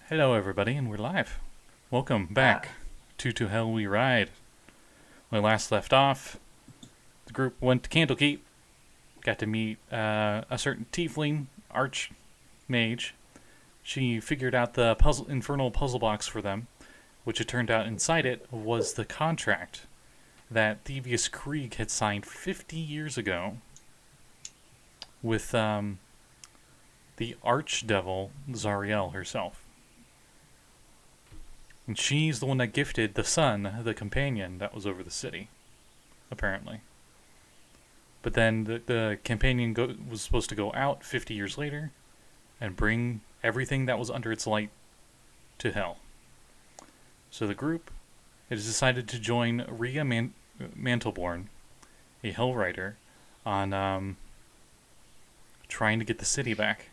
Hello, everybody, and we're live. Welcome back to Hell We Ride. When we last left off, the group went to Candlekeep, got to meet a certain tiefling archmage. She figured out the infernal puzzle box for them, which it turned out inside it was the contract that Thievius Krieg had signed 50 years ago with the archdevil Zariel herself. And she's the one that gifted the sun, the companion that was over the city, apparently. But then the companion was supposed to go out 50 years later and bring everything that was under its light to hell. So the group has decided to join Rhea Mantleborn, a hell rider, on trying to get the city back.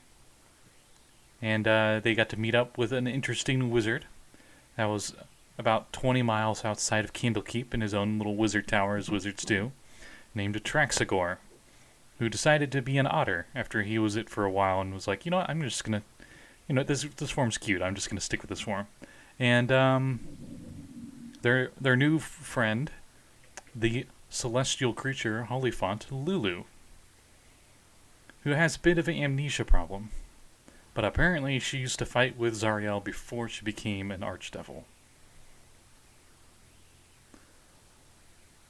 And they got to meet up with an interesting wizard that was about 20 miles outside of Candlekeep in his own little wizard tower, as wizards do, named Traxagor, who decided to be an otter after he was it for a while and was like, you know what, I'm just going to, this form's cute, I'm just going to stick with this form. And their new friend, the celestial creature Hollyphant Lulu, who has a bit of an amnesia problem. But apparently she used to fight with Zariel before she became an archdevil.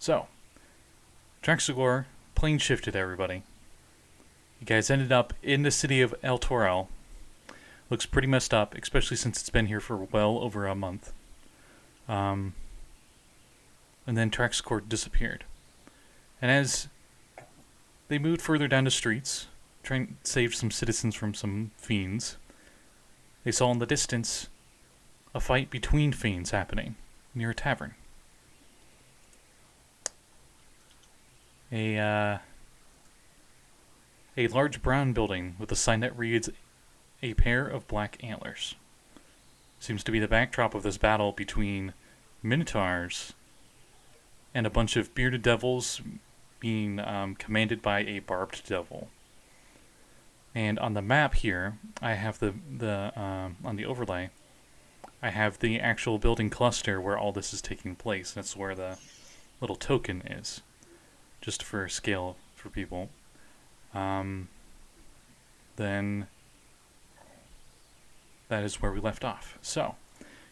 So, Traxagor plane shifted everybody. You guys ended up in the city of El Torel. Looks pretty messed up, especially since it's been here for well over a month. And then Traxagor disappeared. And as they moved further down the streets, trying to save some citizens from some fiends, they saw in the distance a fight between fiends happening near a tavern. A large brown building with a sign that reads, "A pair of black antlers," seems to be the backdrop of this battle between minotaurs and a bunch of bearded devils being commanded by a barbed devil. And on the map here, I have on the overlay, I have the actual building cluster where all this is taking place. That's where the little token is, just for scale for people. Then that is where we left off. So,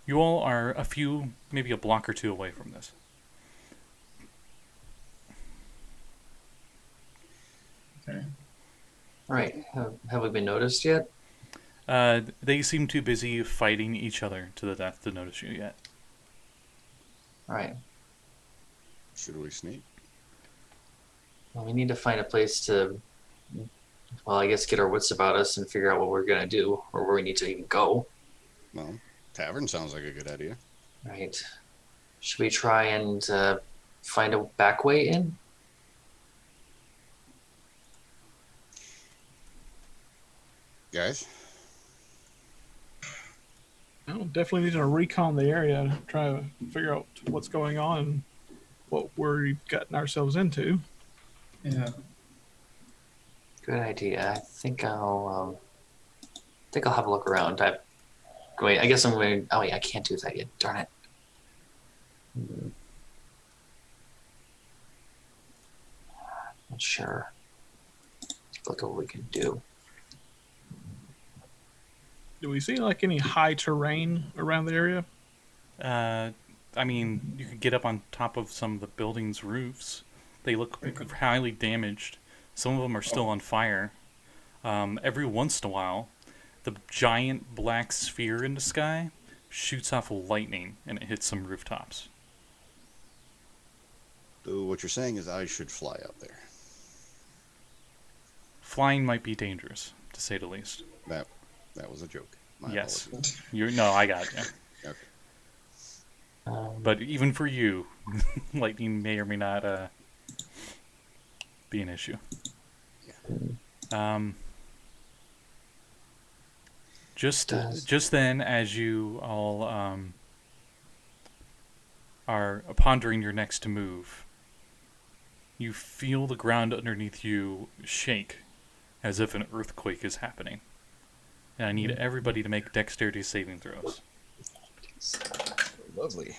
you all are maybe a block or two away from this. Okay. Right. Have we been noticed yet? They seem too busy fighting each other to the death to notice you yet. Right. Should we sneak? Well, we need to find a place to, I guess get our wits about us and figure out what we're going to do or where we need to even go. Well, tavern sounds like a good idea. Right. Should we try and find a back way in? Guys? No, definitely need to recon the area to try to figure out what's going on and what we've gotten ourselves into. Yeah. Good idea. I think I'll have a look around. I guess I'm going. Oh yeah, I can't do that yet. Darn it. Not sure. Look at what we can do. Do we see like any high terrain around the area? I mean, you could get up on top of some of the buildings' roofs. They look highly damaged. Some of them are still on fire. Every once in a while, the giant black sphere in the sky shoots off lightning and it hits some rooftops. So what you're saying is I should fly up there. Flying might be dangerous, to say the least. That was a joke. My Yes. apologies. I got you. Okay. But even for you, lightning may or may not be an issue. Yeah. Just then, as you all are pondering your next move, you feel the ground underneath you shake, as if an earthquake is happening. And I need everybody to make dexterity saving throws. Lovely.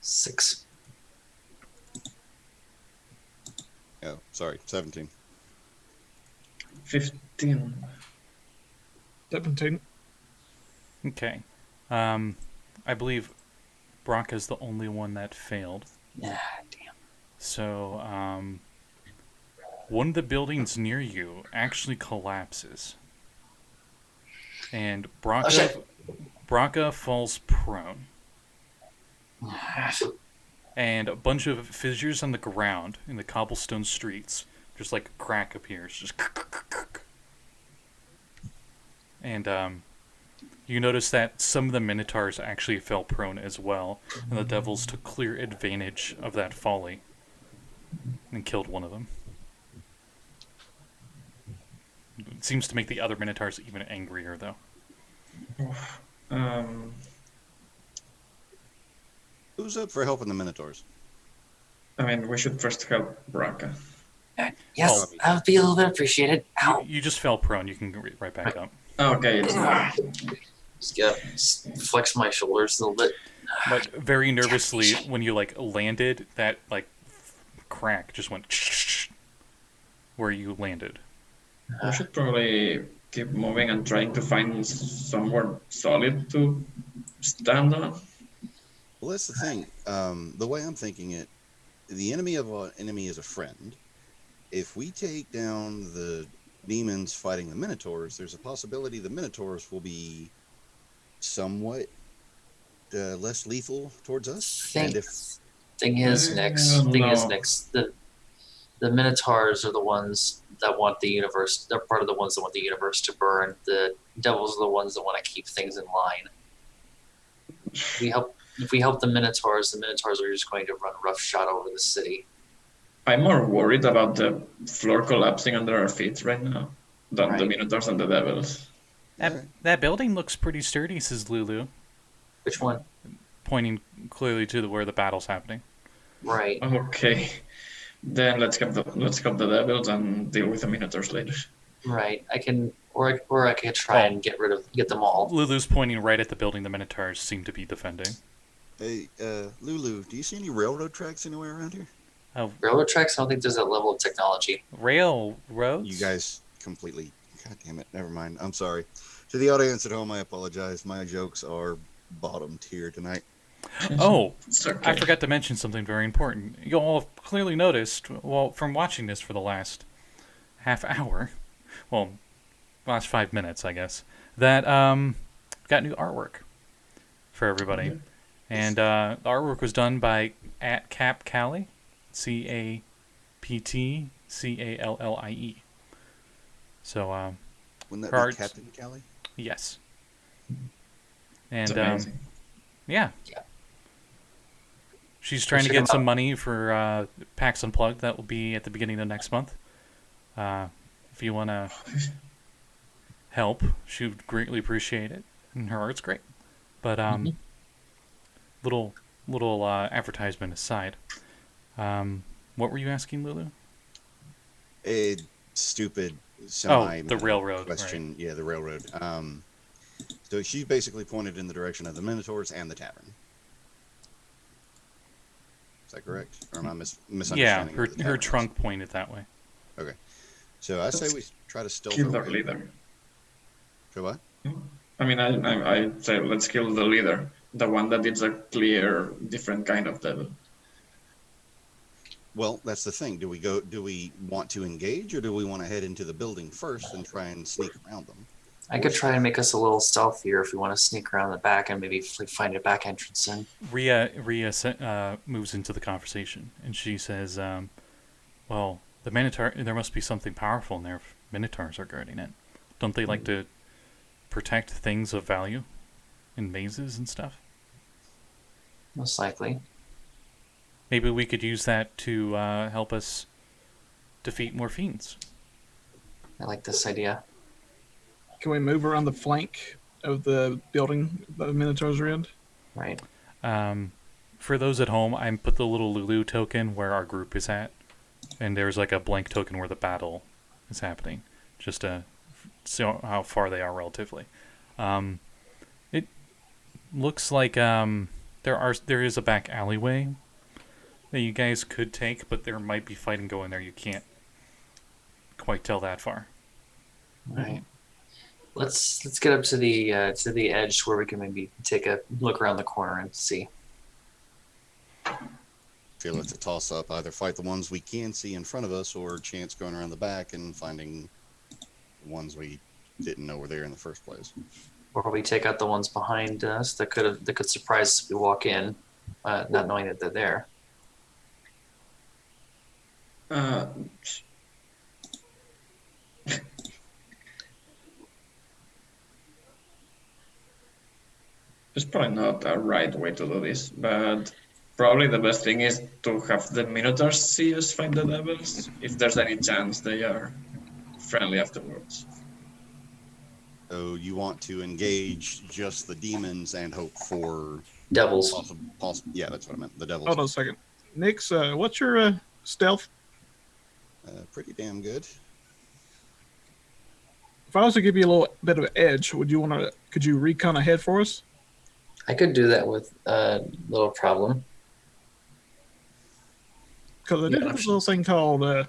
Six. Oh, sorry, 17. 15. 17. Okay. I believe Brakka's the only one that failed. Damn. So, one of the buildings near you actually collapses. And Brakka falls prone. And a bunch of fissures on the ground in the cobblestone streets. Just like a crack appears. Just and you notice that some of the minotaurs actually fell prone as well, and the devils took clear advantage of that folly and killed one of them. It seems to make the other minotaurs even angrier, though. Who's up for helping the Minotaurs? I mean, we should first help Brakka. Yes, that would be a little bit appreciated. Ow. You just fell prone. You can get right back up. Okay, it's Just flex my shoulders a little bit. Like very nervously, when you like landed, that like crack just went where you landed. we should probably keep moving and trying to find somewhere solid to stand on. Well, that's the thing. The way I'm thinking it, the enemy of an enemy is a friend. If we take down the demons fighting the Minotaurs, there's a possibility the Minotaurs will be somewhat less lethal towards us. Thing is, Nix, the Minotaurs are the ones that want the universe. They're part of the ones that want the universe to burn. The devils are the ones that want to keep things in line. If we help the Minotaurs are just going to run roughshod over the city. I'm more worried about the floor collapsing under our feet right now than the Minotaurs and the Devils. That building looks pretty sturdy, says Lulu, Which one? pointing clearly to where the battle's happening. Right. Okay, then let's help the Devils and deal with the Minotaurs later. Right. I can, or I could try and get them all. Lulu's pointing right at the building the Minotaurs seem to be defending. Hey, Lulu, do you see any railroad tracks anywhere around here? Oh, Railroad tracks. I don't think there's that level of technology. railroads? You guys completely... God damn it, never mind. I'm sorry. To the audience at home, I apologize. My jokes are bottom tier tonight. Oh, It's okay. I forgot to mention something very important. You all have clearly noticed, well, from watching this for the last half hour, well, last 5 minutes, I guess, that got new artwork for everybody. And the artwork was done by @CapCallie, CapTCallie. So, Wouldn't that Cards. be Captain Callie? yes. It's And, amazing. yeah. Yeah. She's trying to check get 'em some out. money for PAX Unplugged. That will be at the beginning of next month. If you want to help, she would greatly appreciate it. And her art's great. But little advertisement aside, what were you asking, Lulu? A stupid semi the railroad question. Yeah, the railroad. So she basically pointed in the direction of the Minotaurs and the tavern. Is that correct? Or am I Yeah, misunderstanding? where the her tavern is? trunk pointed that way. Okay. So I say we try to stealth Kill our their way. leader. So what? I mean, I say let's kill the leader, the one that is a clear, different kind of devil. Well, that's the thing. Do we want to engage, or do we want to head into the building first and try and sneak around them? I could try and make us a little stealthier if we want to sneak around the back and maybe find a back entrance in. Rhea moves into the conversation, and she says, well, the Minotaur, there must be something powerful in there if Minotaurs are guarding it. Don't they like to protect things of value in mazes and stuff? Most likely. Maybe we could use that to help us defeat more fiends. I like this idea. Can we move around the flank of the building the Minotaurs are in? Right. for those at home, I put the little Lulu token where our group is at, and there's like a blank token where the battle is happening, just to see how far they are relatively. It looks like there is a back alleyway that you guys could take, but there might be fighting going there. You can't quite tell that far. Right. Let's get up to the edge where we can maybe take a look around the corner and see. Feel it's a toss up. Either fight the ones we can see in front of us, or chance going around the back and finding the ones we didn't know were there in the first place. Or we take out the ones behind us that could surprise us if we walk in, not knowing that they're there. It's probably not a right way to do this, but probably the best thing is to have the Minotaurs see us fight the devils, if there's any chance they are friendly afterwards. So you want to engage just the demons and hope for Devils. possible? Yeah, that's what I meant. The devils. Hold on a second. Nix, what's your stealth? Pretty damn good. If I was to give you a little bit of an edge, could you recon ahead for us? I could do that with little problem. Because I do have this little thing called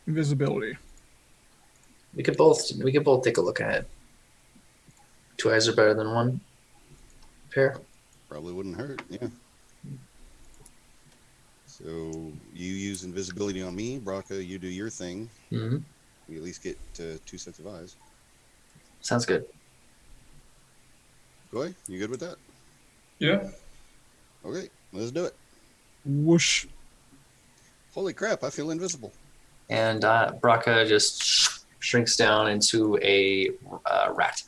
invisibility. We could both take a look at it. 2 eyes are better than 1 pair. Probably wouldn't hurt. Yeah. So you use invisibility on me, Brakka. You do your thing. Mm-hmm. We at least get 2 sets of eyes. Sounds good. Goy, you good with that? Yeah. Okay, let's do it. Whoosh. Holy crap! I feel invisible. And Brakka just shrinks down into a rat.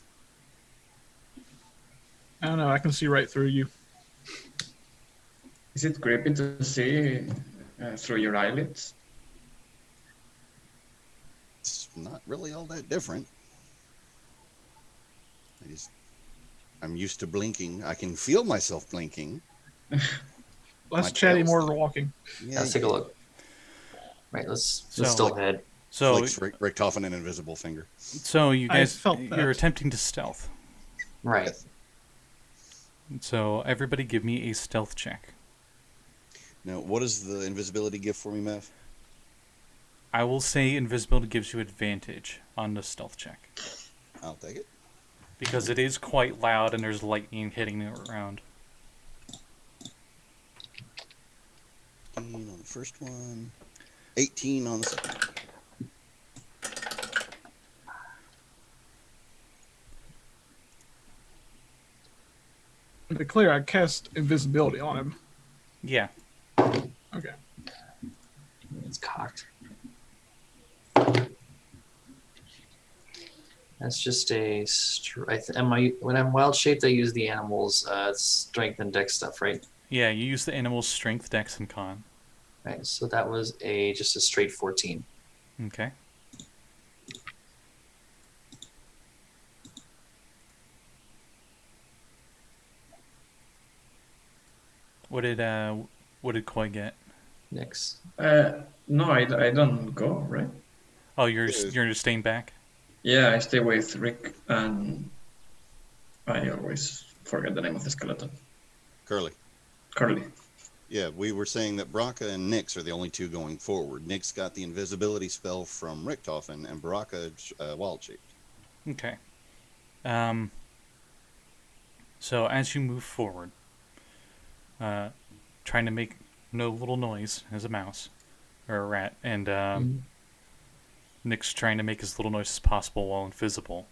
I don't know. I can see right through you. Is it creepy to see through your eyelids? It's not really all that different. I'm used to blinking. I can feel myself blinking. Let's chatty more than walking. Yeah, Let's take a look. Right, let's still head. So, Flicks Richtofen an invisible finger. so you I guys, felt that. you're attempting to stealth. Right. So everybody give me a stealth check. Now, what does the invisibility give for me, Mav? I will say invisibility gives you advantage on the stealth check. I'll take it. Because it is quite loud and there's lightning hitting it around. 18 on the first one. 18 on the second. To be clear, I cast invisibility on him. Yeah. Okay. It's cocked. That's just a when I'm wild shaped, I use the animals' strength and dex stuff, right? Yeah, you use the animal's strength, dex, and con. Right. So that was just a straight 14. Okay. What did Koi get? Nix. No, I don't go, right? Oh, you're just staying back? Yeah, I stay with Rick, and I always forget the name of the skeleton. Curly. Curly. Yeah, we were saying that Brakka and Nix are the only 2 going forward. Nix got the invisibility spell from Richtofen, and Brakka wild shaped. Okay. So as you move forward, trying to make no little noise as a mouse or a rat, and Nick's trying to make as little noise as possible while invisible.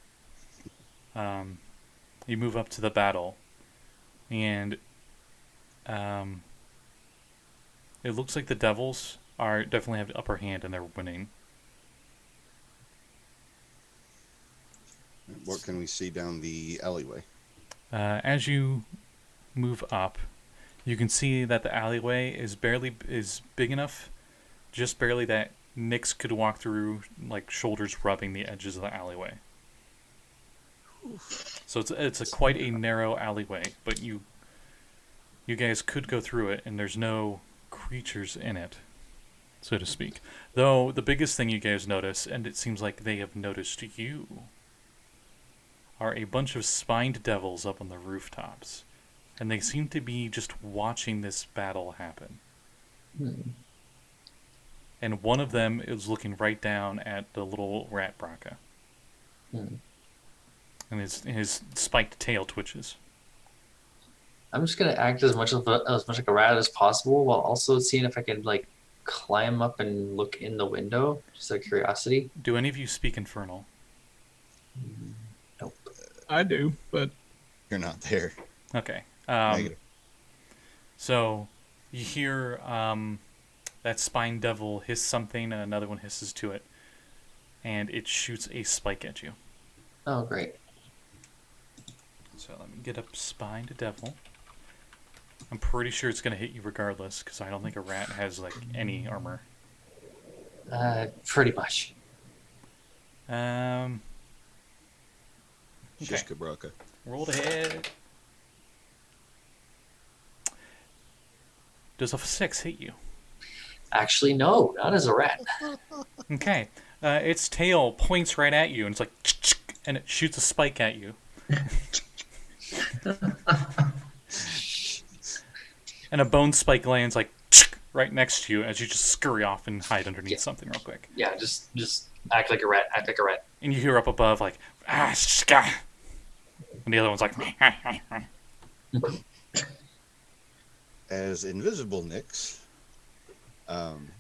You move up to the battle, and it looks like the devils definitely have the upper hand and they're winning. What can we see down the alleyway? As you move up, you can see that the alleyway is big enough, just barely, that Nix could walk through, like shoulders rubbing the edges of the alleyway. So it's quite a narrow alleyway, but you you guys could go through it, and there's no creatures in it, so to speak. Though the biggest thing you guys notice, and it seems like they have noticed you, are a bunch of spined devils up on the rooftops. And they seem to be just watching this battle happen. And one of them is looking right down at the little rat Brakka. And his spiked tail twitches. I'm just gonna act as much like a rat as possible, while also seeing if I can like climb up and look in the window, just out of curiosity. Do any of you speak Infernal? Nope. I do, but You're not there. Okay. Negative. So you hear that spine devil hiss something, and another one hisses to it, and it shoots a spike at you. Oh, great. So let me get up spined devil. I'm pretty sure it's going to hit you regardless, because I don't think a rat has, like, any armor. Pretty much. Okay. Shishka Brakka. Roll to hit. Does a 6 hit you? Actually, no, not as a rat. Okay. Its tail points right at you, and it's like, and it shoots a spike at you. And a bone spike lands like right next to you as you just scurry off and hide underneath something real quick. Yeah, just act like a rat. Act like a rat. And you hear up above like, ska. And the other one's like, As invisible Nix. and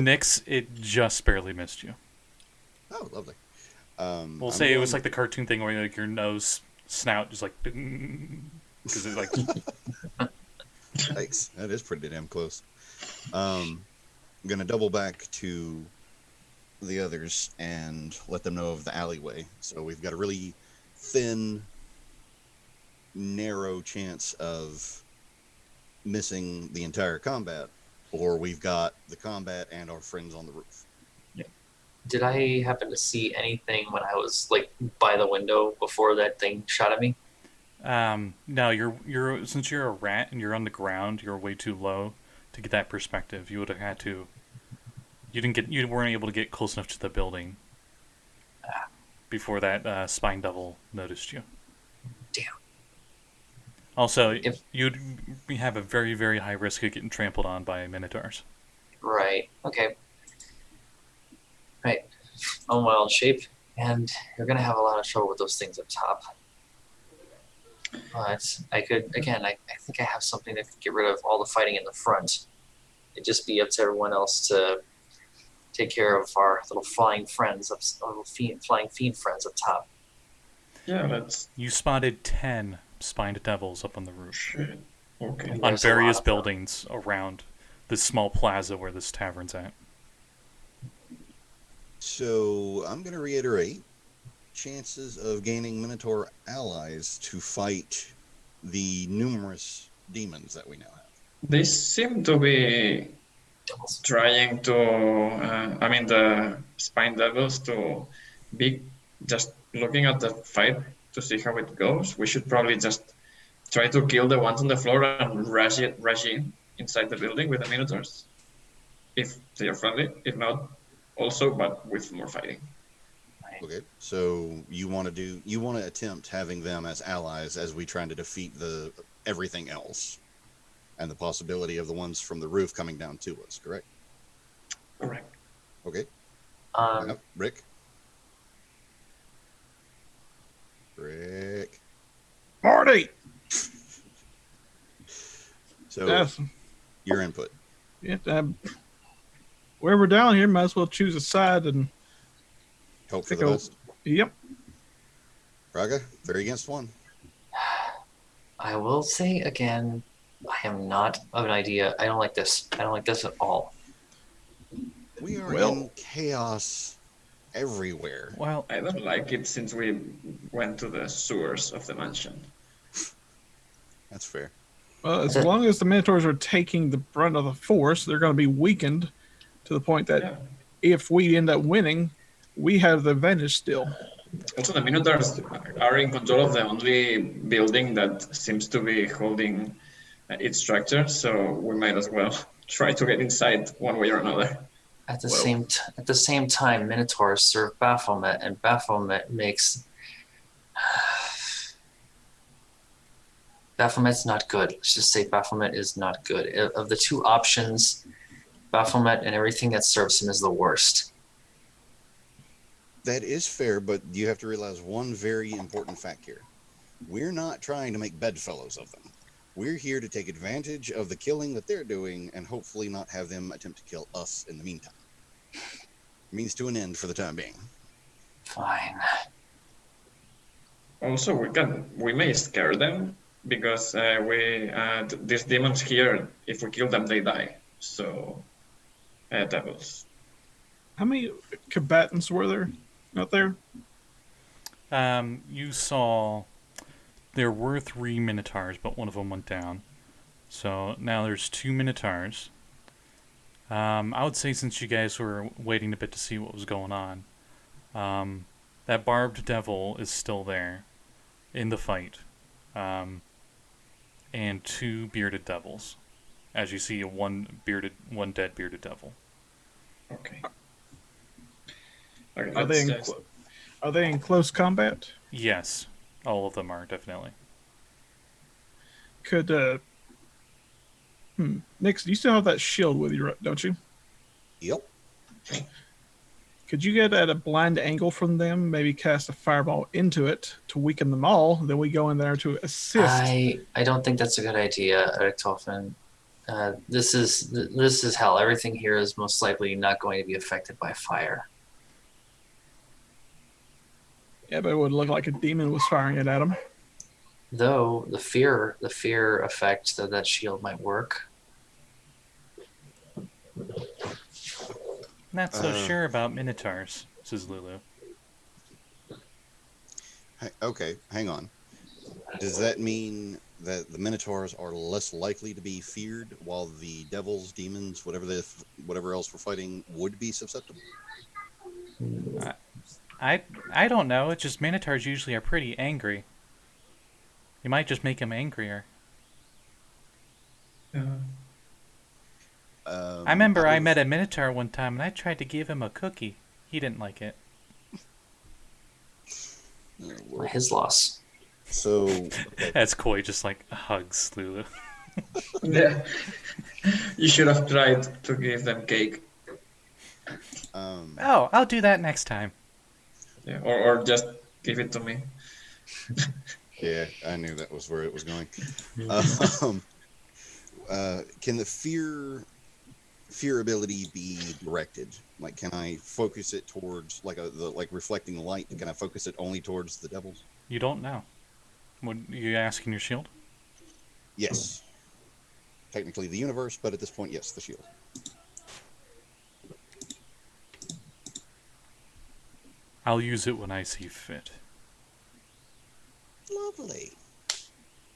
Nix, it just barely missed you. Oh, lovely. We'll say it was like the cartoon thing where like your nose snout just like, because it's like. Thanks. That is pretty damn close. I'm going to double back to the others and let them know of the alleyway. So we've got a really thin, narrow chance of missing the entire combat, or we've got the combat and our friends on the roof. Did I happen to see anything when I was like by the window before that thing shot at me? No, you're since you're a rat and you're on the ground, you're way too low to get that perspective. You would have had to. You weren't able to get close enough to the building before that spine devil noticed you. Damn. Also, you'd have a very, very high risk of getting trampled on by minotaurs. Right. Okay. Right. I'm well in shape, and you're gonna have a lot of trouble with those things up top. But I could, again, I think I have something that could get rid of all the fighting in the front. It'd just be up to everyone else to take care of our little flying friends, our little flying fiend friends up top. Yeah, that's You spotted 10 spined devils up on the roof. shit. Okay. On There's a various lot of them. buildings around this small plaza where this tavern's at. So I'm going to reiterate. Chances of gaining Minotaur allies to fight the numerous demons that we now have. They seem to be Devils. trying to, the Spine Devils to be just looking at the fight to see how it goes. We should probably just try to kill the ones on the floor and rush in inside the building with the Minotaurs. If they are friendly. If not, also, but with more fighting. Okay, so you want to attempt having them as allies as we try to defeat everything else, and the possibility of the ones from the roof coming down to us. Correct? Correct. Okay. Rick. Marty. So That's, your input. yeah, wherever down here, might as well choose a side and. Hope for Pick the a- best. Yep. Braga, 3 against 1. I will say again, I am not of an idea. I don't like this. I don't like this at all. We are Well- in chaos everywhere. Well, I don't like it since we went to the sewers of the mansion. That's fair. Well, as long as the Minotaurs are taking the brunt of the force, they're going to be weakened to the point that Yeah. if we end up winning, we have the advantage still. Also, the Minotaurs are in control of the only building that seems to be holding its structure, so we might as well try to get inside one way or another. At the Well- same time, Minotaurs serve Baphomet, and Baphomet makes Baphomet's not good. Let's just say Baphomet is not good. Of the two options, Baphomet and everything that serves him is the worst. That is fair, but you have to realize one very important fact here. We're not trying to make bedfellows of them. We're here to take advantage of the killing that they're doing and hopefully not have them attempt to kill us in the meantime. Means to an end for the time being. Fine. Also, we may scare them because these demons here, if we kill them, they die. So, devils. How many combatants were there out there? You saw there were 3 Minotaurs, but one of them went down. So now there's 2 Minotaurs. I would say since you guys were waiting a bit to see what was going on, that barbed devil is still there in the fight. And 2 bearded devils. As you see, one dead bearded devil. Okay. Are they in close combat? Yes, all of them are, definitely. Could Nix, you still have that shield with you, don't you? Yep. Could you get at a blind angle from them, maybe cast a fireball into it to weaken them all, then we go in there to assist? I don't think that's a good idea, Richtofen. This is hell. Everything here is most likely not going to be affected by fire. Yeah, but it would look like a demon was firing it at them. Though the fear effect that shield might work. Not so sure about Minotaurs, says Lulu. Okay, hang on. Does that mean that the Minotaurs are less likely to be feared, while the devils, demons, whatever else we're fighting would be susceptible? I don't know. It's just Minotaurs usually are pretty angry. You might just make them angrier. I remember I met a Minotaur one time, and I tried to give him a cookie. He didn't like it. His loss. So okay. That's Koi just like hugs Lulu. Yeah. You should have tried to give them cake. Oh, I'll do that next time. Yeah, or just give it to me. Yeah, I knew that was where it was going. Can the fear ability be directed? Like, can I focus it towards like reflecting light? Can I focus it only towards the devils? You don't know. What you asking your shield? Yes. Technically the universe, but at this point, yes, the shield. I'll use it when I see fit. Lovely.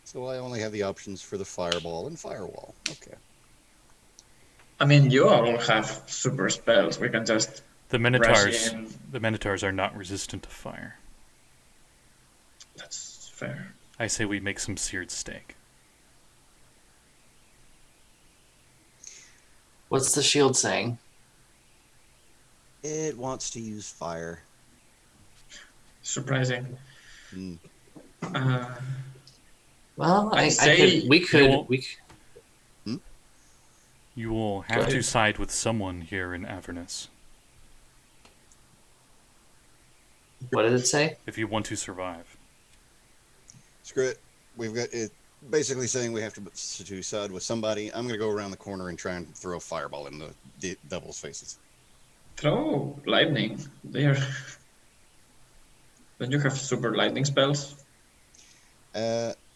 So I only have the options for the fireball and firewall. Okay. I mean, you all have super spells. We can just The rush in. The Minotaurs are not resistant to fire. That's fair. I say we make some seared steak. What's the shield saying? It wants to use fire. Surprising. Mm. Well, You will Go have to ahead. side with someone here in Avernus What did it say? if you want to survive. Screw it. We've got it. Basically saying we have to side with somebody. I'm going to go around the corner and try and throw a fireball in the devil's faces. Throw lightning. There. Don't you have super lightning spells?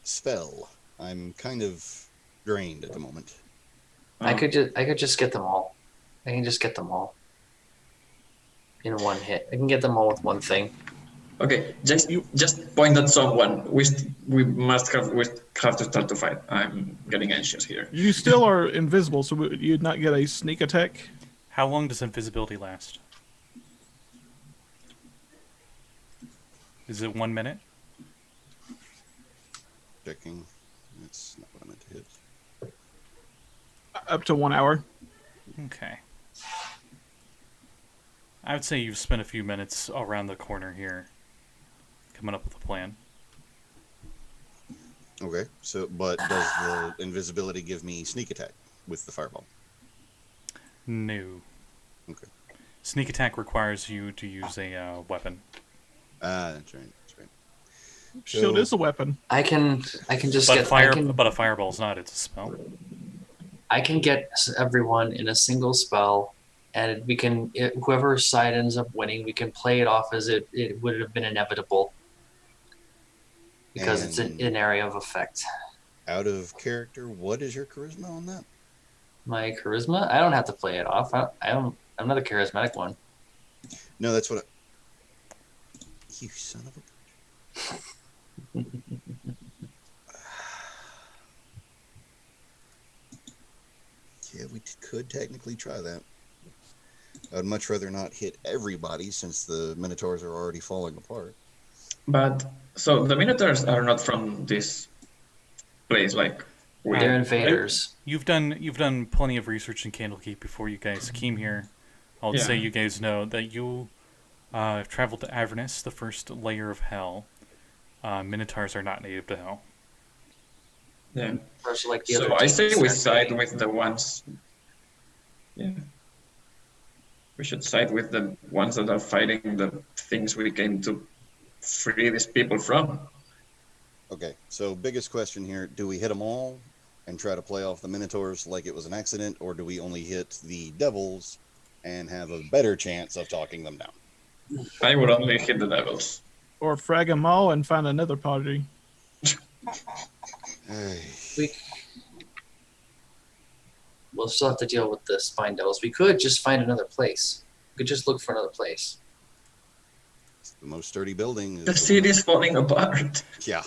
Spell. I'm kind of drained at the moment. I could just get them all. I can just get them all in one hit. I can get them all with one thing. Okay, just point at someone. We have to start to fight. I'm getting anxious here. You still are invisible, so you'd not get a sneak attack. How long does invisibility last? Is it 1 minute? Checking. That's not what I meant to hit. Up to 1 hour. Okay. I would say you've spent a few minutes around the corner here, coming up with a plan. Okay. So, but does the invisibility give me sneak attack with the fireball? No. Okay. Sneak attack requires you to use a weapon. That's right. That's right. Shield So- is a weapon. I can just But get but a fireball's not. It's a spell. I can get everyone in a single spell, and we can whoever side ends up winning, we can play it off as it would have been inevitable because it's And- an area of effect. Out of character, what is your charisma on that? My charisma, I don't have to play it off. I'm not a charismatic one. No, that's what. You son of a. Yeah, we could technically try that. I'd much rather not hit everybody since the Minotaurs are already falling apart. But so the Minotaurs are not from this place, like They're invaders. You've done plenty of research in Candlekeep before you guys came here. I'll Yeah. say you guys know that you have traveled to Avernus, the first layer of hell. Minotaurs are not native to hell. yeah. Versus like the So other I say teams we that- side with the ones. Yeah. We should side with the ones that are fighting the things we came to free these people from. Okay, so biggest question here: do we hit them all and try to play off the Minotaurs like it was an accident, or do we only hit the devils and have a better chance of talking them down? I would only hit the devils. Or frag them all and find another party. We'll still have to deal with the spine devils. We could just find another place. We could just look for another place. The most sturdy building is The city's falling apart. Yeah.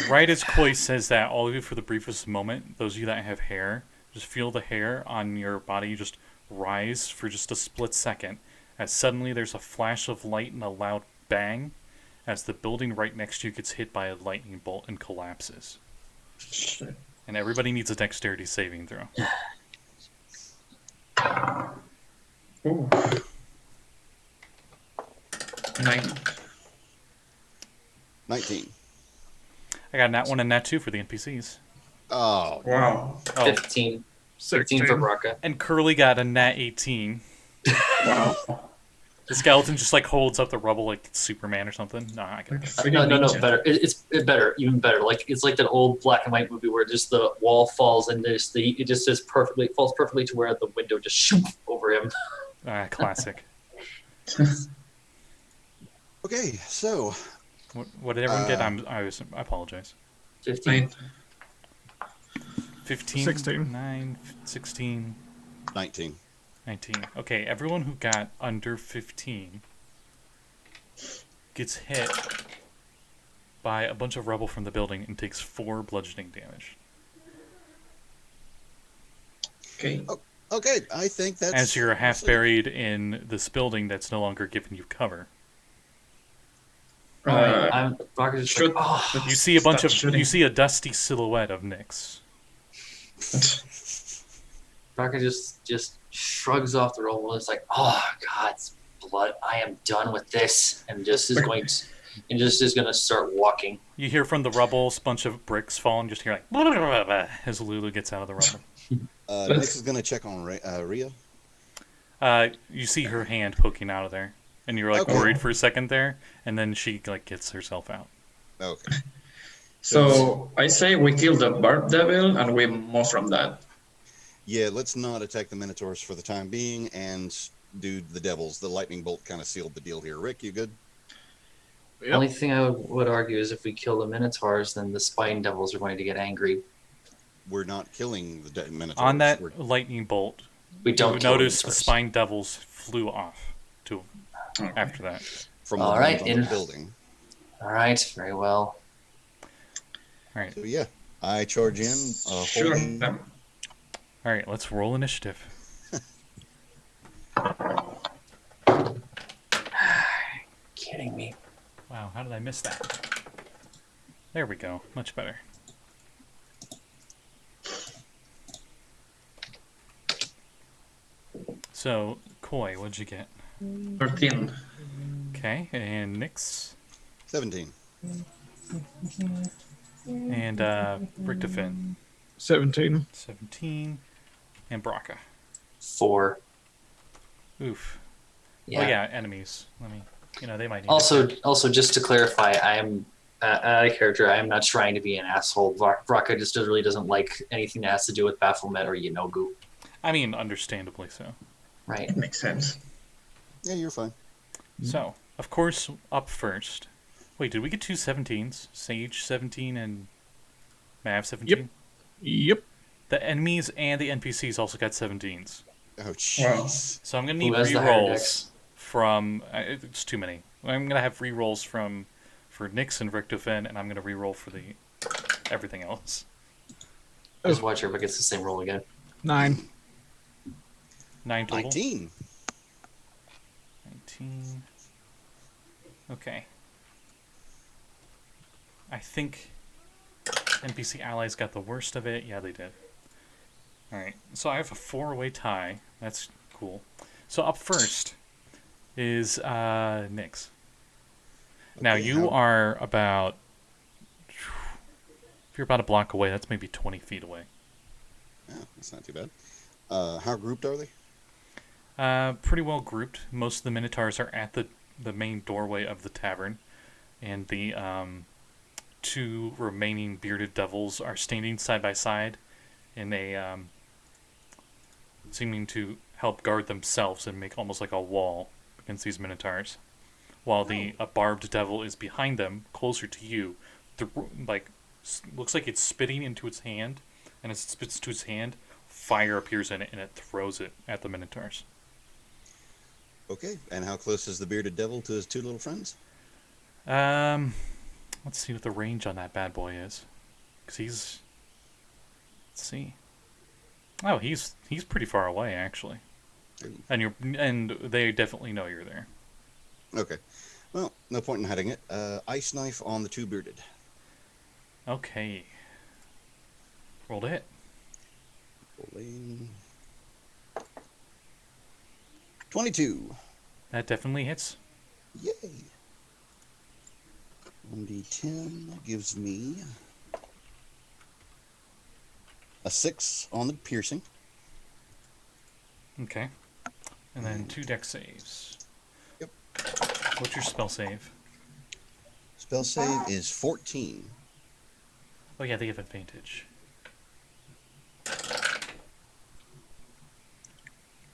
Right as Koi says that, all of you for the briefest moment, those of you that have hair, just feel the hair on your body just rise for just a split second, as suddenly there's a flash of light and a loud bang, as the building right next to you gets hit by a lightning bolt and collapses. And everybody needs a dexterity saving throw. Ooh. 9. 19. I got a nat 1 and nat 2 for the NPCs. Oh, Wow. Oh, 15 for 16. Brakka. and Curly got a nat 18. Wow. The skeleton just like holds up the rubble like it's Superman or something. No, I can. No, better. It's better, even better. Like it's like that old black and white movie where just the wall falls and it just says perfectly, falls perfectly to where the window just shoop over him. Classic. okay. So, What did everyone get? I apologize. 15. 15, 16. 9, 16, 19. 19. Okay, everyone who got under 15 gets hit by a bunch of rubble from the building and takes 4 bludgeoning damage. Okay. Okay, I think that's. As you're half buried in this building that's no longer giving you cover. I'm Brakka just Shoot. like, oh, You see a bunch Stop of shooting. you see a dusty silhouette of Nyx. Brakka just shrugs off the roll and it's like, oh God's blood, I am done with this, and just is going to, and just is going to start walking. You hear from the rubble a bunch of bricks fall and just hear like blah, blah, blah, blah, as Lulu gets out of the rubble. Nix is going to check on Rhea. You see her hand poking out of there, and you're like Okay. worried for a second there, and then she like gets herself out. Okay. So I say we kill the barb devil and we move from that. Yeah, let's not attack the Minotaurs for the time being and do the devils. The lightning bolt kind of sealed the deal here. Rick, you good? The only thing I would argue is if we kill the Minotaurs, then the spine devils are going to get angry. We're not killing the Minotaurs. On that We're- lightning bolt, We you don't would kill notice the Minotaurs. spine devils flew off to Okay. after that. from the All ones right, on in- the building. All right, very well. All right, So yeah, I charge in. Sure. Holding, all right. Let's roll initiative. Kidding me. Wow, how did I miss that? There we go. Much better. So, Koi, what'd you get? 13. Okay, and Nix, 17. and Richtofen, 17. 17, and Brakka. 4. Oof. Yeah. Oh yeah, enemies. Let me. They might need. Also, just to clarify, I am out of character. I am not trying to be an asshole. Brakka just really doesn't like anything that has to do with Baphomet or Yenogu. I mean, understandably so. Right. It makes sense. Yeah, you're fine. So, of course, up first. Wait, did we get two 17s? Sage 17 and Mav 17? Yep. The enemies and the NPCs also got 17s. Oh, Wow. jeez. So I'm going to Who need has the higher rerolls dex? from... it's too many. I'm going to have rerolls for Nix and Richtofen, and I'm going to reroll for everything else. Just watch everybody gets the same roll again. 9. 9 total? 19. 19. Okay. I think NPC allies got the worst of it. Yeah, they did. Alright, so I have a 4-way tie. That's cool. So up first is Nix. Now Okay, you are about... If you're about a block away, that's maybe 20 feet away. Yeah, that's not too bad. How grouped are they? Pretty well grouped. Most of the Minotaurs are at the main doorway of the tavern, and the 2 remaining bearded devils are standing side by side in a seeming to help guard themselves and make almost like a wall against these Minotaurs, while a barbed devil is behind them, closer to you. Looks like it's spitting into its hand, and as it spits to its hand, fire appears in it and it throws it at the Minotaurs. Okay, and how close is the bearded devil to his 2 little friends? Let's see what the range on that bad boy is, because he's. Let's see. Oh, he's pretty far away actually, and they definitely know you're there. Okay. Well, no point in hiding it. Ice knife on the 2 bearded. Okay. Roll to hit. Rolling. 22. That definitely hits. Yay. 1d10 gives me a 6 on the piercing. Okay. And then 2 dex saves. Yep. What's your spell save? Spell save is 14. Oh yeah, they have advantage.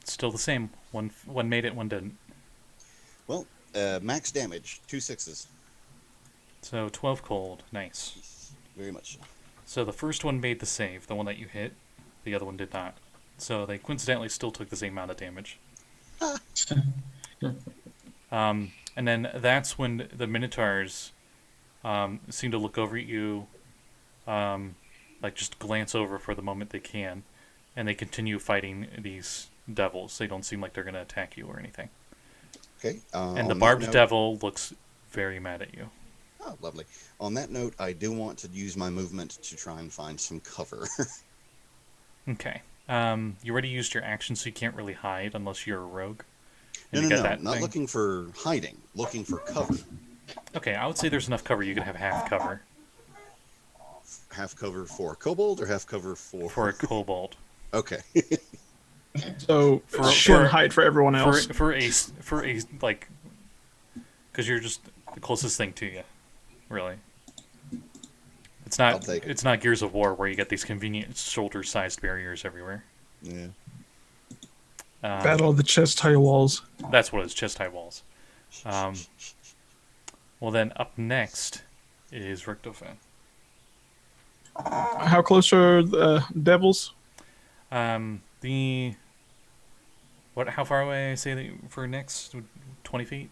Still the same. One made it, one didn't. Well, max damage, 2 6s. So 12 cold. Nice. Yes, very much so. So the first one made the save, the one that you hit. The other one did not. So they coincidentally still took the same amount of damage. And then that's when the Minotaurs seem to look over at you, just glance over for the moment they can, and they continue fighting these devils. They don't seem like they're going to attack you or anything. Okay. And the on barbed that note- devil looks very mad at you. Oh, lovely. On that note, I do want to use my movement to try and find some cover. Okay. You already used your action, so you can't really hide unless you're a rogue. And No, you got no. that Not thing. looking for hiding. Looking for cover. Okay, I would say there's enough cover. You could have half cover Half cover for Kobold or half cover for a kobold. Okay. So For- shin for- height for everyone else. For a because you're just the closest thing to you, really. It's I'll not. take it. It's not Gears of War where you get these convenient shoulder-sized barriers everywhere. Yeah. Battle of the chest high walls. That's what it is. Chest high walls. Well, then up next is Richtofen. How close are the devils? How far away? I say for next 20 feet.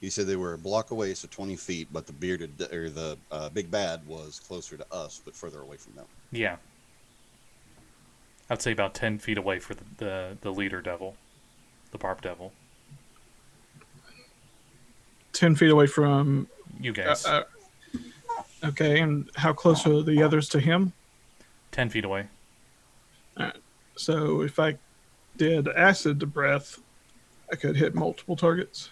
You said they were a block away, so 20 feet, but the bearded or the big bad was closer to us, but further away from them. Yeah. I'd say about 10 feet away for the leader devil, the barbed devil. 10 feet away from. You guys. Okay, and how close are the others to him? 10 feet away. So if I did acid breath, I could hit multiple targets.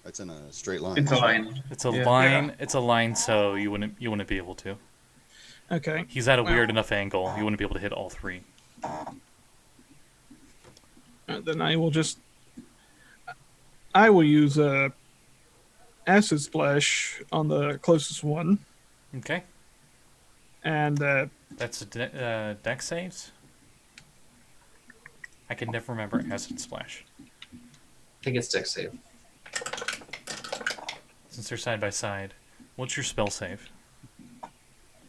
That's in a straight line. It's a line. It's a Yeah. line. Yeah. It's a line, so you wouldn't be able to. Okay. He's at a Well- weird enough angle. You wouldn't be able to hit all three. Then I will use acid splash on the closest one, Okay. and That's a deck saves. I can never remember acid splash I think it's deck save. since they're side by side. What's your spell save?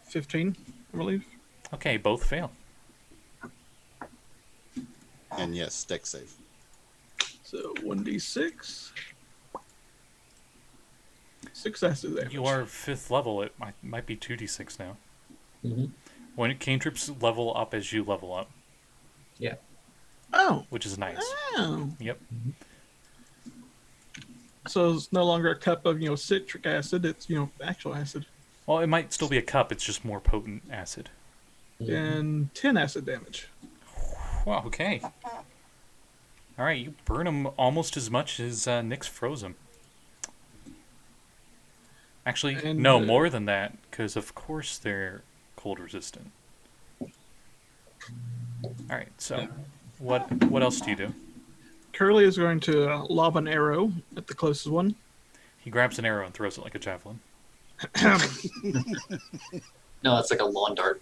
15, I believe. Okay, both fail. And yes, deck save. So 1d6. 6 acid damage. You are 5th level. It might be 2d6 now. Mm-hmm. When cantrips level up as you level up, Oh. which is nice. Oh. Yep. So it's no longer a cup of, citric acid. It's, actual acid. Well, it might still be a cup. It's just more potent acid. And 10 acid damage. Wow. Okay. All right, you burn them almost as much as Nyx froze them. Actually, And, no, more than that, because of course they're cold resistant. All right, so Yeah. what else do you do? Curly is going to lob an arrow at the closest one. He grabs an arrow and throws it like a javelin. No, it's like a lawn dart.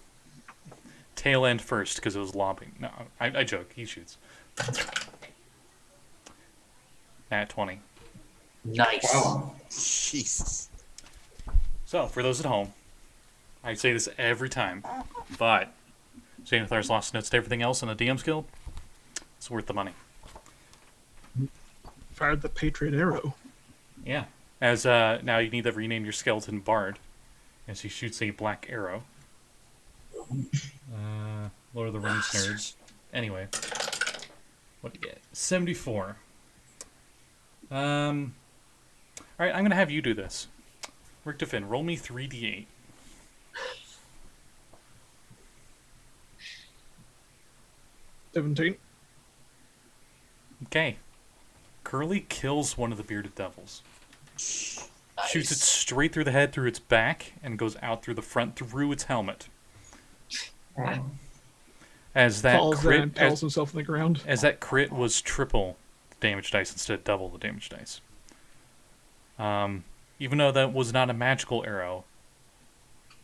Tail end first, because it was lobbing. No, I joke. He shoots. At 20. Nice. Wow. Jesus. So, for those at home, I say this every time, but Xanathar's lost notes to everything else in the DM's Guild. It's worth the money. Fired the Patriot arrow. Yeah. As now you need to rename your skeleton Bard, as he shoots a black arrow. Lord of the Rings nerd. Anyway, what do you get? 74. All right, I'm gonna have you do this. Richtofen, roll me 3d8. $17. Okay. Curly kills one of the bearded devils. Nice. Shoots it straight through the head, through its back, and goes out through the front, through its helmet. Wow. As that Falls down and crit, pelts himself in the ground. as that crit was triple the damage dice instead of double the damage dice. Even though that was not a magical arrow,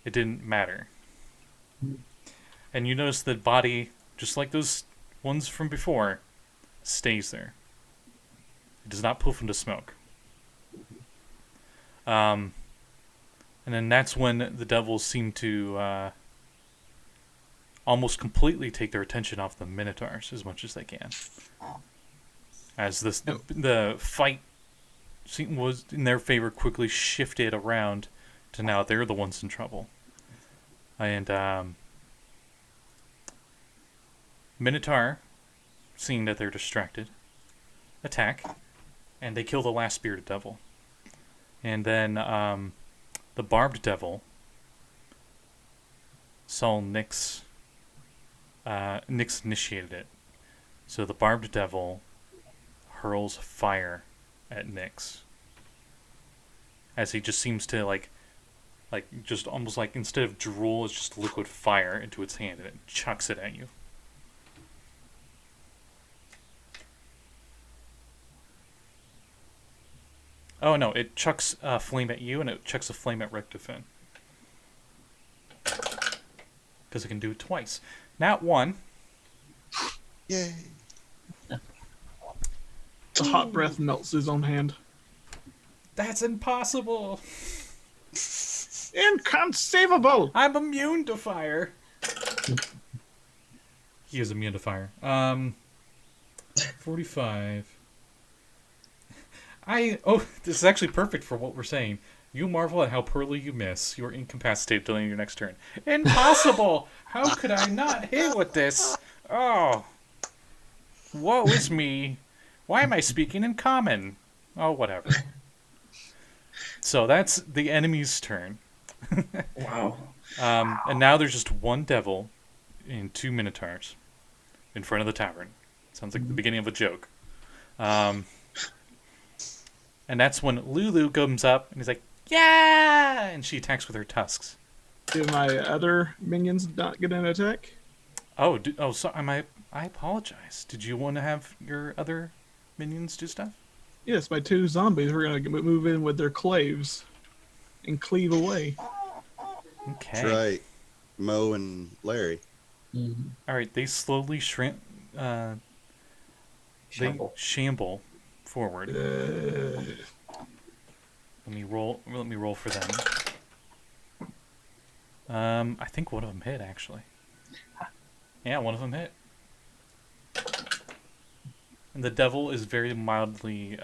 it didn't matter. And you notice that body, just like those ones from before, stays there. It does not poof into smoke. And then that's when the devils seem to almost completely take their attention off the Minotaurs as much as they can. As the fight was in their favor quickly shifted around to now they're the ones in trouble. And Minotaur, seeing that they're distracted, attack, and they kill the last bearded devil. And then the barbed devil saw Nyx. Nyx initiated it. So the barbed devil hurls fire at Nyx. As he just seems to like just almost like instead of drool, it's just liquid fire into its hand and it chucks it at you. Oh no, it chucks a flame at you and it chucks a flame at Richtofen. Because it can do it twice. Not one. Yay. The hot breath melts his own hand. That's impossible. Inconceivable! I'm immune to fire. He is immune to fire. 45. This is actually perfect for what we're saying. You marvel at how poorly you miss. You are incapacitated during your next turn. Impossible! How could I not hit with this? Oh. Woe is me. Why am I speaking in common? Oh, whatever. So that's the enemy's turn. Wow. And now there's just one devil and 2 minotaurs in front of the tavern. Sounds like the beginning of a joke. And that's when Lulu comes up and he's like, yeah! And she attacks with her tusks. Did my other minions not get an attack? Oh, I apologize. Did you want to have your other minions do stuff? Yes, my 2 zombies were going to move in with their claves and cleave away. Okay. That's right. Mo and Larry. Mm-hmm. All right, they slowly shrink. They shamble forward. Let me roll for them. I think one of them hit actually. Yeah, one of them hit. And the devil is very mildly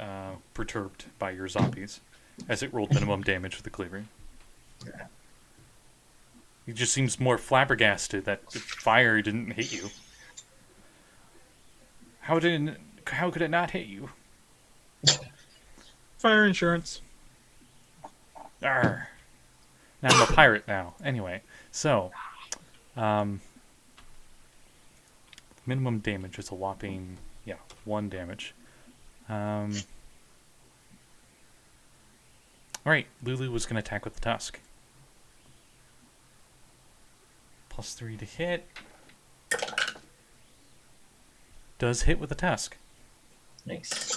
perturbed by your zombies, as it rolled minimum damage with the cleaver. He just seems more flabbergasted that the fire didn't hit you. How could it not hit you? Fire insurance. Arr. Now I'm a pirate now. Anyway, so minimum damage is a whopping 1 damage. All right, Lulu was going to attack with the tusk. +3 to hit. Does hit with the tusk. Nice.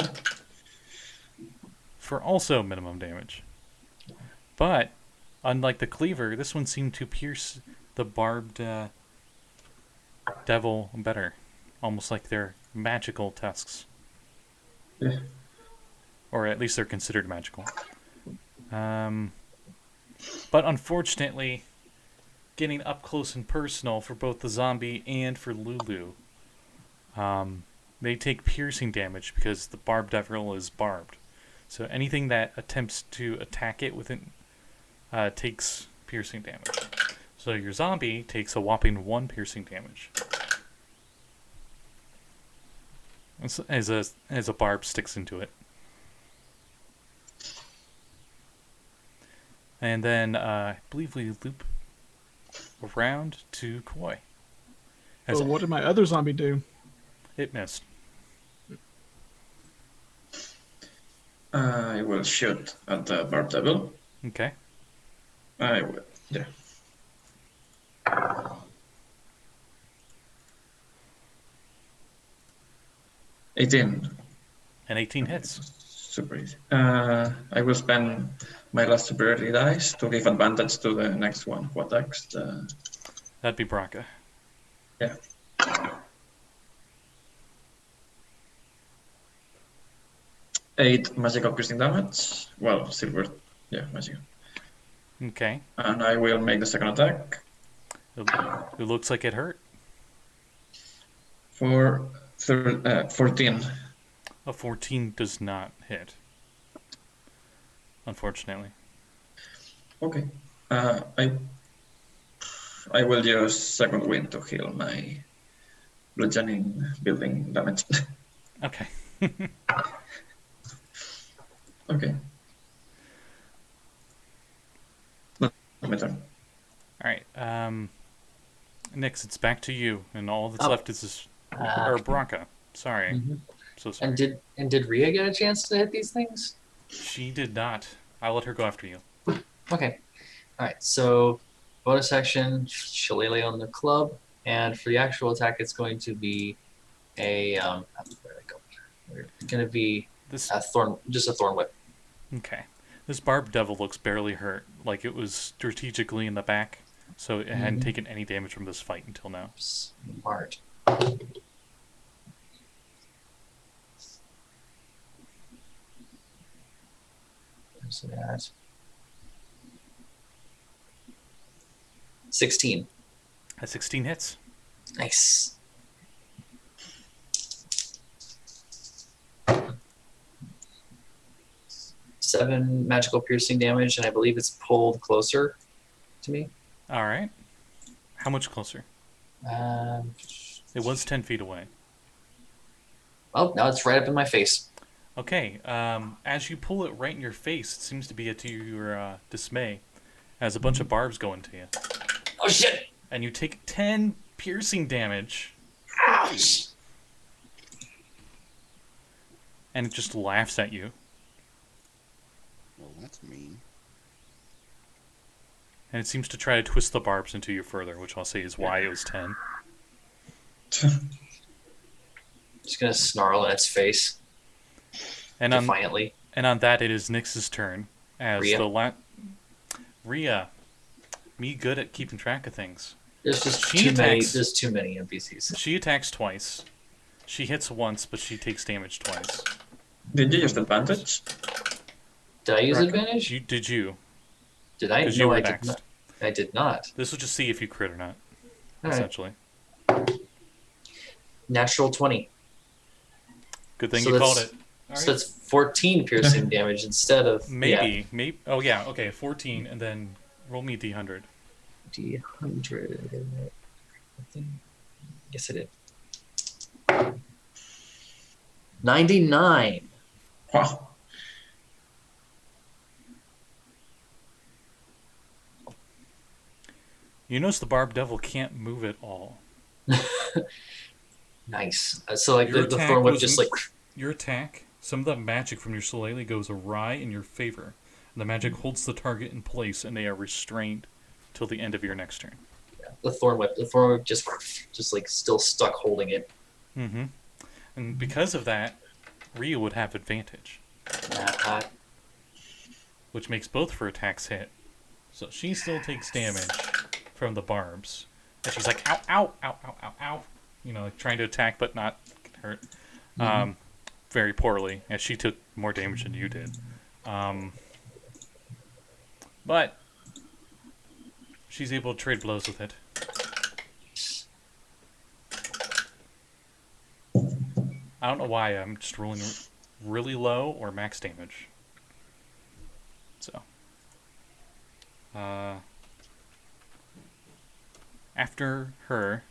For also minimum damage. But, unlike the cleaver, this one seemed to pierce the barbed devil better. Almost like they're magical tusks. Yeah. Or at least they're considered magical. But unfortunately, getting up close and personal for both the zombie and for Lulu, they take piercing damage because the barbed devil is barbed. So anything that attempts to attack it within takes piercing damage. So your zombie takes a whopping 1 piercing damage. As a barb sticks into it. And then I believe we loop around to Koi. So what did my other zombie do? It missed. I will shoot at the barbed devil. Okay. I will. Yeah. $18. And 18 hits. Super easy. I will spend my last superiority dice to give advantage to the next one who attacks the. That'd be Brakka. Yeah. Eight magical piercing damage. Well, silver. Yeah, magical. Okay. And I will make the second attack It looks like it hurt. for 14. A 14 does not hit. Unfortunately. Okay. I will use second wind to heal my bludgeoning building damage. Okay. Okay. My turn. Alright. Nix, it's back to you. And all that's Oh. left is this... Or Brakka. Sorry. Mhm. So sorry. And did Rhea get a chance to hit these things? She did not. I'll let her go after you. Okay. All right. So bonus action, Shillelagh on the club, and for the actual attack, it's going to be a where did I go? It's going to be This... a thorn whip. Okay. This barbed devil looks barely hurt. Like it was strategically in the back. So it hadn't taken any damage from this fight until now. Smart. So that 16. At 16 hits. Nice. Seven magical piercing damage, and I believe it's pulled closer to me. Alright. How much closer? It was 10 feet away. Oh, now it's right up in my face. Okay, as you pull it right in your face, it seems to be to your dismay, as a bunch of barbs go into you. Oh shit! And you take 10 piercing damage, Ouch! and it just laughs at you. Well, that's mean. And it seems to try to twist the barbs into you further, which I'll say is why it was 10. Just gonna snarl in its face And defiantly. on that, it is Nyx's turn. As Rhea? Rhea, me good at keeping track of things. There's just She too many. attacks- There's too many NPCs. She attacks twice. She hits once, but she takes damage twice. Did you use advantage? Did I use Brakka, advantage? Did you? Did I? Because No, you were I did next. not. I did not. This will just see if you crit or not, All right. essentially. Natural 20. Good thing So you that's- called it. All So right. that's 14 piercing damage instead of Maybe. Oh, yeah. Okay, 14, and then roll me D100. D100. Yes, I did. 99. Wow. You notice the Barb Devil can't move at all. Nice. So like Your the attack thorn whip was just like Your attack, some of the magic from your shillelagh goes awry in your favor. And the magic holds the target in place, and they are restrained till the end of your next turn. the thorn whip. The thorn whip just like still stuck holding it. Mm-hmm. And because of that, Rhea would have advantage, which makes both of her attacks hit. So she still takes damage from the barbs. And she's like, ow, ow, ow, ow, ow, ow. You know, like trying to attack but not get hurt. Very poorly, as she took more damage than you did. But she's able to trade blows with it. I don't know why I'm just rolling really low or max damage. So, after her,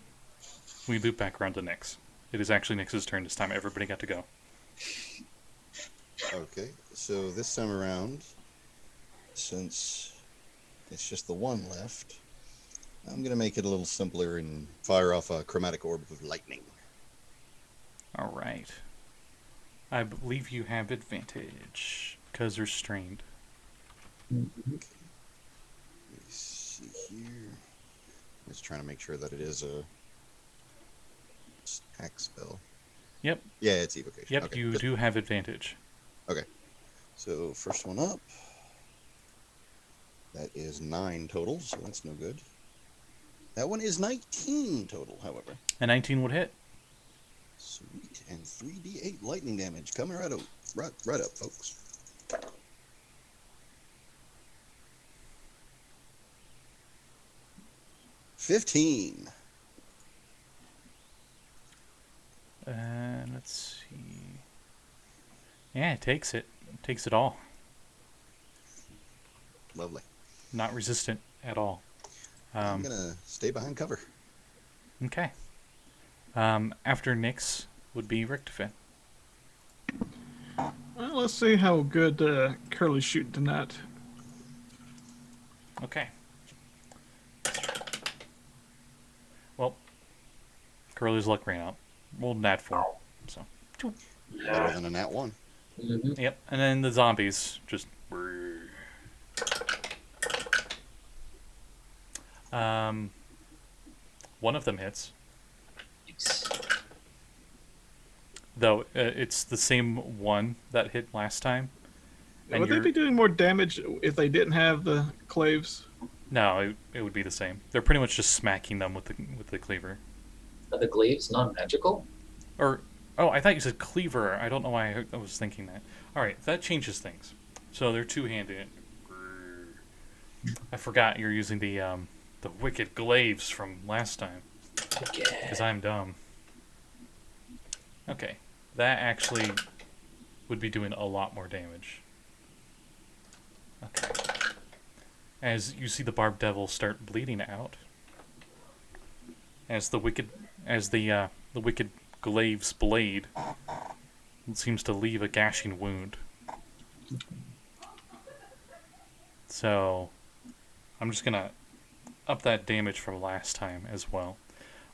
we loop back around to Nyx. It is actually Nyx's turn this time. Everybody got to go. Okay, so this time around, since it's just the one left, I'm going to make it a little simpler and fire off a chromatic orb of lightning. All right. I believe you have advantage because you're strained. Let me see here. Just trying to make sure that it is a attack spell. Yep. Yeah, it's evocation. Yep, Okay, you just- do have advantage. Okay. So first one up. That is 9 total, so that's no good. That one is 19 total, however. A 19 would hit. Sweet. And 3d8 lightning damage coming right up, right up, folks. $15. Let's see. Yeah, it takes it. It takes it all. Lovely. Not resistant at all. I'm gonna stay behind cover. Okay. After Nyx would be Richtofen. Well, let's see how good Curly's shooting tonight. Okay. Well, Curly's luck ran out. Rolled nat 4. So. Better than a nat 1. Yep. And then the zombies just. One of them hits. Though it's the same one that hit last time. And Would they be doing more damage if they didn't have the claves? No, it would be the same. They're pretty much just smacking them with the cleaver. Are the glaives non-magical? Or oh, I thought you said cleaver. I don't know why I was thinking that. All right, that changes things. So they're two-handed. I forgot you're using the wicked glaives from last time because I'm dumb. Okay, that actually would be doing a lot more damage. Okay. As you see the Barb Devil start bleeding out, as the wicked glaive's blade seems to leave a gashing wound. So, I'm just gonna up that damage from last time as well.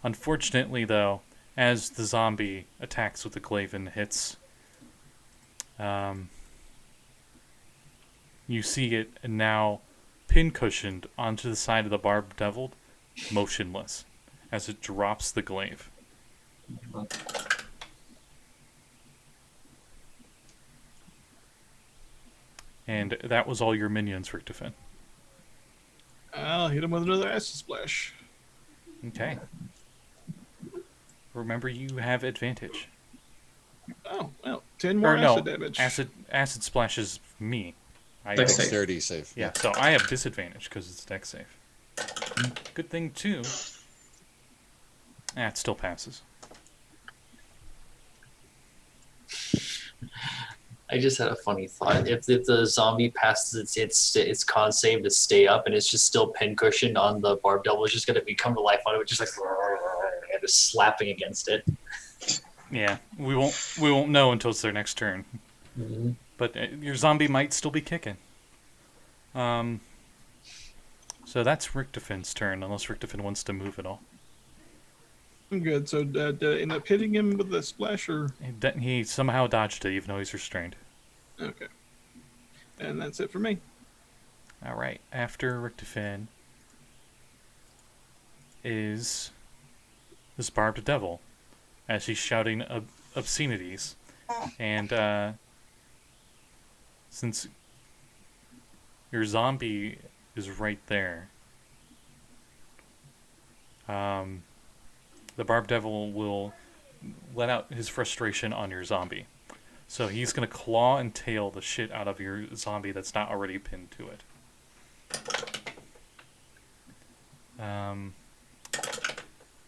Unfortunately, though, as the zombie attacks with the glaive and hits, you see it now pin-cushioned onto the side of the barbed devil, motionless, as it drops the glaive. And that was all your minions, Richtofen. I'll hit him with another acid splash. Okay. Remember, you have advantage. Oh, well, 10 more Or no, acid damage. acid splashes me. Dex save. Dexterity save. Yeah, so I have disadvantage because it's dex save. Good thing, too. It still passes. I just had a funny thought. If the zombie passes its con save to stay up and it's just still pincushioned on the barb devil, it's just going to become to life on it, just like and just slapping against it. Yeah, we won't know until it's their next turn. Mm-hmm. But your zombie might still be kicking. So that's Richtofen's turn, unless Richtofen wants to move at all. I'm good. So did I end up hitting him with the splash, or? He somehow dodged it, even though he's restrained. Okay. And that's it for me. All right. After Richtofen is this barbed devil, as he's shouting obscenities, and since your zombie is right there, the barbed devil will let out his frustration on your zombie. So he's going to claw and tail the shit out of your zombie that's not already pinned to it.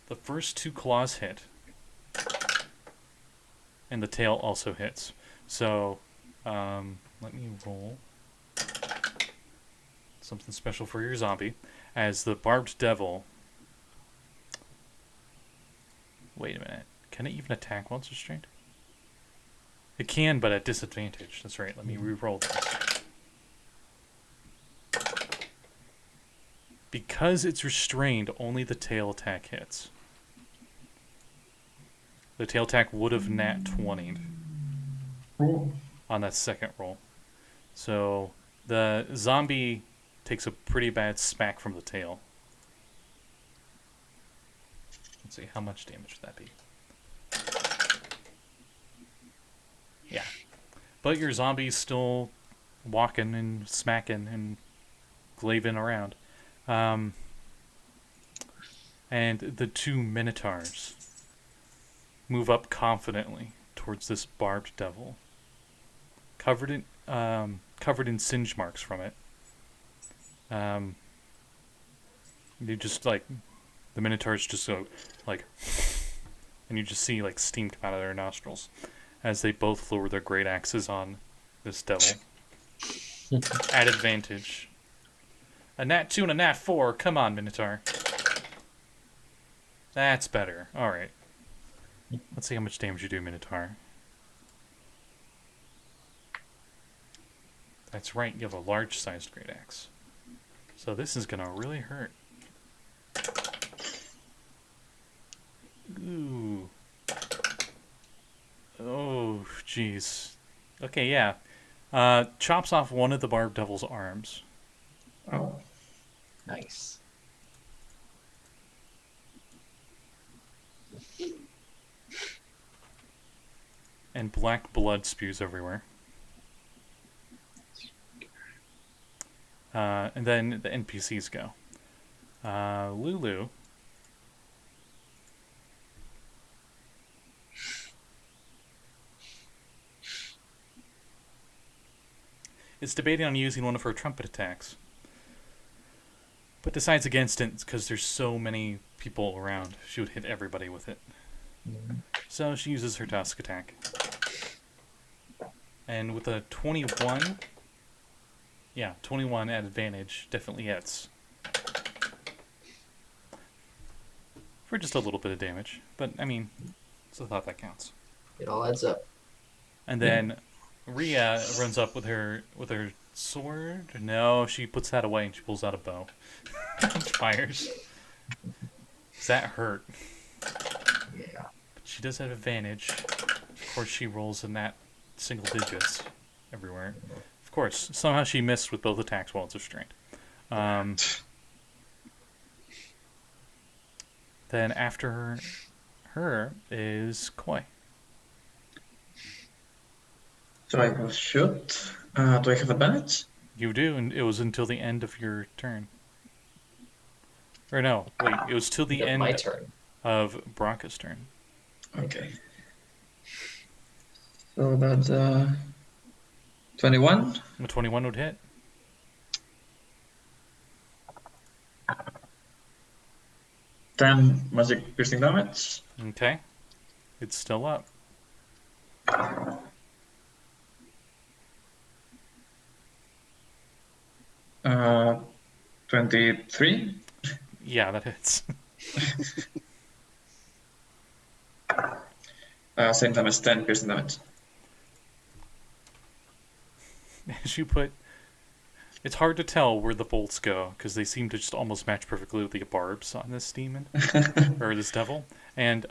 The first 2 claws hit, and the tail also hits. So, let me roll something special for your zombie, as the barbed devil... Wait a minute. Can it even attack while it's restrained? It can, but at disadvantage. That's right. Let me re-roll this. Because it's restrained, only the tail attack hits. The tail attack would have nat 20'd on that second roll. So the zombie takes a pretty bad smack from the tail. Let's see, how much damage would that be? Yeah. But your zombie's still walking and smacking and glaving around. And the 2 minotaurs move up confidently towards this barbed devil, covered in singe marks from it. You just the minotaurs just go and you just see steam come out of their nostrils as they both lower their great axes on this devil. At advantage. A nat 2 and a nat 4. Come on, minotaur. That's better. All right. Let's see how much damage you do, minotaur. That's right. You have a large-sized great axe. So this is gonna really hurt. Ooh. Oh, jeez. Okay, yeah. Chops off one of the barbed devil's arms. Oh. Nice. And black blood spews everywhere. And then the NPCs go. Lulu. Is debating on using one of her trumpet attacks, but decides against it because there's so many people around. She would hit everybody with it. So she uses her tusk attack. And with a 21... Yeah, 21 at advantage definitely hits. For just a little bit of damage. But, I mean, it's a thought that counts. It all adds up. And then Rhea runs up with her sword. No, she puts that away and she pulls out a bow. And fires. Does that hurt? Yeah. But she does have advantage. Of course, she rolls in that single digits everywhere. Of course, somehow she missed with both attacks while it's restrained. Then after her is Koi. So I will shoot. Do I have advantage? You do, and it was until the end of your turn. Or no, wait, it was till the end My turn. of Brakka's turn. Okay. So that's 21. A 21 would hit. 10 magic piercing damage. Okay. It's still up. 23. Yeah, that hits. Same time as 10 piercing damage. As you put... It's hard to tell where the bolts go, because they seem to just almost match perfectly with the barbs on this demon, or this devil. And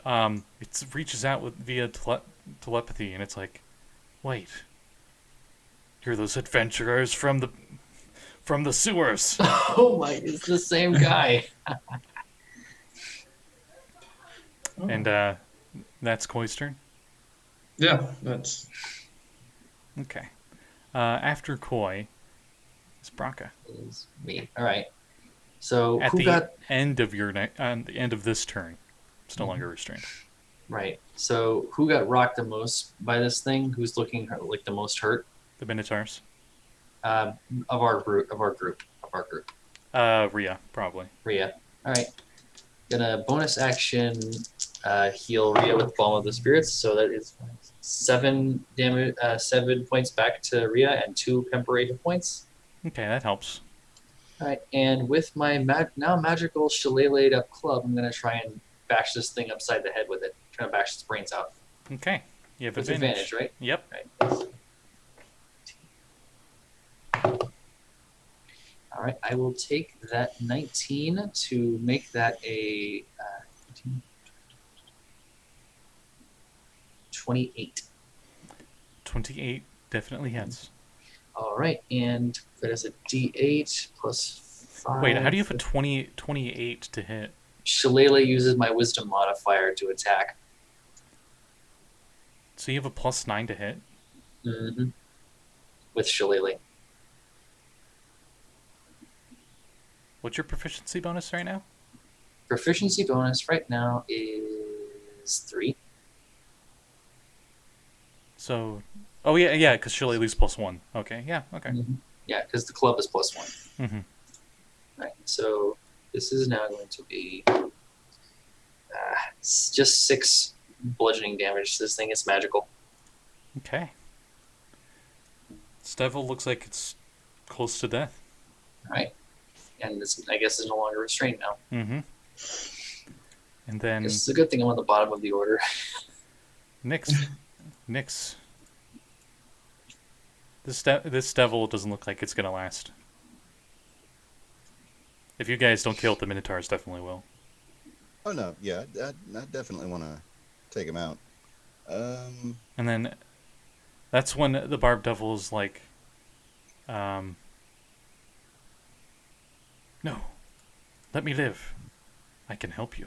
it reaches out via telepathy, and it's like, wait, you're those adventurers from the sewers. Oh my, it's the same guy. And that's Koi's turn. Yeah, that's... Okay. After Koi is Brakka. Is me. All right. So At who the got end of the end of this turn, it's no longer restrained. right? So who got rocked the most by this thing? Who's looking like the most hurt? The Minotaurs. Of our group. Rhea, probably. Rhea. All right. Gonna bonus action heal Rhea with Balm of the Spirits. So that is 7 damage, 7 points back to Rhea and 2 temporary hit points. Okay, that helps. All right. And with my now magical shillelagh'd up club, I'm gonna try and bash this thing upside the head with it. Trying to bash its brains out. Okay, you have With advantage. advantage, right? Yep. Right. All right, I will take that 19 to make that a 28. 28 definitely hits. All right, and that is a D8 plus 5. Wait, how do you have a 28 to hit? Shillelagh uses my wisdom modifier to attack. So you have a +9 to hit? Mm-hmm. With Shillelagh. What's your proficiency bonus right now? Proficiency bonus right now is 3. So, oh yeah, because Shillelagh's +1. Okay, yeah, okay. Mm-hmm. Yeah, because the club is +1. Mm-hmm. Right, so this is now going to be it's just 6 bludgeoning damage. This thing is magical. Okay. This devil looks like it's close to death. All right, and this, I guess, is no longer restrained now. Mm-hmm. And then It's a good thing I'm on the bottom of the order. Nix. This devil doesn't look like it's gonna last. If you guys don't kill it, the Minotaurs definitely will. Oh no, yeah, I definitely want to take him out. And then that's when the Barb Devil is like, no, let me live. I can help you.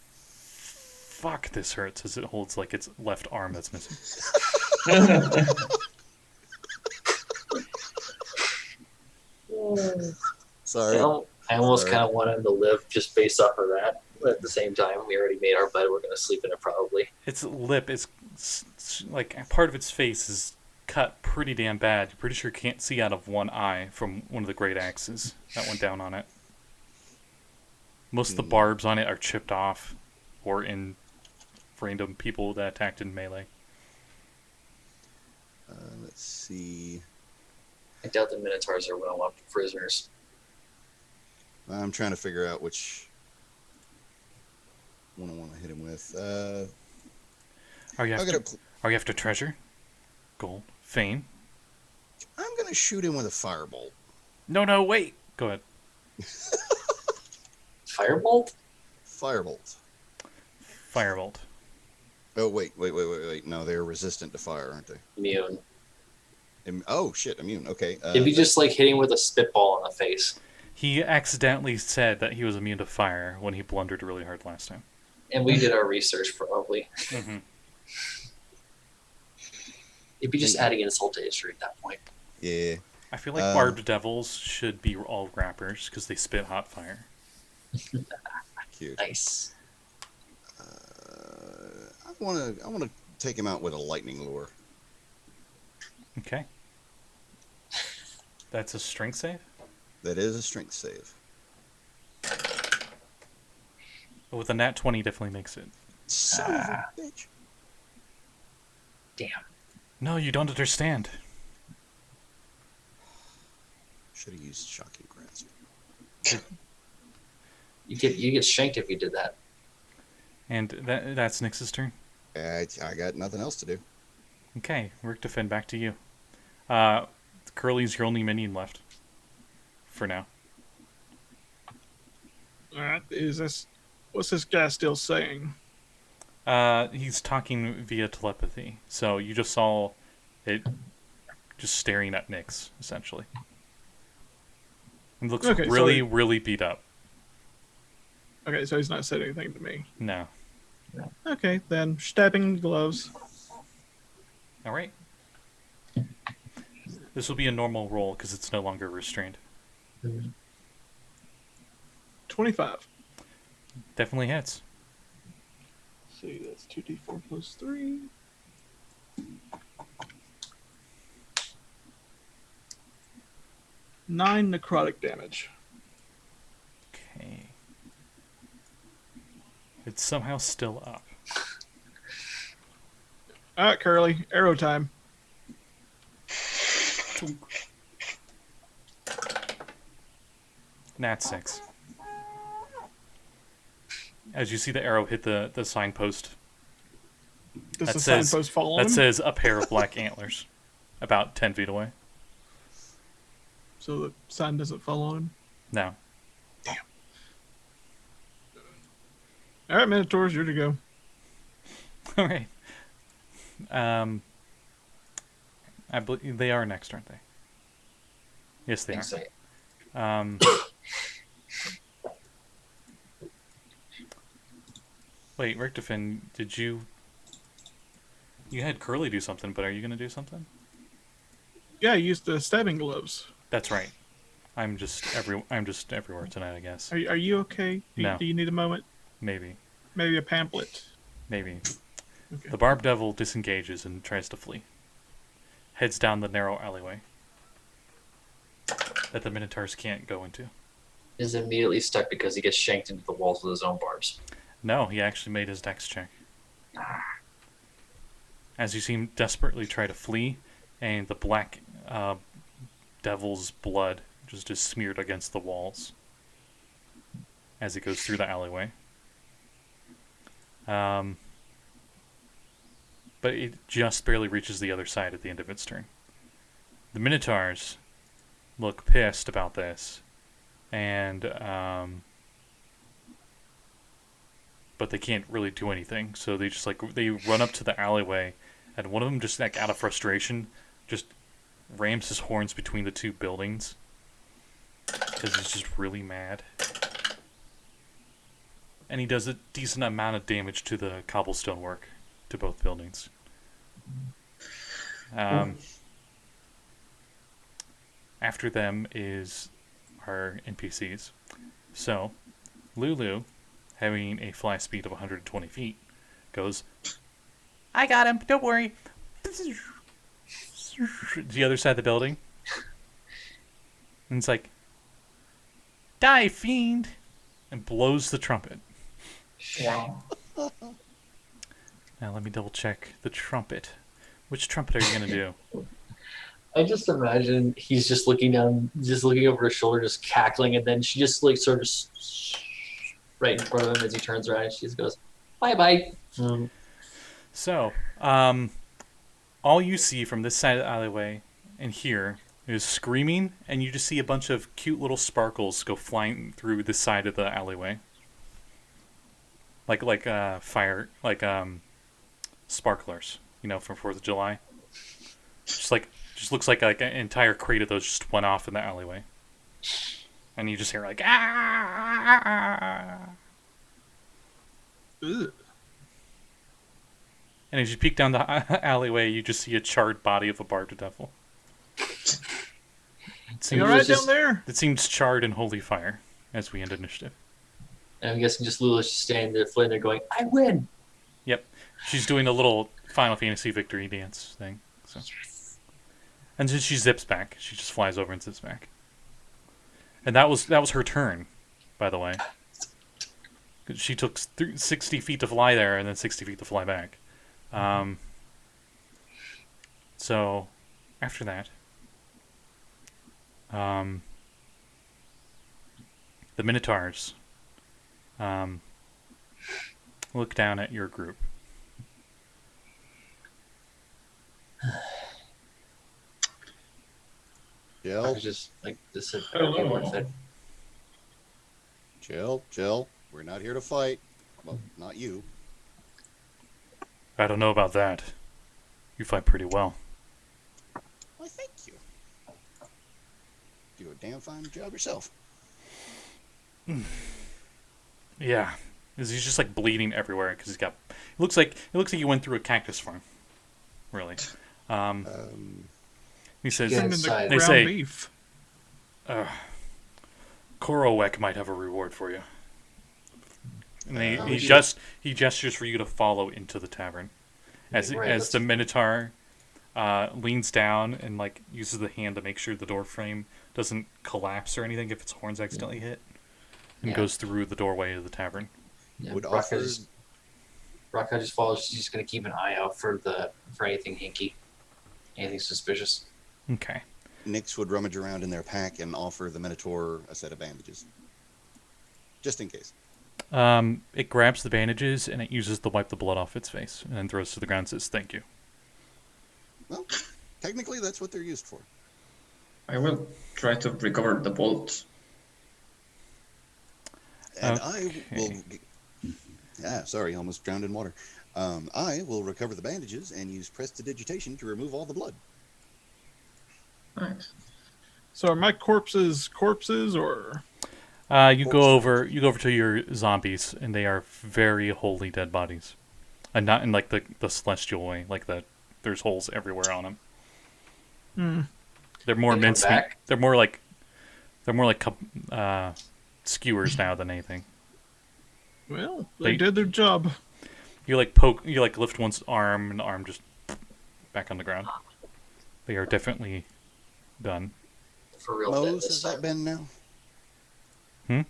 Fuck, this hurts as it holds like its left arm that's missing. Sorry. I almost Sorry. kind of want him to live just based off of that. But at the same time, we already made our bed. We're going to sleep in it probably. Its lip is like part of its face is cut pretty damn bad. You're pretty sure it can't see out of one eye from one of the great axes that went down on it. Most of the barbs on it are chipped off or in random people that attacked in melee. Let's see. I doubt the Minotaurs are well up prisoners. I'm trying to figure out which one I want to hit him with. Are you I'm after treasure? Gold? Fame? gonna shoot him with a firebolt. No, wait. Go ahead. Firebolt? Firebolt. Firebolt. Oh, wait. No, they're resistant to fire, aren't they? Immune. Oh, shit, immune. Okay. It'd be just like hitting with a spitball in the face. He accidentally said that he was immune to fire when he blundered really hard last time. And we did our research, probably. Mm-hmm. It'd be just adding insult to injury at that point. Yeah. I feel like barbed devils should be all rappers because they spit hot fire. Cute. Nice. I want to take him out with a lightning lure. Okay. That's a strength save? That is a strength save. But with a nat 20, definitely makes it. Son of a bitch. Damn. No, you don't understand. Should have used shocking grasp. You get shanked if you did that. And that's Nix's turn. I got nothing else to do. Okay, Richtofen, back to you. Curly's your only minion left. For now. All right. What's this guy still saying? He's talking via telepathy. So you just saw it just staring at Nix, essentially. He looks really beat up. Okay, so he's not said anything to me. No. Okay, then stabbing gloves. All right. This will be a normal roll because it's no longer restrained. 25. Definitely hits. See, that's 2d4 plus 3. Nine necrotic damage. Okay. It's somehow still up. All right, Curly, arrow time. Nat 6. As you see the arrow hit the signpost. Does That the says- signpost fall on That him? says a pair of black antlers. About 10 feet away. So the sign doesn't fall on him? No. All right, Minotaurs, you're to go. All right. I believe they are next, aren't they? Yes, they Think so. are. Wait, Richtofen, did you had Curly do something, but are you going to do something? Yeah, use the stabbing gloves. That's right. I'm just everywhere tonight, I guess. Are you okay? No. Do you need a moment? Maybe. Maybe a pamphlet? Maybe. Okay. The barbed devil disengages and tries to flee. Heads down the narrow alleyway that the Minotaurs can't go into. Is immediately stuck because he gets shanked into the walls with his own barbs. No, he actually made his dex check. As you see him desperately try to flee, and the black devil's blood just is smeared against the walls as he goes through the alleyway. But it just barely reaches the other side at the end of its turn. The Minotaurs look pissed about this, and but they can't really do anything. So they just they run up to the alleyway, and one of them just out of frustration just rams his horns between the two buildings because he's just really mad. And he does a decent amount of damage to the cobblestone work to both buildings. After them is our NPCs. So, Lulu, having a fly speed of 120 feet, goes, I got him, don't worry. The other side of the building. And it's like, die, fiend! And blows the trumpet. Wow. Now let me double check the trumpet. Which trumpet are you going to do? I just imagine he's just looking down, just looking over his shoulder, just cackling, and then she just sort of right in front of him as he turns around, and she just goes, "Bye-bye." So, all you see from this side of the alleyway and here is screaming, and you just see a bunch of cute little sparkles go flying through the side of the alleyway. like fire, like sparklers, from 4th of July. Just looks like an entire crate of those just went off in the alleyway, and you just hear like ah. Ugh. And as you peek down the alleyway, you just see a charred body of a barred devil. You all right down there? It seems charred in holy fire as we end initiative. And I'm guessing just Lluis just standing there, floating there, going, "I win." Yep, she's doing a little Final Fantasy victory dance thing. So. And then she zips back. She just flies over and zips back. And that was her turn, by the way. She took 60 feet to fly there and then 60 feet to fly back. So, after that, the Minotaurs look down at your group. Jill, Just like this said, Hello. worth it. Jill, we're not here to fight. Well, not you. I don't know about that. You fight pretty well. Why, thank you. Do a damn fine job yourself. Yeah, he's just like bleeding everywhere because he's got. It looks like you went through a cactus farm. Really. He says. Yeah. Send in the Inside. They ground say- beef. Korowek might have a reward for you. And he Yeah. gestures for you to follow into the tavern. As Right, as the that's- Minotaur leans down and like uses the hand to make sure the door frame doesn't collapse or anything if its horns accidentally hit, and Yeah. goes through the doorway of the tavern. Yeah, Would Brakka offer. just follows. She's just gonna keep an eye out for anything hinky, anything suspicious. Okay. Nix would rummage around in their pack and offer the Minotaur a set of bandages. Just in case. It grabs the bandages and it uses to wipe the blood off its face, and then throws to the ground and says, "Thank you." Well, technically that's what they're used for. I will try to recover the bolt. And Okay. I will... sorry, almost drowned in water. I will recover the bandages and use prestidigitation to remove all the blood. Nice. So are my corpses or? You go over to your zombies, and they are very holy dead bodies, and not in like the celestial way, like there's holes everywhere on them. Hmm. They're more They come mincemeat. back? They're more like skewers now than anything. Well, they They- did their job. You lift one's arm, and the arm just back on the ground. They are definitely done. For real dead Moes this has that time. been now? Hmm?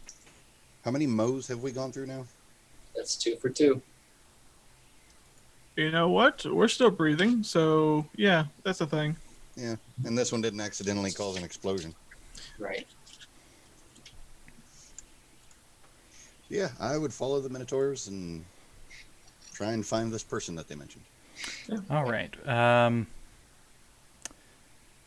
How many Moes have we gone through now? That's 2 for 2. You know what? We're still breathing, so yeah, that's a thing. Yeah, and this one didn't accidentally cause an explosion. Right. Yeah, I would follow the Minotaurs and try and find this person that they mentioned. All right.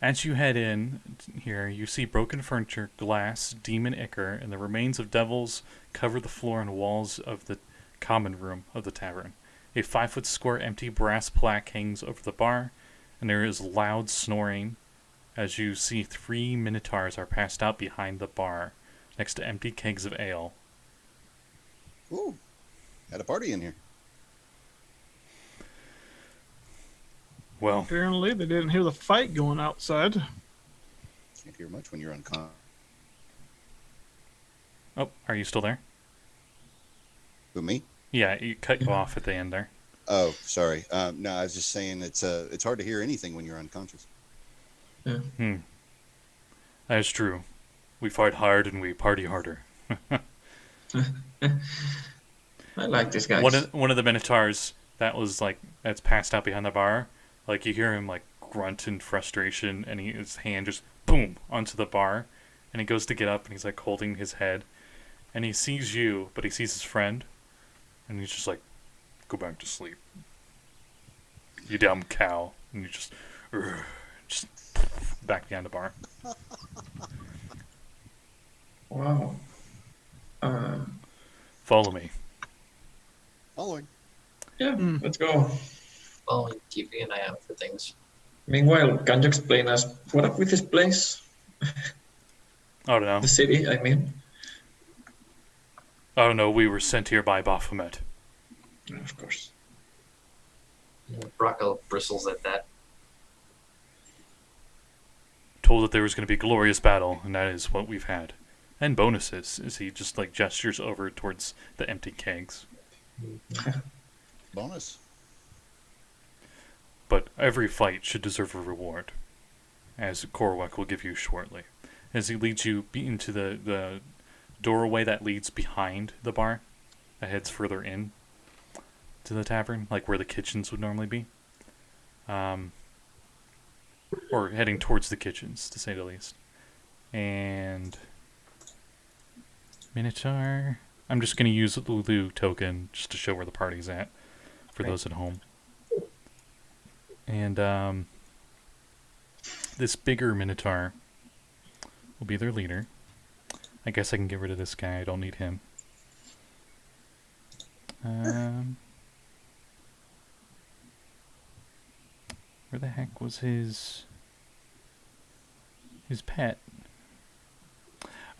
As you head in here, you see broken furniture, glass, demon ichor, and the remains of devils cover the floor and walls of the common room of the tavern. A 5-foot square empty brass plaque hangs over the bar, and there is loud snoring as you see 3 minotaurs are passed out behind the bar, next to empty kegs of ale. Ooh, had a party in here. Well, Apparently, they didn't hear the fight going outside. Can't hear much when you're unconscious. oh, are you still there? Who, me? Yeah, it cut you off at the end there. Oh, sorry. No, I was just saying it's hard to hear anything when you're unconscious. That is true. We fight hard and we party harder. I like this guy. One of the minotaurs that's passed out behind the bar, like you hear him like grunt in frustration, and his hand just boom onto the bar, and he goes to get up, and he's like holding his head, and he sees you, but he sees his friend, and he's just like, "Go back to sleep, you dumb cow," and you just back behind the bar. Wow. Follow me. Following. Yeah, let's go. Well, keeping an eye out for things. Meanwhile, can you explain us what up with this place? I don't know. The city, I mean. I don't know. We were sent here by Baphomet. Of course. Brakka bristles at that. Told that there was going to be a glorious battle, and that is what we've had. And bonuses, as he just like gestures over towards the empty kegs. Bonus. But every fight should deserve a reward, as Korwak will give you shortly. As he leads you into the doorway that leads behind the bar, that heads further in to the tavern, like where the kitchens would normally be. Or heading towards the kitchens, to say the least. And Minotaur. I'm just going to use the Lulu token just to show where the party's at for those at home. And this bigger Minotaur will be their leader. I guess I can get rid of this guy. I don't need him. Where the heck was his pet?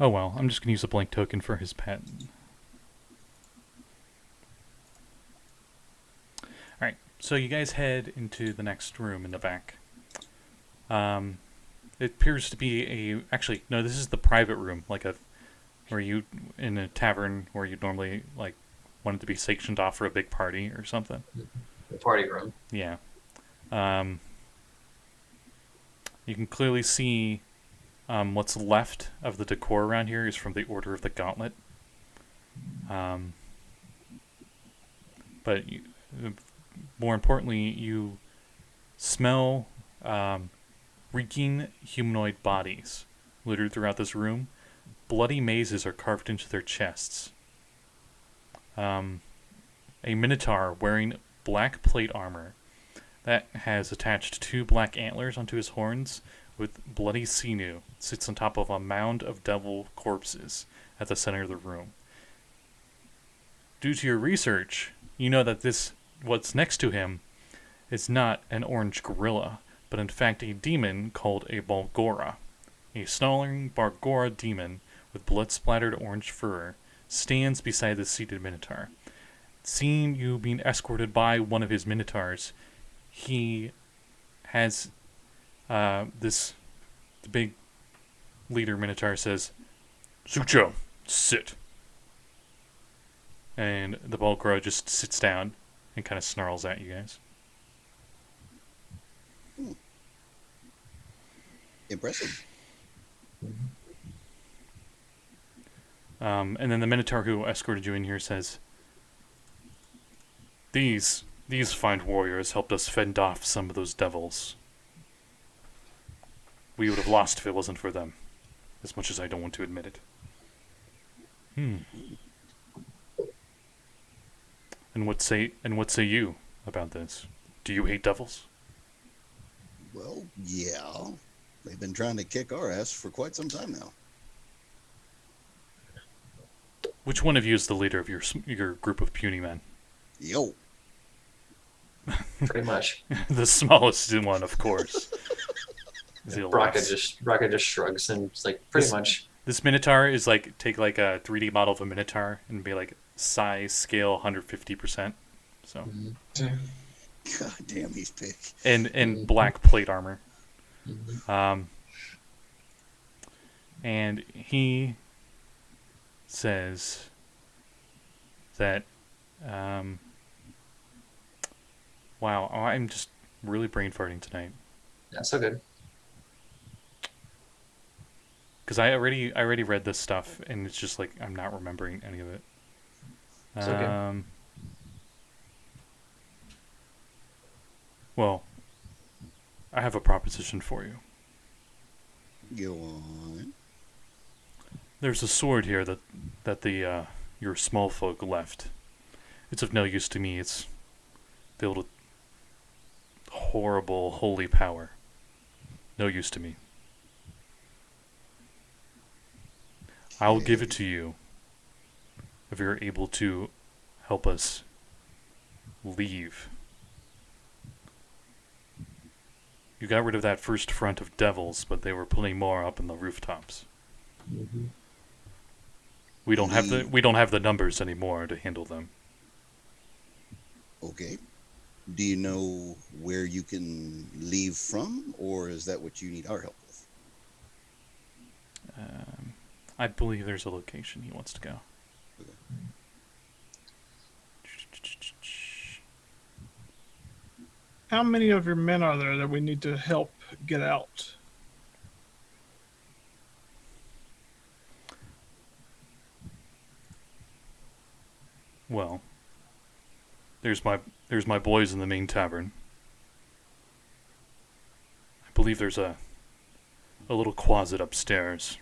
Oh well, I'm just going to use a blank token for his pet. Alright, so you guys head into the next room in the back. It appears to be actually, no, this is the private room, where you, in a tavern where you'd normally, want it to be sectioned off for a big party or something. The party room. Yeah. You can clearly see what's left of the decor around here is from the Order of the Gauntlet. But more importantly, you smell reeking humanoid bodies littered throughout this room. Bloody mazes are carved into their chests. A Minotaur wearing black plate armor that has attached 2 black antlers onto his horns with bloody sinew sits on top of a mound of devil corpses at the center of the room. Due to your research, you know that what's next to him is not an orange gorilla, but in fact a demon called a Balgora. A snarling Balgora demon with blood-splattered orange fur stands beside the seated Minotaur. Seeing you being escorted by one of his Minotaurs, he has the big leader Minotaur says, "Sucho, sit." And the Balgora just sits down and kind of snarls at you guys. Impressive. And then the Minotaur who escorted you in here says, These fine warriors helped us fend off some of those devils. We would have lost if it wasn't for them, as much as I don't want to admit it. And what say you about this? Do you hate devils? Well, yeah. They've been trying to kick our ass for quite some time now. Which one of you is the leader of your group of puny men? Yo. Pretty much. The smallest one, of course. Brakka just shrugs and it's like, pretty much. This Minotaur is take a 3D model of a Minotaur and be size, scale, 150%. So. God damn, he's big. And black plate armor. And he says that, wow, I'm just really brain farting tonight. That's so good. Because I already read this stuff, and it's just I'm not remembering any of it. It's okay. Well, I have a proposition for you. Go on. There's a sword here that your small folk left. It's of no use to me. It's filled with horrible holy power. No use to me. I'll give it to you if you're able to help us leave. You got rid of that first front of devils, but they were putting more up in the rooftops. Mm-hmm. We don't have the numbers anymore to handle them. Okay. Do you know where you can leave from, or is that what you need our help with? I believe there's a location he wants to go. Okay. How many of your men are there that we need to help get out? Well, there's my boys in the main tavern. I believe there's a little closet upstairs.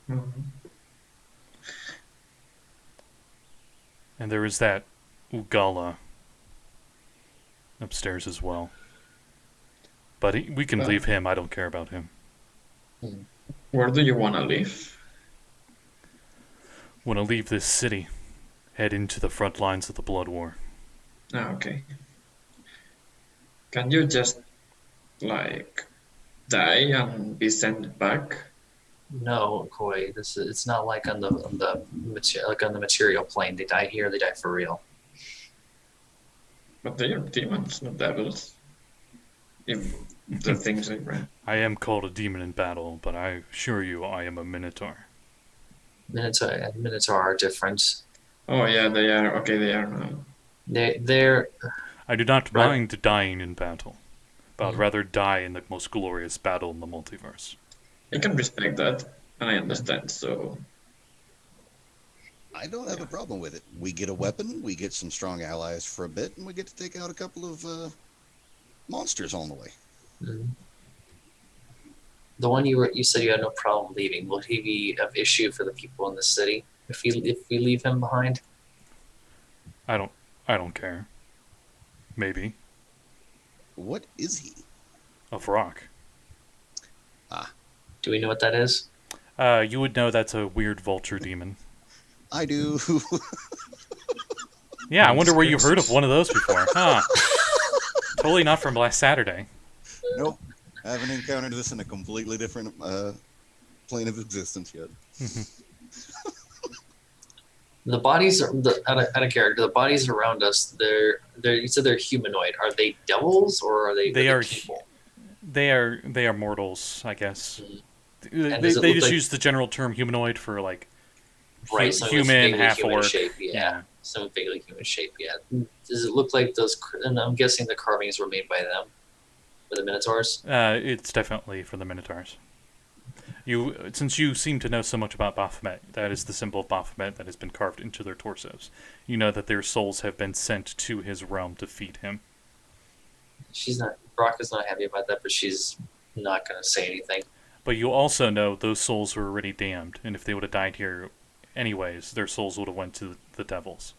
Mhm. And there is that Ugala upstairs as well. But we can leave him. I don't care about him. Where do you want to live? Want to leave this city, head into the front lines of the Blood War. Ah, okay. Can you just like die and be sent back? No, Koi. It's not like on the material plane. They die here. They die for real. But they are demons, not devils. If the things I read. I am called a demon in battle, but I assure you I am a Minotaur. Minotaur are different. Oh yeah, they are. Okay, they are now. They're I do not Right. mind dying in battle, but I'd rather die in the most glorious battle in the multiverse. I can respect that, and I understand. So I don't have a problem with it. We get a weapon, we get some strong allies for a bit, and we get to take out a couple of monsters on the way. the one you said you had no problem leaving. Will he be of issue for the people in the city if we leave him behind? I don't care. Maybe. What is he? Of rock. Do we know what that is? You would know that's a weird vulture demon. I do. Yeah, I wonder where you've heard of one of those before. Huh. Totally not from last Saturday. Nope. Haven't encountered this in a completely different plane of existence yet. The bodies are out of character. The bodies around us. They're you said they're humanoid. Are they devils or are they? They are people? They are mortals, I guess. And They does it look just like- use the general term humanoid for like Right, something with human, vaguely half human orc. shape. Yeah, some vaguely human shape. Yeah. Does it look like those? And I'm guessing the carvings were made by them, for the Minotaurs. It's definitely for the Minotaurs. Since you seem to know so much about Baphomet, that is the symbol of Baphomet that has been carved into their torsos. You know that their souls have been sent to his realm to feed him. Brakka's not happy about that, but she's not going to say anything. But you also know those souls were already damned, and if they would have died here anyways, their souls would have went to the devils.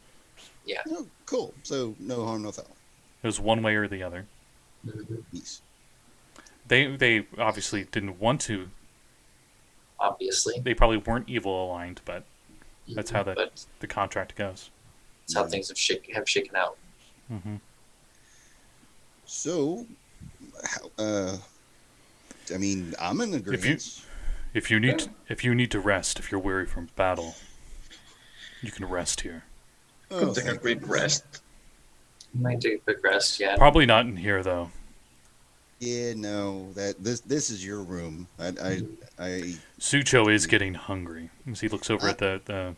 Yeah. Oh, cool. So no harm, no foul. It was one way or the other. Peace. They obviously didn't want to. Obviously. They probably weren't evil aligned, but that's how But the contract goes. that's how things have shaken out. Mm-hmm. So, I mean, I'm in agreement. If you need to rest, if you're weary from battle, you can rest here. could take a quick rest. Might take a quick rest. Yeah. Probably not in here though. Yeah, no. This is your room. I Sucho is getting hungry as he looks over at the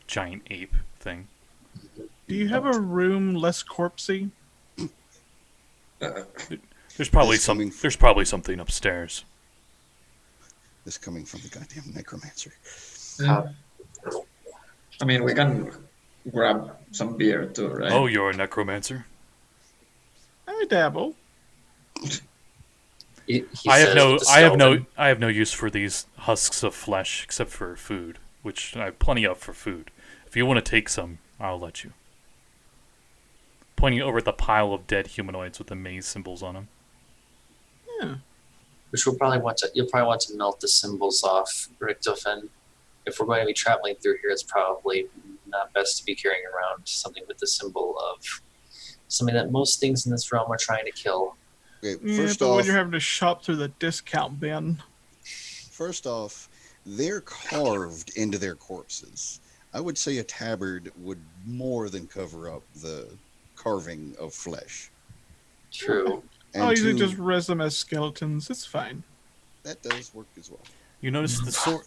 giant ape thing. Do you have a room less corpsey? There's probably It's coming there's probably something upstairs. this coming from the goddamn necromancer. I mean, we can grab some beer too, right? Oh, you're a necromancer? I dabble. He I says with the skeleton. I have no use for these husks of flesh except for food, which I have plenty of for food. If you want to take some, I'll let you. Pointing over at the pile of dead humanoids with the maze symbols on them. Yeah. Which you'll probably want to melt the symbols off, Richtofen. If we're going to be traveling through here, it's probably not best to be carrying around something with the symbol of something that most things in this realm are trying to kill. Okay, Yeah, first but when off, you're having to shop through the discount bin, they're carved into their corpses. I would say a tabard would more than cover up the carving of flesh. True. I'll usually two, just res them as skeletons. It's fine. that does work as well. You notice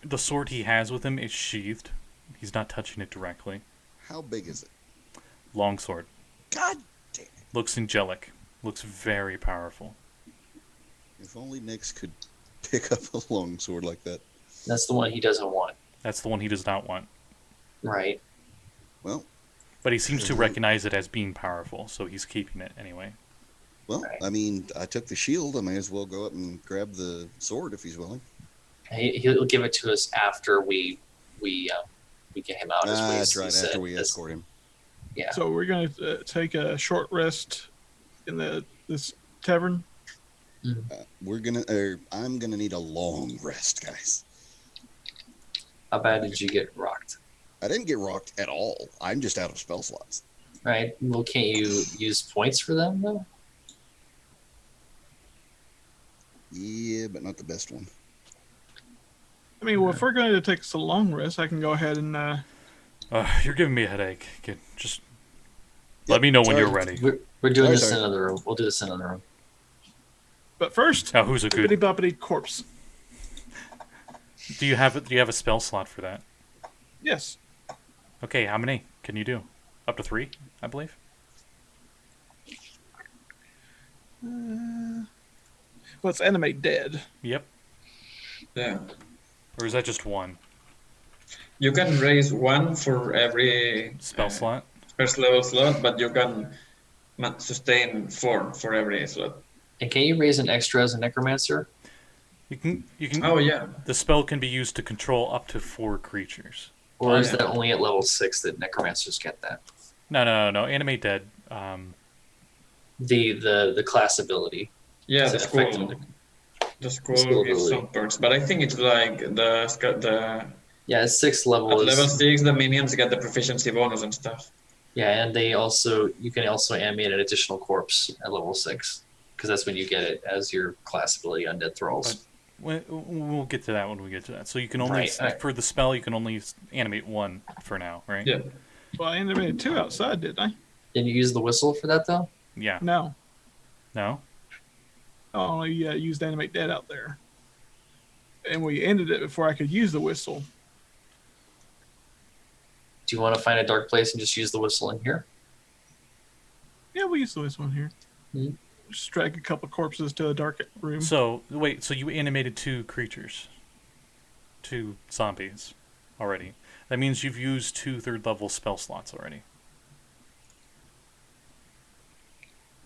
the sword he has with him is sheathed. He's not touching it directly. How big is it? Long sword. God damn it. Looks angelic. Looks very powerful. If only Nyx could pick up a long sword like that. That's the one he doesn't want. That's the one he does not want. Right. Well, But he seems to recognize it as being powerful, so he's keeping it anyway. Right. I mean, I took the shield. I may as well go up and grab the sword if he's willing. He'll give it to us after we get him out. That's he right, said. after we escort him. Yeah. So we're going to take a short rest in this tavern. I'm gonna need a long rest, guys. How bad did you get rocked? I didn't get rocked at all. I'm just out of spell slots. Right. Well, can't you use points for them though? Yeah, but not the best one. I mean, well, if we're going to take us a long rest, I can go ahead and You're giving me a headache. Just let me know when sorry. you're ready. We're doing this Sorry. in another room. We'll do this in another room. But first, Now, who's a bippity good? boppity corpse. Do you have a spell slot for that? Yes. Okay, how many can you do? Up to 3, I believe. Well, it's animate dead. Yep. Yeah. Or is that just one You can raise one for every spell slot? first level slot, but you can sustain 4 for every slot. And can you raise an extra as a necromancer? You can. Oh yeah. The spell can be used to control up to 4 creatures. Or is Yeah. that only at level 6 that necromancers get that? No. Animate dead. The class ability. Yeah, Is the it school. effective? The School school gives ability. some perks, but I think it's like the Yeah, it's 6th level. at Is, level 6 the minions get the proficiency bonus and stuff. Yeah, and you can also animate an additional corpse at level 6 because that's when you get it as your class ability, Undead Thralls. We'll get to that when we get to that. So you can only Right. for the spell you can only animate 1 for now, right? Yeah. Well, I animated 2 outside, didn't I? Didn't you use the whistle for that though? Yeah. No. No. I only used animate dead out there. And we ended it before I could use the whistle. Do you want to find a dark place and just use the whistle in here? Yeah, we used the whistle in here. Mhm. Just drag a couple corpses to a dark room. So wait. So you animated 2 creatures, 2 zombies, already. That means you've used 2 3rd level spell slots already.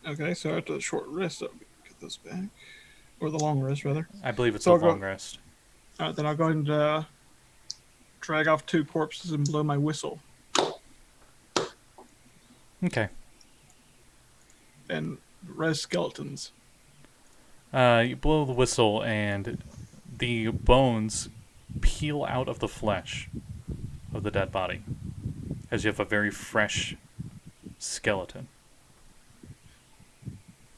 Okay, so after the short rest, I'll get those back. Or the long rest, rather. I believe it's So a I'll go- long rest. Alright, then I'll go ahead and drag off 2 corpses and blow my whistle. Okay. And res skeletons. You blow the whistle and the bones peel out of the flesh of the dead body, as you have a very fresh skeleton.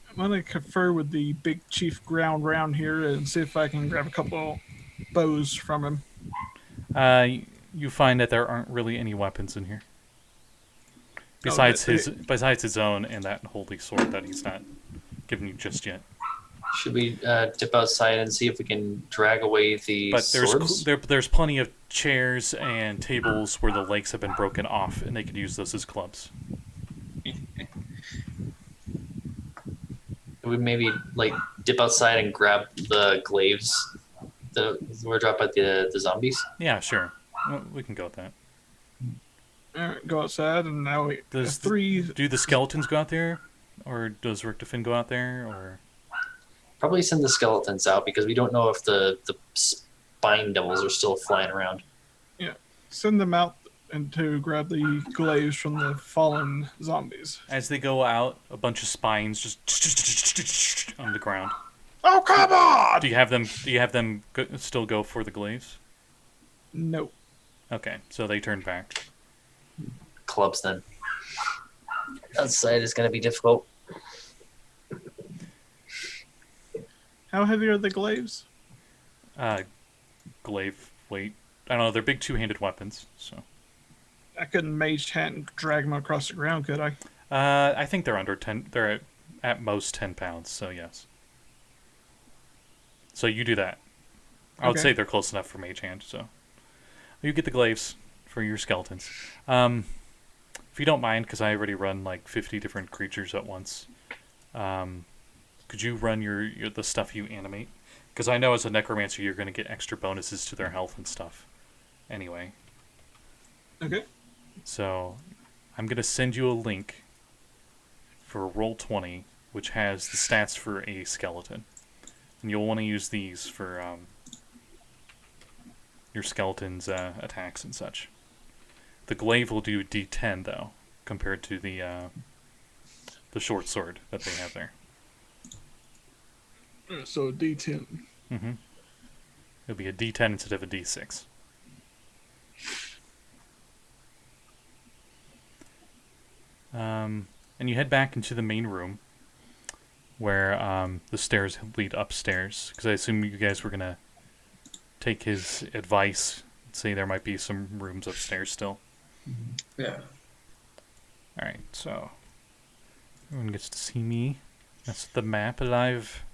I'm going to confer with the big chief ground round here and see if I can grab a couple bows from him. You find that there aren't really any weapons in here. Besides his own and that holy sword that he's not giving you just yet. Should we dip outside and see if we can drag away the But swords? there's plenty of chairs and tables where the legs have been broken off, and they could use those as clubs. We maybe like dip outside and grab the glaives that were dropped by the zombies. Yeah, sure. We can go with that. Alright, go outside and now we have Does 3. Do the skeletons go out there, or does Richtofen go out there, or? Probably send the skeletons out because we don't know if the spine devils are still flying around. Send them out and to grab the glaives from the fallen zombies. As they go out, a bunch of spines just on the ground. Oh, come on! Do you have them still go for the glaives? No. Okay, so they turn back. clubs then. Outside is going to be difficult. How heavy are the glaives? Glaive weight. I don't know. They're big two-handed weapons. So I couldn't mage hand and drag them across the ground, could I? I think they're under 10. They're at most 10 pounds. So yes. So you do that. I would Okay. say they're close enough for mage hand. So you get the glaives for your skeletons. If you don't mind, because I already run like 50 different creatures at once, could you run the stuff you animate? Because I know as a necromancer you're going to get extra bonuses to their health and stuff. Anyway, Okay. so I'm going to send you a link for Roll20, which has the stats for a skeleton, and you'll want to use these for your skeleton's attacks and such. The glaive will do D10 though, compared to the short sword that they have there. So D10. Mm-hmm. It'll be a D10 instead of a D6. And you head back into the main room, where the stairs lead upstairs. Because I assume you guys were gonna take his advice, say there might be some rooms upstairs still. Yeah. All right, so everyone gets to see me. That's the map alive.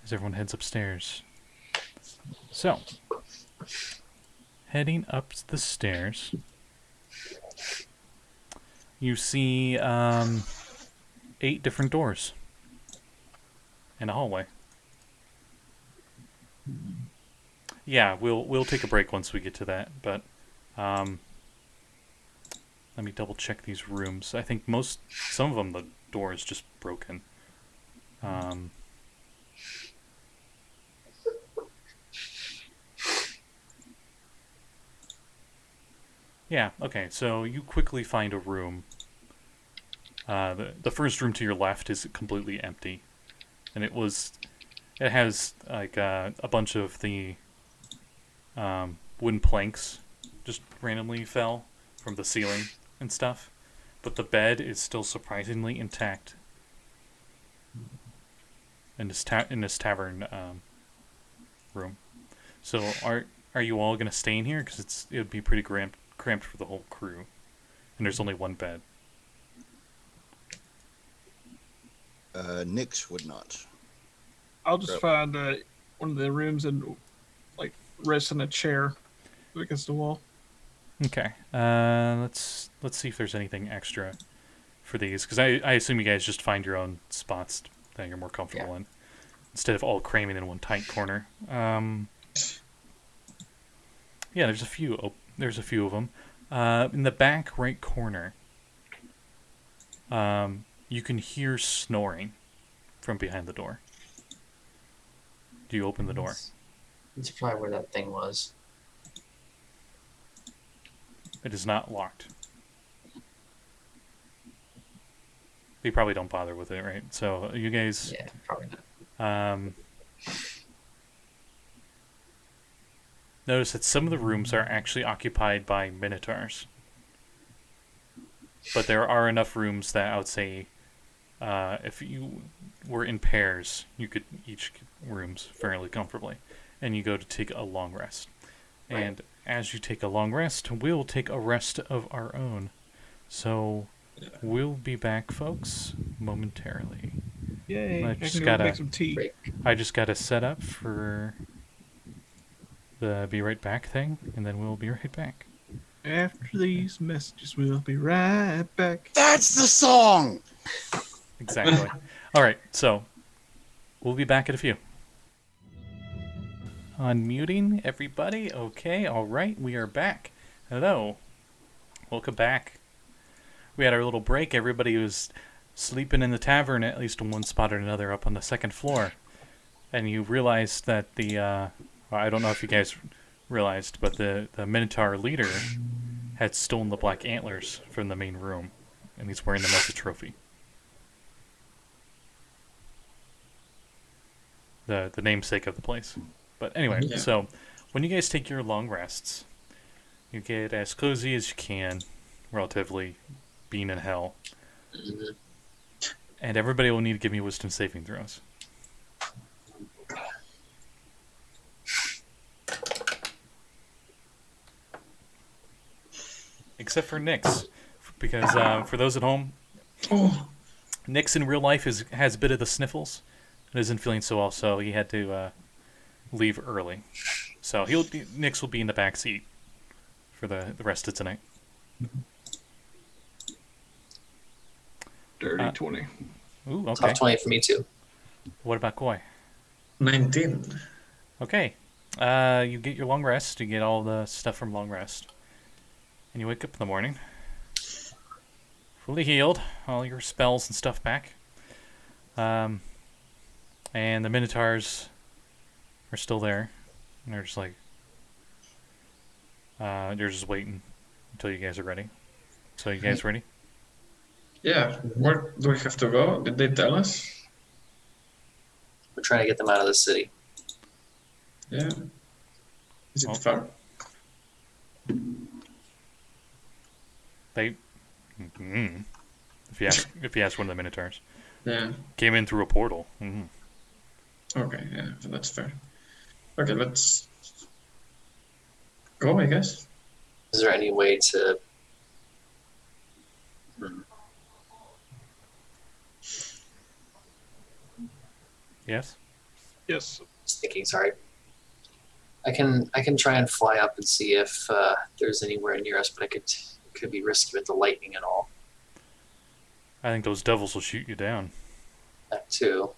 As everyone heads upstairs. So, heading up the stairs, you see 8 different doors and a hallway. Yeah, we'll take a break once we get to that, but let me double check these rooms. I think some of them the door is just broken. Yeah, okay, so you quickly find a room. The first room to your left is completely empty. And it has like a bunch of the wooden planks just randomly fell from the ceiling and stuff. But the bed is still surprisingly intact. In this tavern room. So are you all going to stay in here? Because it would be pretty cramped for the whole crew. And there's only one bed. Nix would not. I'll just Yep. find one of the rooms and like rest in a chair against the wall. Okay. Let's see if there's anything extra for these, because I assume you guys just find your own spots that you're more comfortable in, instead of all cramming in one tight corner. Yeah, there's a few. There's a few of them. In the back right corner, you can hear snoring from behind the door. Do you open the door? That's probably where that thing was. It is not locked. You probably don't bother with it, right? So you guys, Yeah, probably not. notice that some of the rooms are actually occupied by minotaurs. But there are enough rooms that I would say, if you were in pairs, you could each get rooms fairly comfortably. And you go to take a long rest. And as you take a long rest, we'll take a rest of our own. So we'll be back, folks, momentarily. Yay! I I just can go gotta- make some tea. Break. I just got to set up for the be right back thing, and then we'll be right back. After these messages, we'll be right back. That's the song! Exactly. All right, so we'll be back in a few. Unmuting everybody. Okay, all right, we are back. Hello. Welcome back. We had our little break. Everybody was sleeping in the tavern, at least in one spot or another, up on the second floor. And you realized that well, I don't know if you guys realized, but the Minotaur leader had stolen the black antlers from the main room, and he's wearing them as a trophy. The namesake of the place. But anyway, Yeah. so when you guys take your long rests, You get as cozy as you can, relatively, being in hell. Mhm. And everybody will need to give me wisdom saving throws. Except for Nix. Because for those at home, Oh, Nix in real life has a bit of the sniffles and isn't feeling so well, so he had to leave early. So Nix will be in the back seat for the rest of tonight. Dirty 20. Ooh, okay. Top 20 for me too. What about Koi? 19. Okay. You get your long rest. You get all the stuff from long rest. And you wake up in the morning. Fully healed. All your spells and stuff back. And the Minotaurs are still there. And they're just like... they're just waiting until you guys are ready. So you guys ready? Yeah, where do we have to go? Did they tell us? We're trying to get them out of the city. Yeah. Is it Oh. far? They... Mm-hmm. If you ask one of the Minotaurs. Yeah. Came in through a portal. Mm-hmm. Okay, yeah, so that's fair. Okay, let's go, I guess. Is there any way to... Yes? Yes. Just thinking, sorry. I can try and fly up and see if there's anywhere near us, but it could be risky with the lightning and all. I think those devils will shoot you down. That too.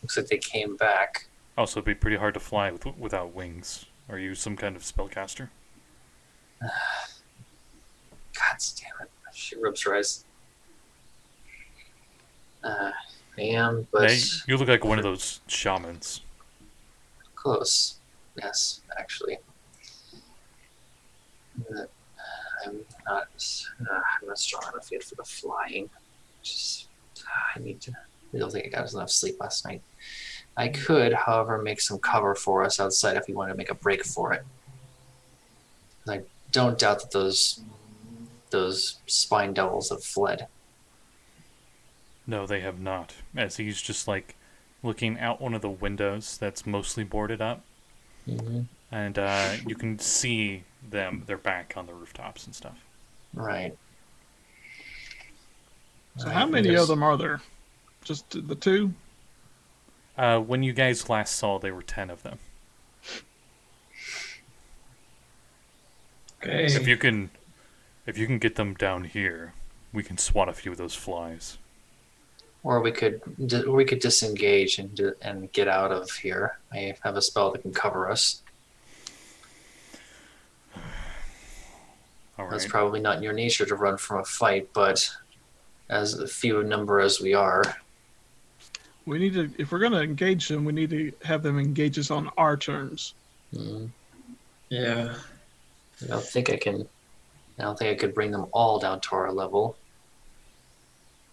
Looks like they came back. Also, it'd be pretty hard to fly without wings. Are you some kind of spellcaster? God damn it. She rubs her eyes. I am, but Hey, you look like one of those shamans. close. Yes, actually. I'm not strong enough yet for the flying. Just I don't think I got enough sleep last night. I could, however, make some cover for us outside if we wanted to make a break for it. I don't doubt that those spine devils have fled. No, they have not. As he's just like looking out one of the windows that's mostly boarded up, Mm-hmm. and you can see them. They're back on the rooftops and stuff. Right. So how many of them are there? Just the two? When you guys last saw, there were 10 of them. Okay. If you can get them down here, we can swat a few of those flies. Or we could disengage and get out of here. I have a spell that can cover us. All That's right. probably not in your nature to run from a fight, but as few in number as we are, We need to, if we're going to engage them, we need to have them engage us on our terms. Yeah. I don't think I could bring them all down to our level.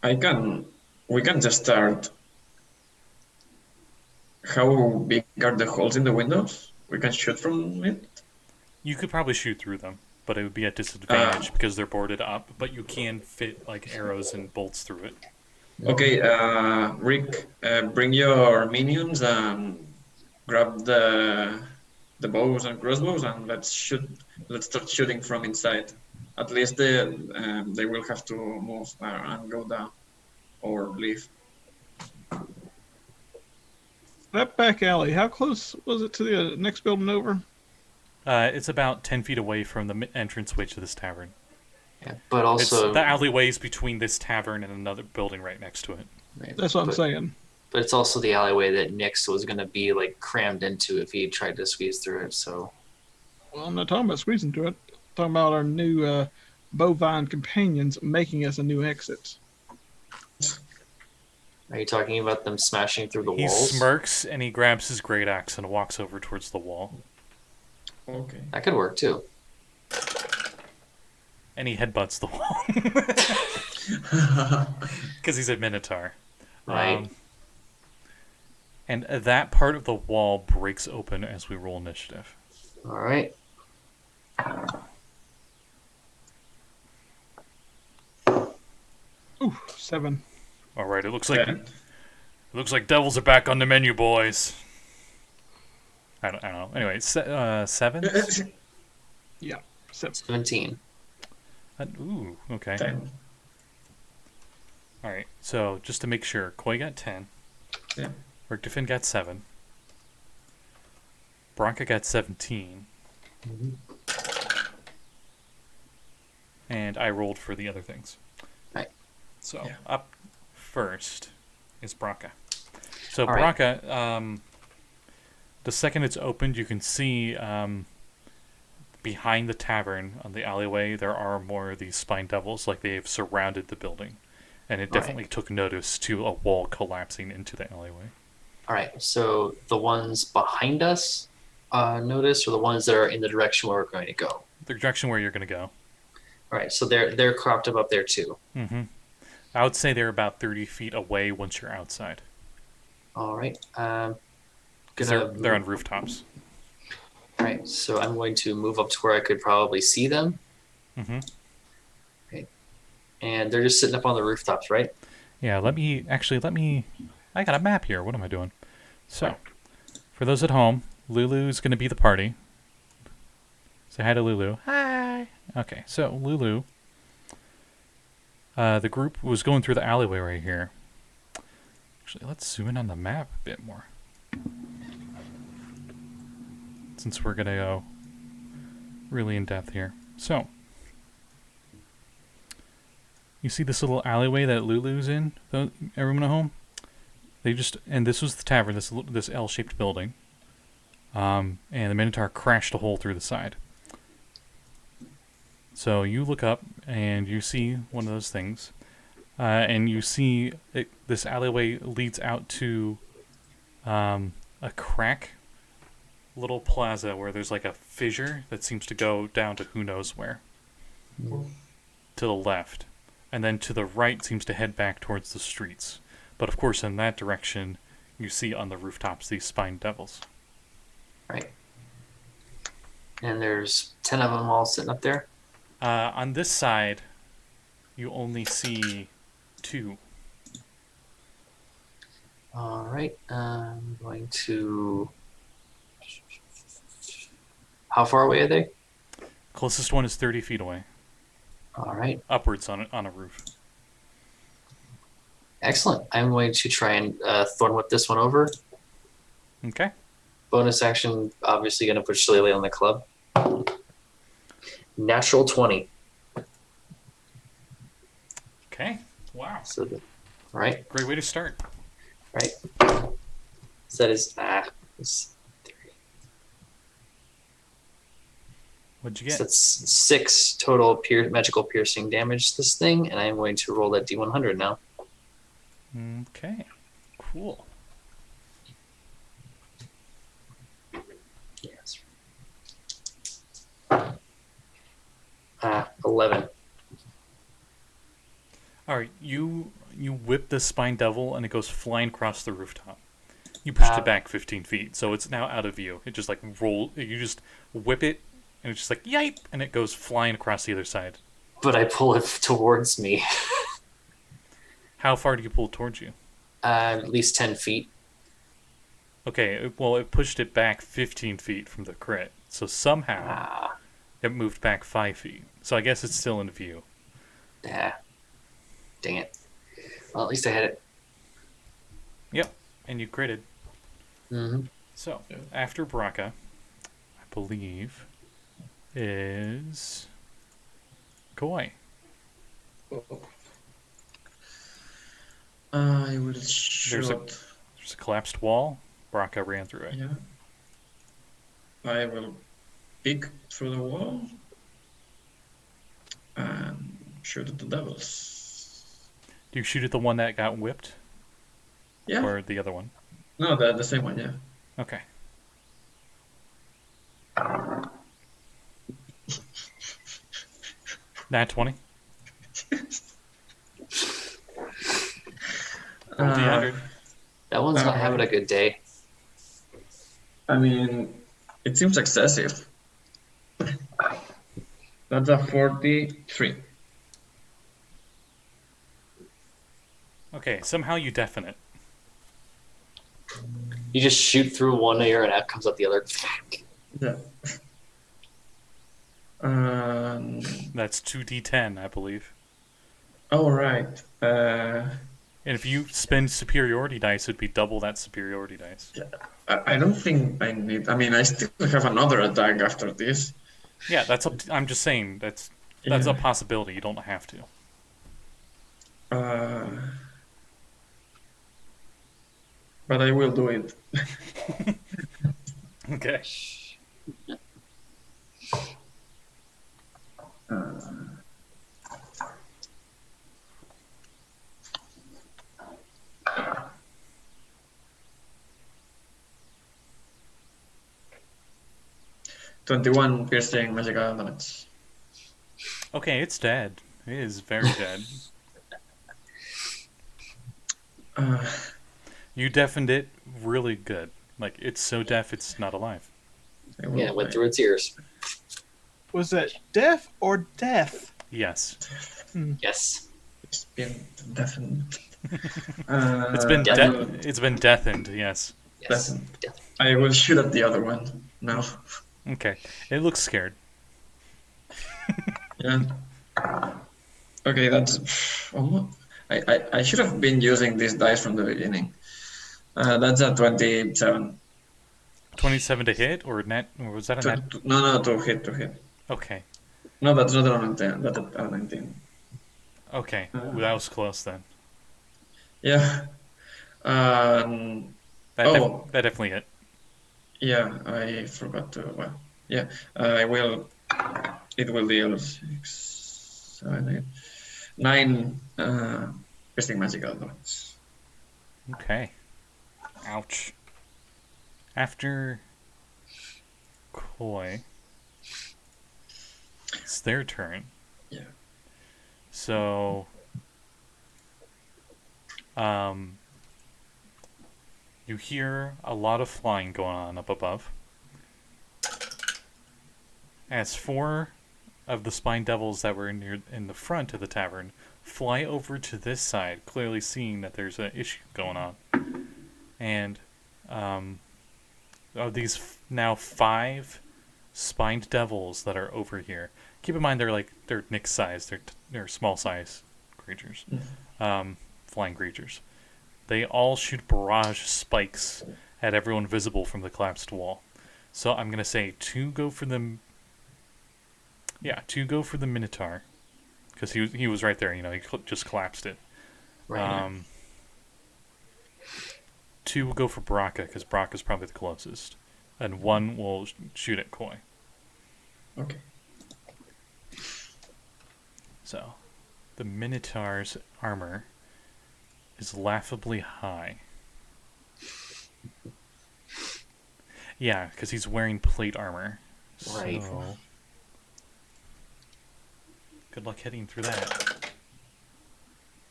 We can just start. How big are the holes in the windows? We can shoot from it? You could probably shoot through them, but it would be at disadvantage because they're boarded up. But you can fit like arrows and bolts through it. Okay, Rick, bring your minions and grab the bows and crossbows and let's shoot. Let's start shooting from inside. At least they will have to move and go down or leave. That back alley, how close was it to the next building over? It's about 10 feet away from the entranceway to this tavern. Yeah, but also It's the alleyways between this tavern and another building right next to it. right, That's what I'm but- saying. But it's also the alleyway that Nix was going to be like crammed into if he tried to squeeze through it. So Well, I'm not talking about squeezing through it. I'm talking about our new bovine companions making us a new exit. are you talking about them smashing through the He walls? smirks and he grabs his great axe and walks over towards the wall. Okay. That could work too. And he headbutts the wall. Because he's a minotaur. Right. And that part of the wall breaks open as we roll initiative. All right. Whew, 7. All right, it looks Ten. like devils are back on the menu, boys. I don't know. Anyway, 7. Yeah, 7. 17. Ooh, okay. 10. All right. So just to make sure, Koi got 10. Yeah. Richtofen got 7. Brakka got 17. And I rolled for the other things. Right. So Yeah. up first is Brakka. So All right. Brakka, the second it's opened, you can see behind the tavern on the alleyway there are more of these spine devils, like they've surrounded the building, and it definitely took notice to a wall collapsing into the alleyway. All right. So the ones behind us notice, or the ones that are in the direction where we're going to go? The direction where you're going to go. All right. So they're cropped up there too. Mm-hmm. I would say they're about 30 feet away once you're outside. All right. 'Cause they're on rooftops. All right. So I'm going to move up to where I could probably see them. Mm-hmm. And they're just sitting up on the rooftops, right? Yeah, let me... I got a map here. What am I doing? So, for those at home, Lulu's going to be the party. Say hi to Lulu. Hi! Okay, so Lulu... the group was going through the alleyway right here. Actually, let's zoom in on the map a bit more. Since we're going to go really in depth here. So, you see this little alleyway that Lulu's in? Everyone at home? And this was the tavern, this L-shaped building. And the Minotaur crashed a hole through the side. So you look up and you see one of those things. And you see this alleyway leads out to a crack little plaza where there's like a fissure that seems to go down to who knows where. To the left. And then to the right seems to head back towards the streets. But of course, in that direction, you see on the rooftops these spine devils. Right. And there's 10 of them all sitting up there. On this side, you only see 2. All right. I'm going to. How far away are they? Closest one is 30 feet away, All right. upwards on a roof. Excellent. I'm going to try and thorn whip this one over. Okay. Bonus action, obviously going to put Shillelagh on the club. Natural 20. Okay. Wow. So, right. Great way to start. Right. So that is it's 3. What'd you get? So that's 6 total magical piercing damage to this thing, and I'm going to roll that D100 now. Okay. Cool. Yes. 11. All right. You whip the spine devil and it goes flying across the rooftop. You pushed it back 15 feet, so it's now out of view. It just like you just whip it and it's just like yipe, and it goes flying across the other side. But I pull it towards me. How far do you pull towards you? At least 10 feet. Okay, well, it pushed it back 15 feet from the crit, so somehow it moved back 5 feet. So I guess it's still in view. Yeah. Dang it. Well, at least I had it. Yep, and you critted. Mm-hmm. So, after Brakka, I believe, is Koi. I will shoot. There's a collapsed wall. Brakka ran through it. Yeah. I will peek through the wall and shoot at the devils. Do you shoot at the one that got whipped? Yeah. Or the other one? No, the same one, yeah. Okay. Nat 20. Roll D100. That one's not having a good day. I mean, it seems excessive. That's a 43. Okay, somehow you deafen it. You just shoot through one ear and out comes out the other. Yeah. That's 2d10, I believe. Oh, right. And if you spend superiority dice, it'd be double that superiority dice. I don't think I need. I mean, I still have another attack after this. Yeah, that's up. I'm just saying that's Yeah. a possibility. You don't have to. But I will do it. Okay. 21 piercing magical damage. Okay, it's dead. It is very dead. You deafened it really good. Like, it's so deaf it's not alive. Yeah, it went through its ears. Was that deaf or death? Yes. Yes. It's been deafened. It's been it's been deafened, yes. Yes. Deafened. I will shoot at the other one now. Okay. It looks scared. Yeah. Okay, that's almost. I should have been using these dice from the beginning. That's a 27. 27 to hit, or net, or was that a net? No, to hit. Okay. No, that's not a 19. That's a 19. Okay. Ooh, that was close then. Yeah. That definitely hit. Yeah, I forgot to. Well, yeah, I will. It will deal 6, 7, 8, 9 piercing magical damage. Okay. Ouch. After Koi, it's their turn. Yeah. So, you hear a lot of flying going on up above. As 4 of the spine devils that were in the front of the tavern fly over to this side, clearly seeing that there's an issue going on. And of these now 5 spined devils that are over here. Keep in mind they're Nix size. They're small size creatures, flying creatures. They all shoot barrage spikes at everyone visible from the collapsed wall. So I'm gonna say 2 go for them. Yeah, 2 go for the Minotaur, because he was right there. You know, he just collapsed it. Right. 2 will go for Brakka, because Brakka's probably the closest, and 1 will shoot at Koi. Okay. So, the Minotaur's armor is laughably high. Yeah, because he's wearing plate armor. Right. So, good luck hitting through that.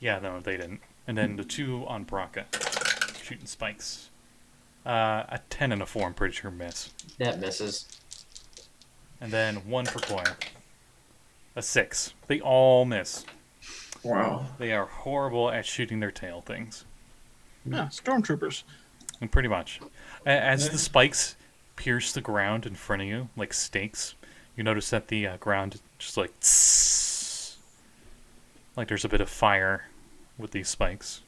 Yeah, no, they didn't. And then the 2 on Brakka, shooting spikes. A 10 and a 4, I'm pretty sure miss. That misses. And then 1 for Koi. A 6. They all miss. Wow. They are horrible at shooting their tail things. Yeah, stormtroopers. And pretty much. As the spikes pierce the ground in front of you, like stakes, you notice that the ground just like tss, like there's a bit of fire with these spikes.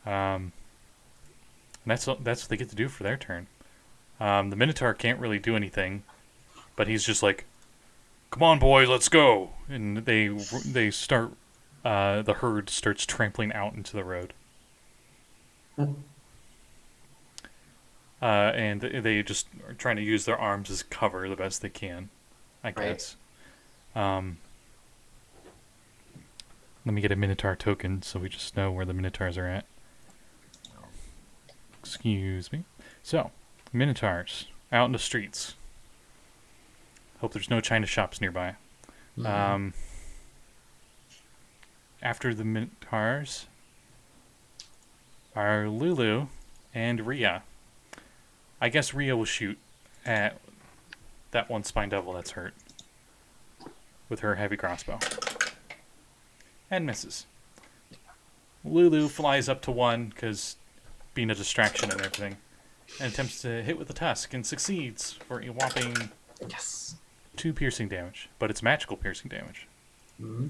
And that's what they get to do for their turn. The Minotaur can't really do anything, but he's just like, "Come on, boys, let's go!" And they start. The herd starts trampling out into the road. And they just are trying to use their arms as cover the best they can, I guess. Let me get a Minotaur token so we just know where the Minotaurs are at. Excuse me. So, Minotaurs out in the streets. Hope there's no China shops nearby. Mm-hmm. After the Minotaurs are Lulu and Rhea. I guess Rhea will shoot at that one spine devil that's hurt with her heavy crossbow. And misses. Lulu flies up to one because being a distraction and everything, and attempts to hit with the tusk and succeeds for a whopping Yes. 2 piercing damage, but it's magical piercing damage. Mm-hmm.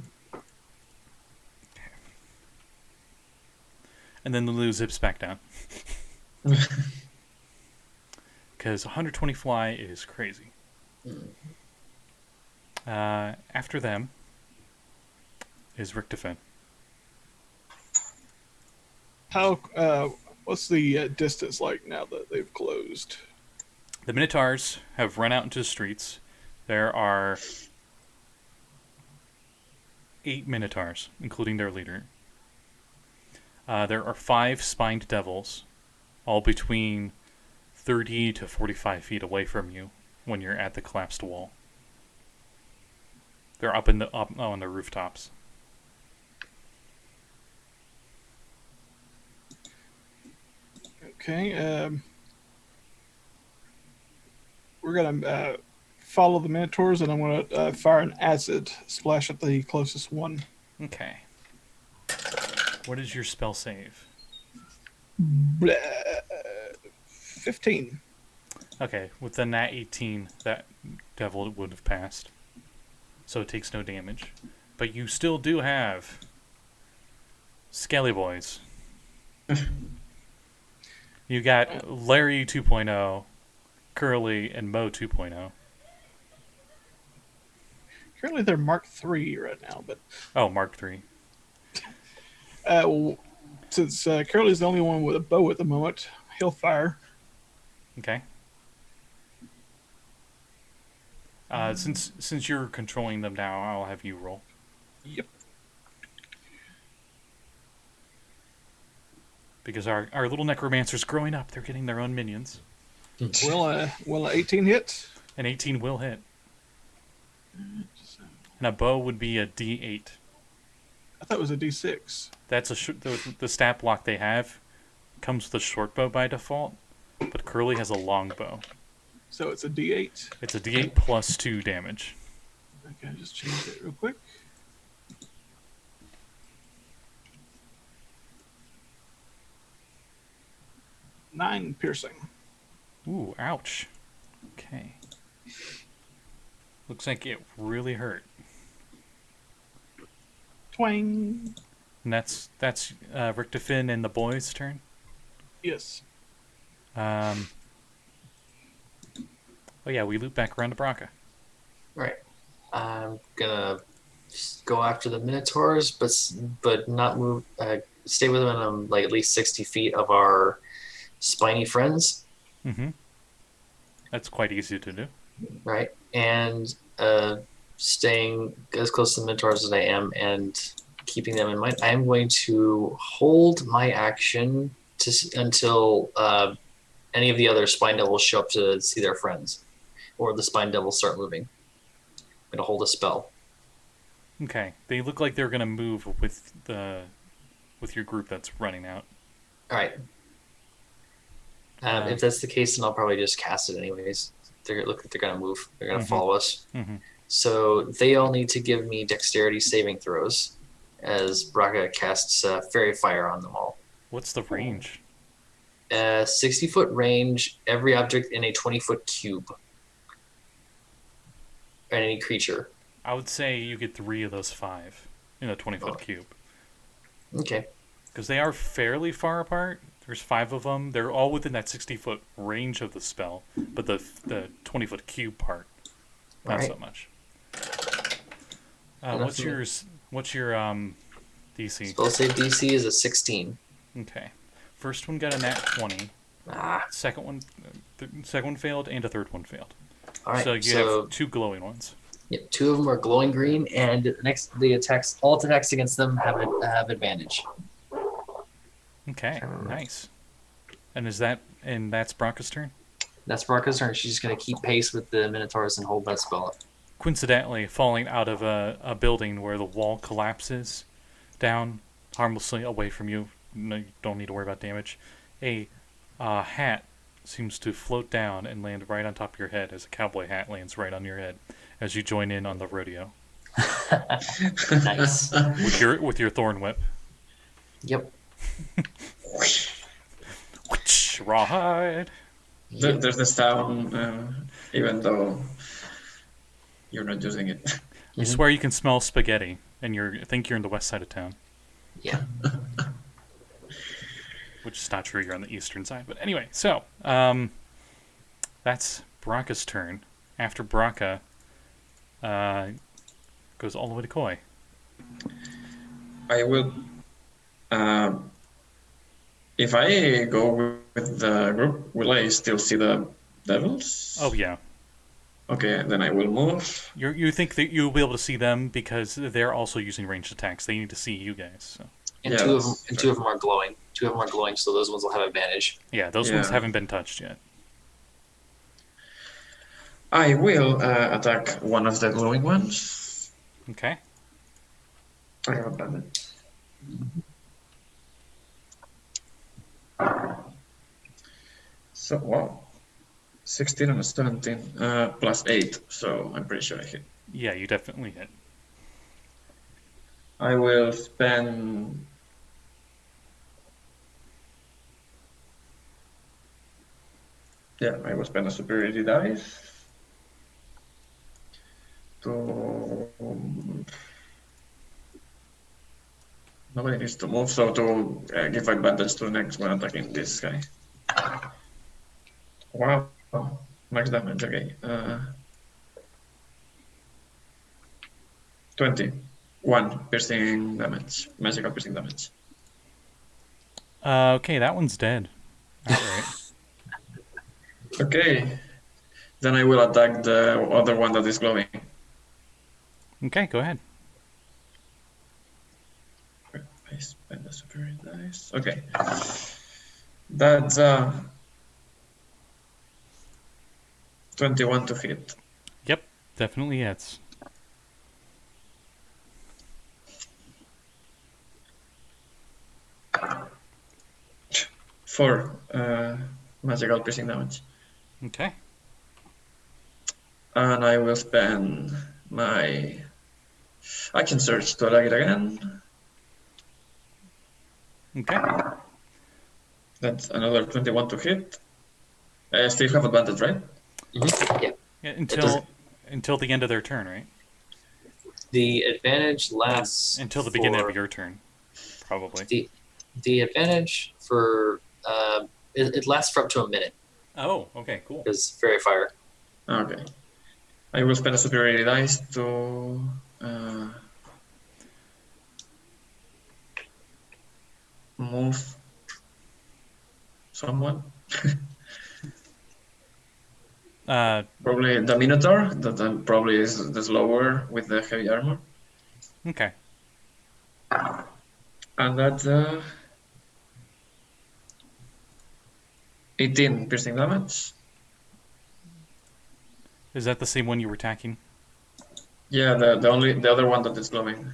And then Lulu zips back down. Because 120 fly is crazy. After them is Richtofen. How? What's the distance like now that they've closed? The Minotaurs have run out into the streets. There are 8 Minotaurs, including their leader. There are 5 spined devils, all between 30 to 45 feet away from you when you're at the collapsed wall. They're up on the rooftops. Okay. We're gonna follow the Minotaurs, and I'm gonna fire an acid splash at the closest one. Okay. What is your spell save? 15. Okay, with the nat 18, that devil would have passed. So it takes no damage. But you still do have Skelly Boys. You got Larry 2.0, Curly, and Mo 2.0. Currently, they're Mark III right now, but Oh, Mark 3. since Curly's the only one with a bow at the moment, he'll fire. Okay. Since you're controlling them now, I'll have you roll. Yep. Because our little necromancer's growing up. They're getting their own minions. Will 18 hit? An 18 will hit. And a bow would be a D8. I thought it was a D6. That's the stat block they have comes with a short bow by default, but Curly has a long bow. So it's a D8. It's a D8 plus 2 damage. Okay, just change it real quick. Nine piercing. Ooh, ouch. Okay. Looks like it really hurt. Twang. And that's Richtofen and the boys' turn. Yes. Oh yeah, we loop back around to Brakka. Right. I'm gonna go after the Minotaurs, but not move. Stay within like at least 60 feet of our spiny friends. Mm-hmm. That's quite easy to do. Right, and staying as close to the Minotaurs as I am, and keeping them in mind. I am going to hold my action until any of the other spine devils show up to see their friends, or the spine devils start moving. I'm going to hold a spell. Okay, they look like they're gonna move with your group that's running out. All right. If that's the case, then I'll probably just cast it anyways. They look like they're going to move. They're going to follow us. Mm-hmm. So they all need to give me dexterity saving throws as Brakka casts Fairy Fire on them all. What's the range? 60-foot range, every object in a 20-foot cube. And any creature. I would say you get 3 of those 5 in a 20-foot cube. Okay. Because they are fairly far apart. There's 5 of them. They're all within that 60-foot range of the spell, but the 20-foot cube part, not so much. What's your DC? Spell save DC is a 16. Okay. First one got a nat 20. Second one failed, and a third one failed. All right. So you have 2 glowing ones. Yep, 2 of them are glowing green, and all attacks against them have advantage. Okay, nice. And that's Brakka's turn? That's Brakka's turn. She's going to keep pace with the Minotaurs and hold that spell up. Coincidentally, falling out of a building where the wall collapses down harmlessly away from you. No, you don't need to worry about damage. A hat seems to float down and land right on top of your head as a cowboy hat lands right on your head as you join in on the rodeo. Nice. With your thorn whip. Yep. Rawhide. There's the sound, even though you're not using it. You swear you can smell spaghetti, and I think you're in the west side of town. Yeah. Which is not true, you're on the eastern side. But anyway, so, that's Brakka's turn. After Brakka, goes all the way to Koi. I will. If I go with the group, will I still see the devils? Oh, yeah. Okay, then I will move. You think that you'll be able to see them because they're also using ranged attacks. They need to see you guys. So. And Yeah, two of that's them are glowing. Two of them are glowing, so those ones will have advantage. Yeah, those ones haven't been touched yet. I will attack one of the glowing ones. Okay. I have advantage. So, wow. 16 and a 17 plus 8, so I'm pretty sure I hit. Yeah, you definitely hit. I will spend. Yeah, I will spend a superiority dice to. Nobody needs to move, so to give advantage to the next one attacking this guy. Wow, max damage, okay. 21 piercing damage, magical piercing damage. Okay, that one's dead. Alright. Okay, then I will attack the other one that is glowing. Okay, go ahead. I spend the superior dice. Okay, that's 21 to hit. Yep, definitely hits. For magical piercing damage. Okay. And I will spend my action surge to attack it again. Okay. That's another 21 to hit. I still have advantage, right? Yeah. Yeah, until the end of their turn, right? The advantage lasts Until the beginning for- of your turn, probably. The advantage for it lasts for up to a minute Oh, okay, cool. because fairy fire. Okay. I will spend a superiority dice to move someone. Probably the Minotaur, that probably is the slower with the heavy armor. Okay. And that's 18 piercing damage. Is that the same one you were attacking? Yeah, the other one that is glowing.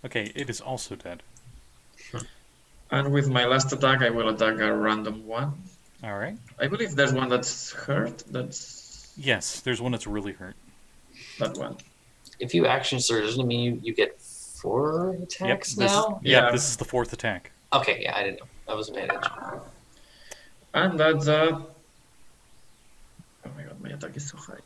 Okay, it is also dead. And with my last attack, I will attack a random one. All right. I believe there's one that's hurt. That's Yes, there's one that's really hurt. that one. If you action surge, doesn't it mean you get 4 attacks now? Yeah. This is the fourth attack. Okay, yeah, I didn't know. That was advantage. And that's oh my god, my attack is so high.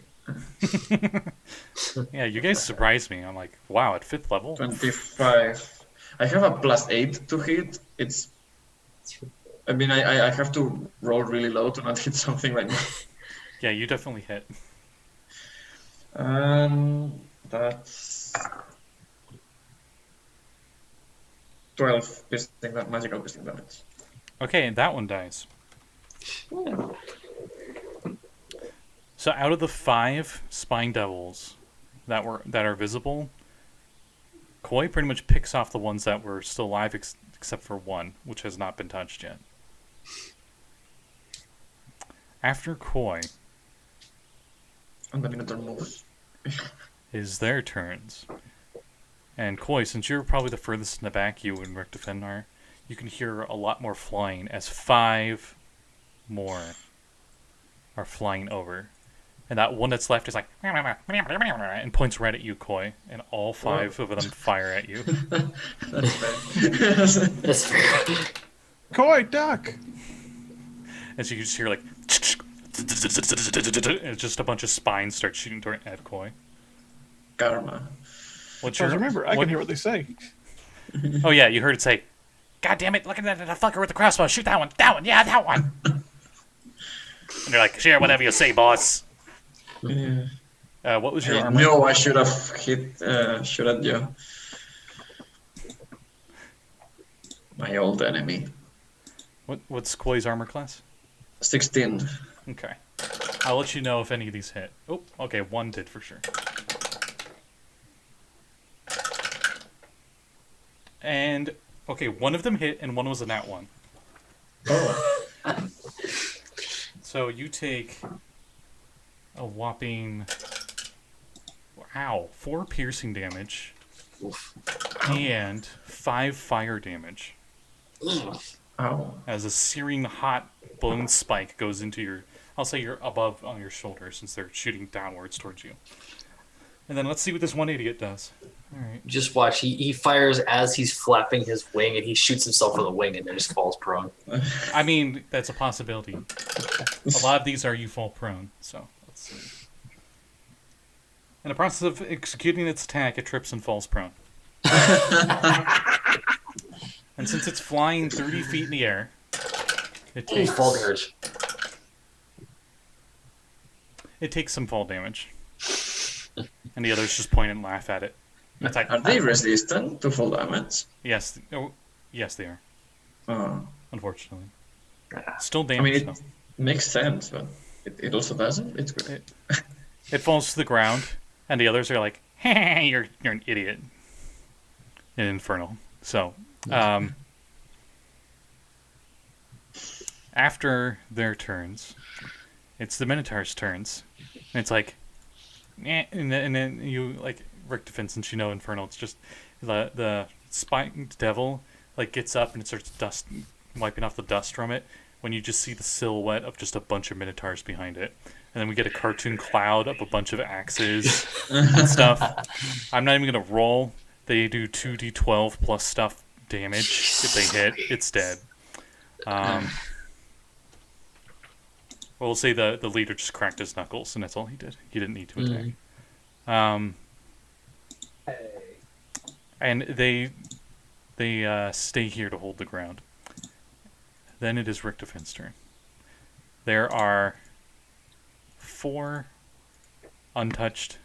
Yeah, you guys surprised me. I'm like, wow, at 5th level? 25. I have a +8 to hit. I mean, I have to roll really low to not hit something right now. Yeah, you definitely hit. That's 12 magical piercing damage. Okay, and that one dies. So out of the 5 spine devils that are visible, Koi pretty much picks off the ones that were still alive, except for one, which has not been touched yet. After Koi And the Minotaur moves. is their turns. And Koi, since you're probably the furthest in the back, you and Richtofen are, you can hear a lot more flying as 5 more are flying over. And that one that's left is like and points right at you, Koi, and all 5 of them fire at you. That's fair. That's fair. Koi, duck! And so you just hear like, and just a bunch of spines start shooting toward at Koi. Karma. What's Because your? remember, I what- can hear what they say. Oh yeah, you heard it say, "God damn it! Look at that fucker with the crossbow! Shoot that one! Yeah, that one!" And they're like, "Share whatever you say, boss." Yeah. What was your I armor? knew I should have shot at you. My old enemy. What's Koi's armor class? 16. Okay. I'll let you know if any of these hit. Oh, okay, one did for sure. And, okay, one of them hit and one was a nat 1. Oh. So you take a whopping, 4 piercing damage Oof. and 5 fire damage Ow. as a searing hot bone spike goes into your, I'll say you're above on your shoulder since they're shooting downwards towards you. And then let's see what this one idiot does. All right. Just watch. He fires as he's flapping his wing, and he shoots himself with a wing, and then just falls prone. I mean, that's a possibility. A lot of these are you fall prone, so let's see. In the process of executing its attack, it trips and falls prone. And since it's flying 30 feet in the air, it Hey, takes, fall damage. it takes some fall damage. And the others just point and laugh at it. It's like, Are they resistant to fall damage? yes, yes, they are, Oh. unfortunately. Still I mean, damage, it though. makes sense, but it also doesn't. It's great. It falls to the ground, and the others are like, "Hey, you're an idiot." In Infernal. So, after their turns, it's the Minotaur's turns. And it's like, and then you, like, Richtofen, since you know Infernal, it's just the spiked devil, like, gets up and it starts wiping off the dust from it, when you just see the silhouette of just a bunch of Minotaurs behind it. And then we get a cartoon cloud of a bunch of axes and stuff. I'm not even going to roll. They do 2d12 plus stuff damage. If they hit, it's dead. We'll say the leader just cracked his knuckles, and that's all he did. He didn't need to attack. And they stay here to hold the ground. Then it is Richtofen's turn. There are 4 untouched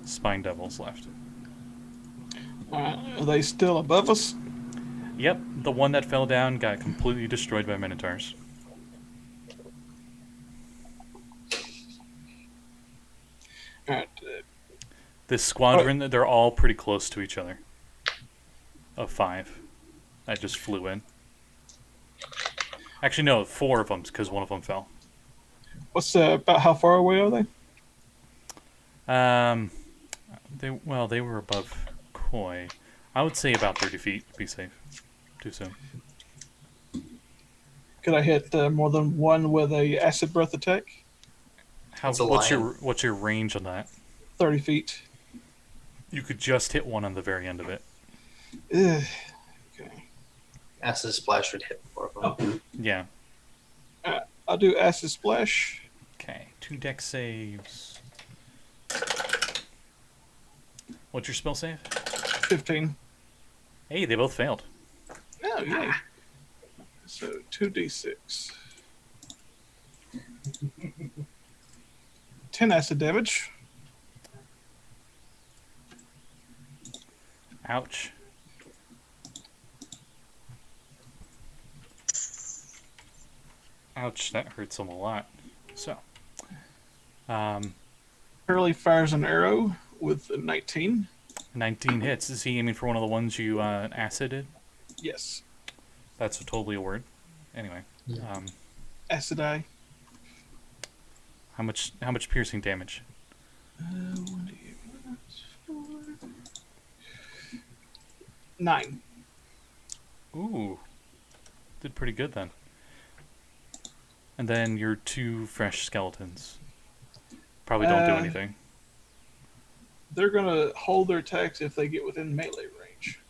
spine devils left. Are they still above us? Yep, the one that fell down got completely destroyed by Minotaurs. Alright. This squadron, they're all pretty close to each other. Of 5. I just flew in. Actually, no, 4 of them, because one of them fell. What's about how far away are they? They were above Koi. I would say about 30 feet to be safe. Too soon. Could I hit more than one with a acid breath attack? It's a What's lion. your range on that? 30 feet. You could just hit one on the very end of it. Ugh. Okay. Acid splash would hit 4 of them. Yeah. I'll do acid splash. Okay. 2 deck saves. What's your spell save? 15. Hey, they both failed. Oh, yay. So 2d6. 10 acid damage. Ouch. Ouch, that hurts them a lot. So, Hurley fires an arrow with a 19. 19 hits. Is he aiming for one of the ones you acided? Yes. That's totally a word. Anyway, Acid eye. how much piercing damage? 9. Ooh, did pretty good then. And then your 2 fresh skeletons. Probably don't do anything. They're gonna hold their attacks if they get within melee range.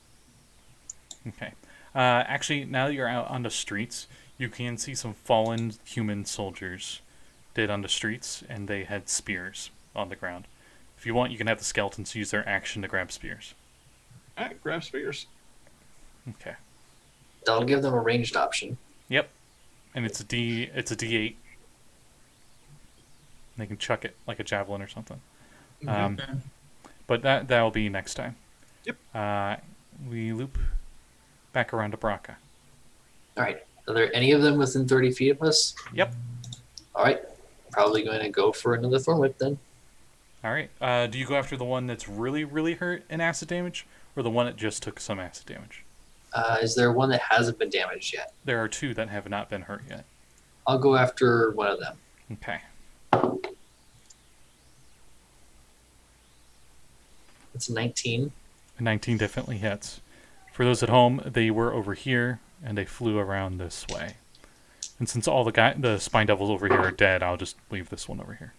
Okay. Actually, now that you're out on the streets, you can see some fallen human soldiers dead on the streets, and they had spears on the ground. If you want, you can have the skeletons use their action to grab spears. Alright, grab spears. Okay. That'll give them a ranged option. Yep. And it's a D8. They can chuck it like a javelin or something. But that'll be next time. Yep. We loop back around to Brakka. All right. Are there any of them within 30 feet of us? Yep. All right. Probably going to go for another Thorn Whip then. All right. Do you go after the one that's really, really hurt in acid damage, or the one that just took some acid damage? Is there one that hasn't been damaged yet? There are two that have not been hurt yet. I'll go after one of them. Okay. It's 19. 19 definitely hits. For those at home, they were over here, and they flew around this way. And since all the Spine Devils over here are dead, I'll just leave this one over here.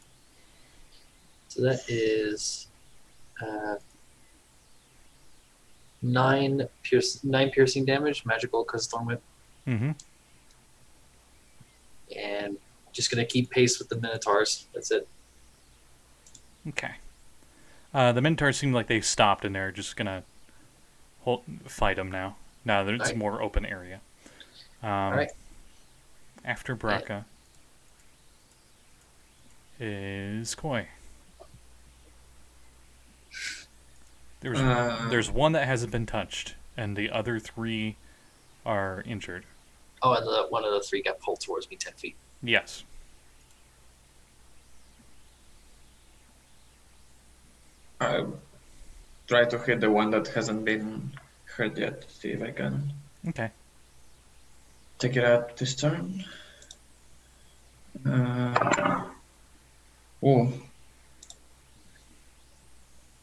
So that is 9 piercing damage, magical because Thorn Whip. Mm-hmm. And just going to keep pace with the Minotaurs. That's it. Okay. The Minotaurs seem like they stopped, and they're just going to fight them now. Now that it's a more open area. All right. After Brakka is Koi. There's one that hasn't been touched, and the other 3 are injured. Oh, and one of the 3 got pulled towards me 10 feet. Yes. I'll try to hit the one that hasn't been hurt yet. See if I can Okay. take it out this turn. Oh.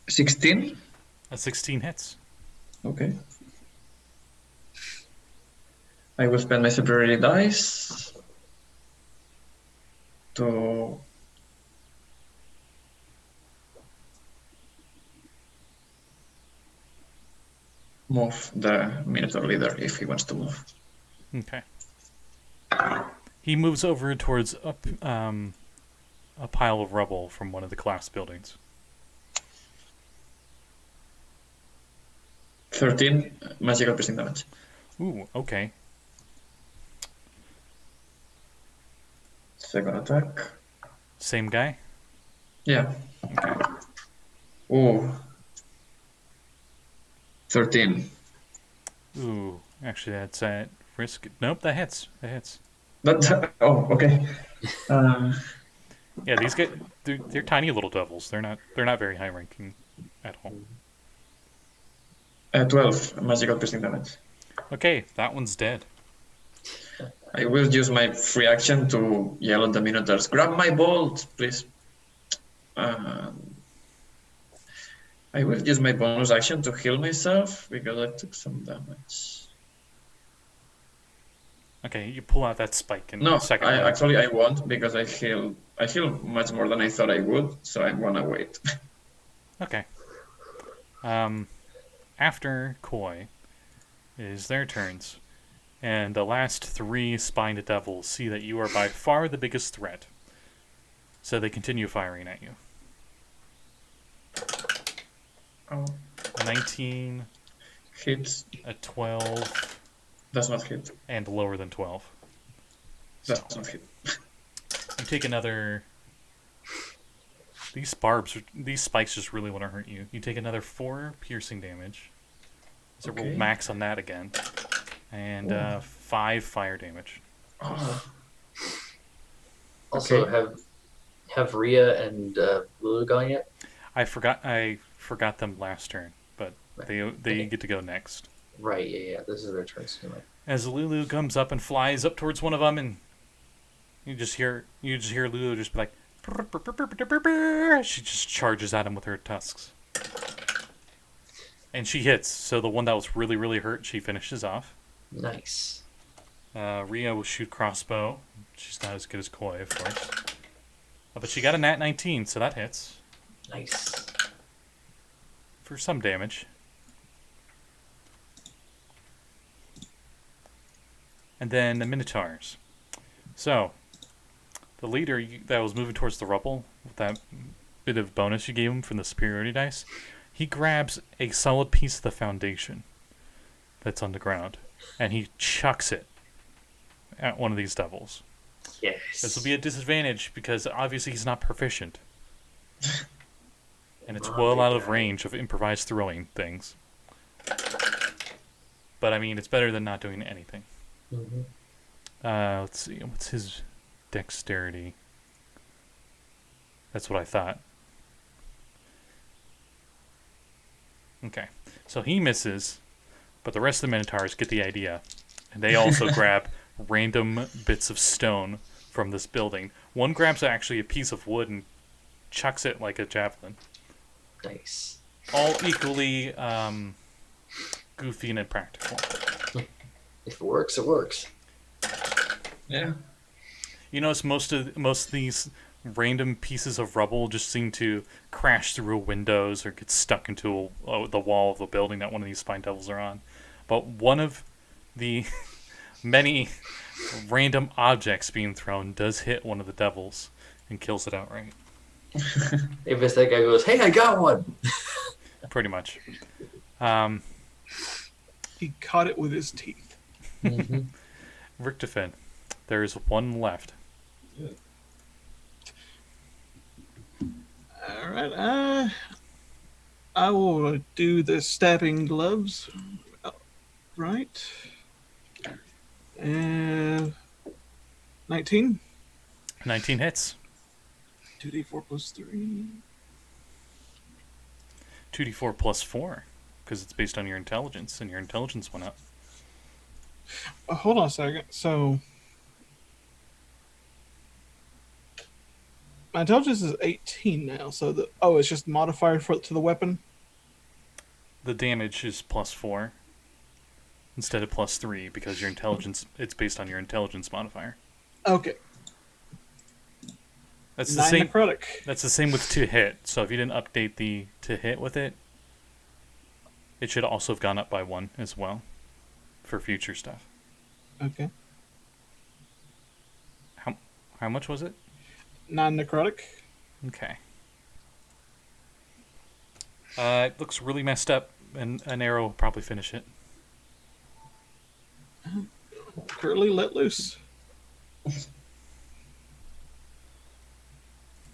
16? A 16 hits. Okay. I will spend my superiority dice to move the Minotaur leader if he wants to move. Okay. He moves over towards a pile of rubble from one of the collapsed buildings. 13 magical piercing damage. Ooh, okay. Second attack. Same guy? Yeah. Okay. Ooh. 13. Ooh, actually that's at risk. Nope, that hits. That hits. Oh, okay. Yeah, these guys, they're tiny little devils. They're not very high ranking at all. 12 magical piercing damage. Okay, that one's dead. I will use my free action to yell at the Minotaurs, grab my bolt, please. I will use my bonus action to heal myself because I took some damage. Okay, you pull out that spike in No, the second I round. won't because I heal much more than I thought I would, so I'm gonna wait. Okay. After Koi is their turns, and the last 3 spined devils see that you are by far the biggest threat, so they continue firing at you. Oh. 19, Hits. a 12, Does not hit. and lower than 12. Does not hit. You take another... These spikes just really want to hurt you. You take another 4 piercing damage. So Okay. roll max on that again. And 5 fire damage. Oh. Also, Okay. have Rhea and Lulu gone yet? I forgot them last turn, but they get to go next. Right, yeah. This is their turn anyway. As Lulu comes up and flies up towards one of them, and you just hear Lulu just be like, "Brr, brr, brr, brr, brr, brr." She just charges at him with her tusks, and she hits. So the one that was really, really hurt, she finishes off. Nice. Rhea will shoot crossbow. She's not as good as Koi, of course. But she got a nat 19, so that hits Nice. for some damage. And then the Minotaurs. So, the leader that was moving towards the rubble, with that bit of bonus you gave him from the superiority dice, he grabs a solid piece of the foundation that's on the ground, and he chucks it at one of these devils. Yes. This will be a disadvantage because obviously he's not proficient. And it's well out of range of improvised throwing things. But I mean, it's better than not doing anything. Mm-hmm. Let's see, what's his dexterity? That's what I thought. Okay, so he misses, but the rest of the Minotaurs get the idea. And they also grab random bits of stone from this building. One grabs actually a piece of wood and chucks it like a javelin. Nice. All equally goofy and impractical. If it works, it works. Yeah. You notice most of these random pieces of rubble just seem to crash through windows or get stuck into the wall of the building that one of these spine devils are on. But one of the many random objects being thrown does hit one of the devils and kills it outright. If it's that guy goes, hey, I got one. Pretty much. He caught it with his teeth. Mm-hmm. Richtofen, there is one left. All right. I will do the stabbing gloves. Right. And 19. 19 hits. 2d4 plus 3. 2d4 plus 4, because it's based on your intelligence, and your intelligence went up. Hold on a second. So my intelligence is 18 now. So it's just modifier to the weapon. The damage is plus 4 instead of plus 3 because your intelligence, it's based on your intelligence modifier. Okay. That's the 9 same. necrotic. That's the same with to hit. So if you didn't update the to hit with it, it should also have gone up by 1 as well for future stuff. Okay. How much was it? 9 necrotic. Okay. It looks really messed up, and an arrow will probably finish it. Currently let loose.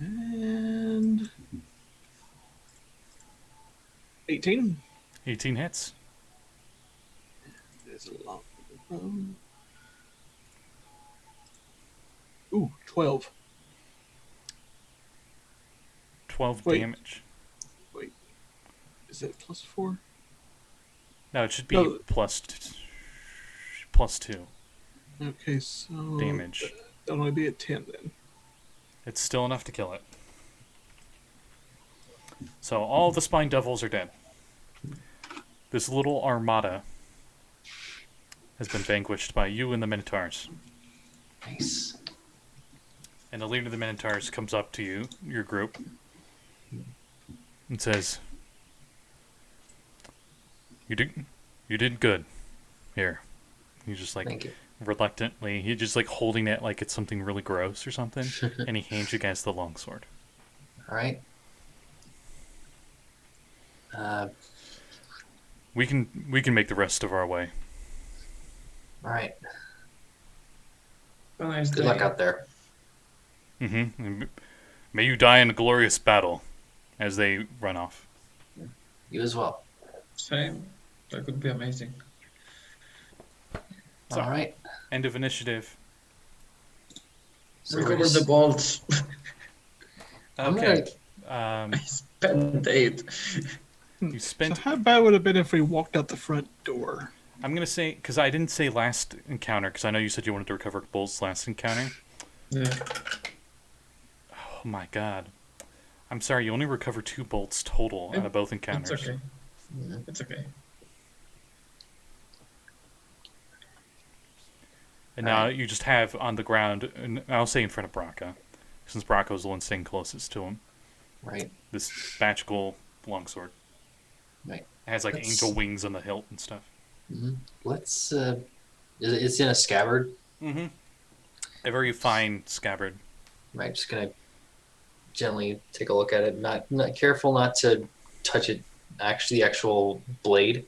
And 18. 18 hits. There's a long. Ooh, 12. 12 Wait. damage. Wait. Is it plus 4? No, it should be No. plus 2 Okay, so. damage. That'll only be a 10 then. It's still enough to kill it. So all the spine devils are dead. This little armada has been vanquished by you and the Minotaurs. Nice. And the leader of the Minotaurs comes up to you, your group, and says, You did good. Here. He's just like Thank you. reluctantly, he's just like holding it like it's something really gross or something, and he hands you guys the longsword. All right. We can make the rest of our way. All right. Well, nice Good day. luck out there. Mm-hmm. May you die in a glorious battle, as they run off. You as well. Same. That could be amazing. So- All right. End of initiative. Recover the bolts. Okay. I spent 8. You So spent. how bad would it have been if we walked out the front door? I'm gonna say because I didn't say last encounter because I know you said you wanted to recover bolts last encounter. Yeah. Oh my god. I'm sorry. You only recover 2 bolts total out of both encounters. It's okay. Yeah. It's okay. And now you just have on the ground, and I'll say in front of Brakka, since Brakka's the one staying closest to him. Right. This magical longsword. Right. It has like Let's- angel wings on the hilt and stuff. Let's. It's in a scabbard. Mm-hmm. A very fine scabbard. Right. Just gonna gently take a look at it. Not careful not to touch it. Actually, the actual blade.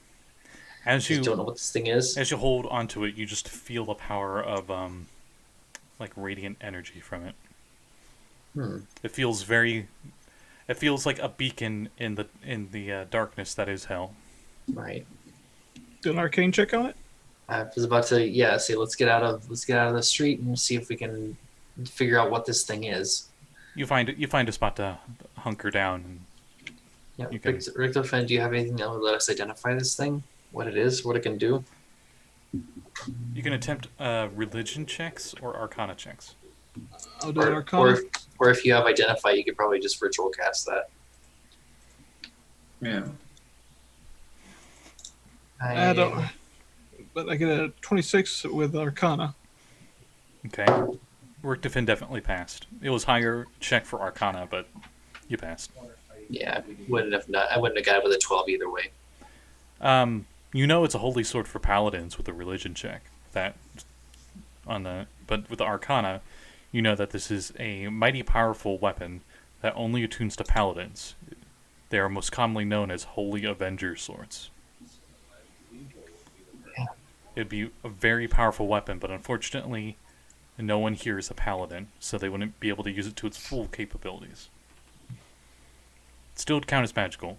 As Just you don't know what this thing is. as you hold onto it, you just feel the power of like radiant energy from it. It feels very. It feels like a beacon in the darkness that is hell. Right. Do an arcane check on it. I was about to say let's get out of the street and see if we can figure out what this thing is. You find a spot to hunker down. And Yeah. You can- Richtofen, do you have anything that would let us identify this thing? What it is? What it can do? you can attempt religion checks or arcana checks. I'll do an arcana. Or if you have identify, you could probably just ritual cast that. Yeah. I don't. But I get a 26 with arcana. Okay. Richtofen definitely passed. It was higher check for arcana, but you passed. Yeah, I wouldn't have got it with a 12 either way. You know it's a holy sword for paladins with a religion check. But with the arcana, you know that this is a mighty powerful weapon that only attunes to paladins. They are most commonly known as holy avenger swords. It'd be a very powerful weapon, but unfortunately, no one here is a paladin, so they wouldn't be able to use it to its full capabilities. Still would count as magical.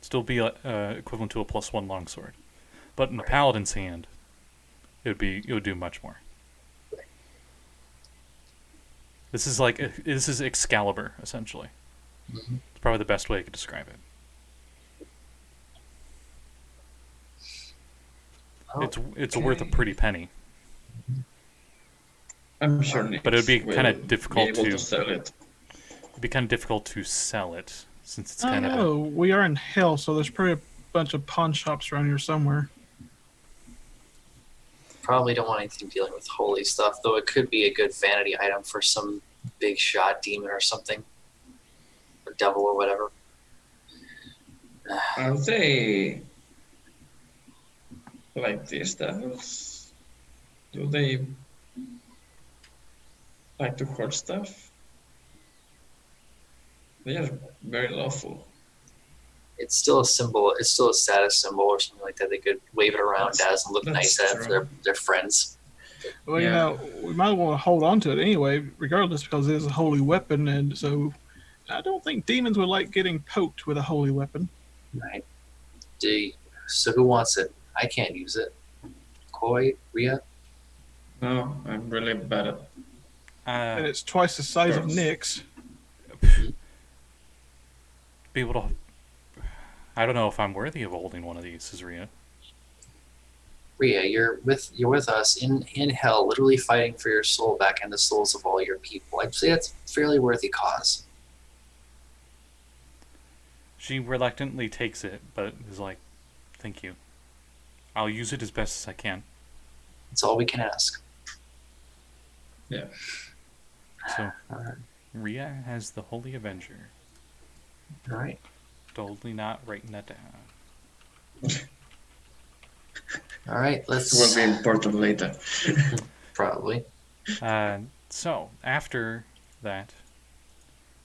Still be equivalent to a +1 longsword, but in a paladin's hand, it would do much more. This is Excalibur essentially. It's probably the best way I could describe it. It's worth a pretty penny, I'm sure. but it would be Nix kind will of difficult be able to to sell it. It'd be kind of difficult to sell it since it's I kind don't of know. We are in hell, so there's probably a bunch of pawn shops around here somewhere. Probably don't want anything dealing with holy stuff, though it could be a good vanity item for some big shot demon or something. Or devil or whatever. Are they like these devils? Do they like to hoard stuff? They are very lawful. It's still a symbol. It's still a status symbol or something like that. They could wave it around as and look That's nice at it for true. their friends. Well, Yeah. you know, we might want to hold on to it anyway, regardless, because it is a holy weapon, and so I don't think demons would like getting poked with a holy weapon. Right. So who wants it? I can't use it. Koi? Rhea? No, I'm really bad at. And it's twice the size of Gross. Nyx. be able to. I don't know if I'm worthy of holding one of these, says Rhea. Rhea, you're with us in hell, literally fighting for your soul back and the souls of all your people. I'd say that's a fairly worthy cause. She reluctantly takes it, but is like, "Thank you. I'll use it as best as I can." That's all we can ask. Yeah. So Alright. Rhea has the Holy Avenger. Alright. Totally not writing that down. Alright, let's Will be important later. probably. So after that,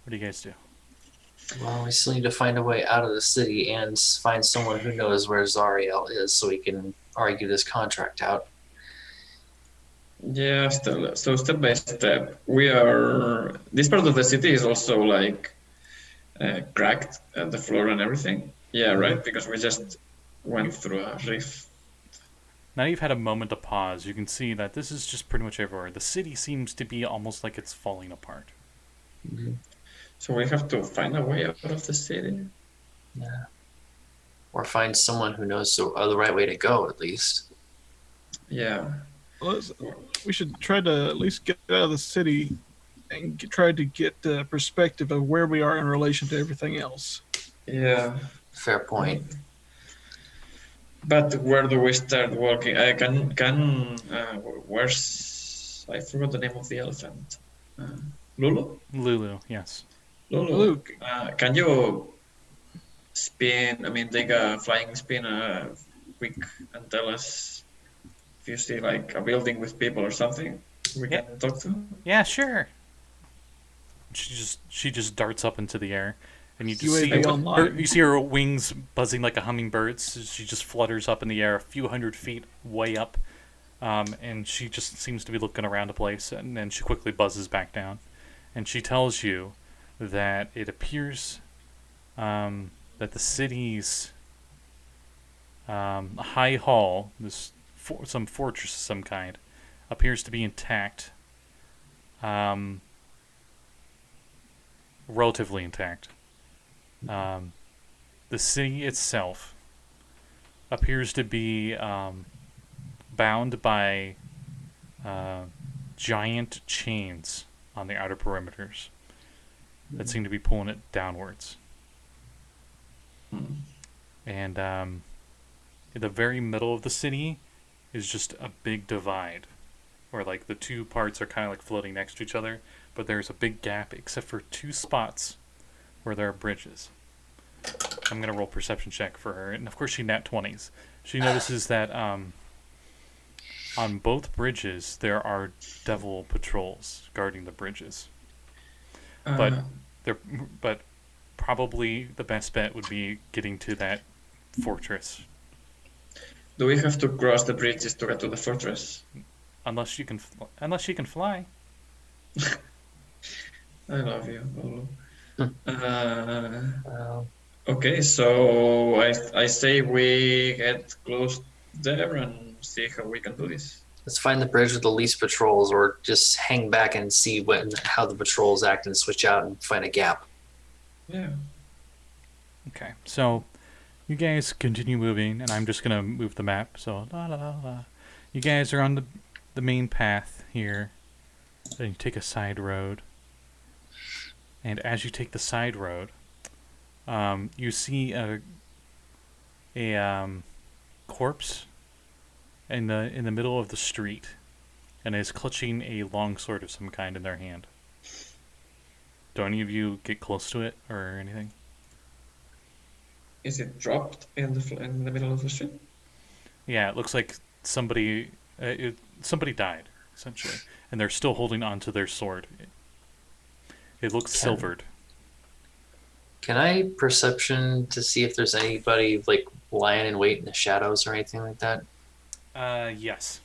what do you guys do? Well, we still need to find a way out of the city and find someone who knows where Zariel is so we can argue this contract out. Yeah, still. So step by step, we are. This part of the city is also like cracked at the floor and everything. Yeah, right. Because we just went through a rift. Now you've had a moment to pause. You can see that this is just pretty much everywhere. The city seems to be almost like it's falling apart. Mm-hmm. So we have to find a way out of the city. Yeah. Or find someone who knows the right way to go, at least. Yeah. We should try to at least get out of the city and try to get the perspective of where we are in relation to everything else. Yeah. Fair point. But where do we start walking? I can. Where's? I forgot the name of the elephant. Lulu? Lulu, yes. Lulu, Luke. can you spin, I mean, take a flying spin quick and tell us if you see like a building with people or something we Yeah. can talk to? Yeah, sure. She just darts up into the air, and you just see UAV her, online. you see her wings buzzing like a hummingbird. So she just flutters up in the air a few hundred feet way up, and she just seems to be looking around the place, and then she quickly buzzes back down, and she tells you that it appears that the city's high hall, some fortress of some kind, appears to be intact. Relatively intact. The city itself appears to be bound by giant chains on the outer perimeters that seem to be pulling it downwards. And in the very middle of the city is just a big divide, where like the two parts are kind of like floating next to each other, but there's a big gap except for two spots where there are bridges. I'm gonna roll perception check for her, and of course she nat 20s. She notices that on both bridges there are devil patrols guarding the bridges, but probably the best bet would be getting to that fortress. Do we have to cross the bridges to get to the fortress? Unless you can fly. I love you, Lulu. Well, Okay, so I say we get close there and see how we can do this. let's find the bridge with the least patrols, or just hang back and see how the patrols act and switch out and find a gap. Yeah. Okay, so you guys continue moving, and I'm just gonna move the map. So you guys are on the main path here. Then you take a side road, and as you take the side road, you see a corpse in the middle of the street, and is clutching a longsword of some kind in their hand. Do any of you get close to it or anything? Is it dropped in the middle of the street? Yeah, it looks like somebody died essentially, and they're still holding onto their sword. It looks silvered. Can I perception to see if there's anybody like lying in wait in the shadows or anything like that? Yes.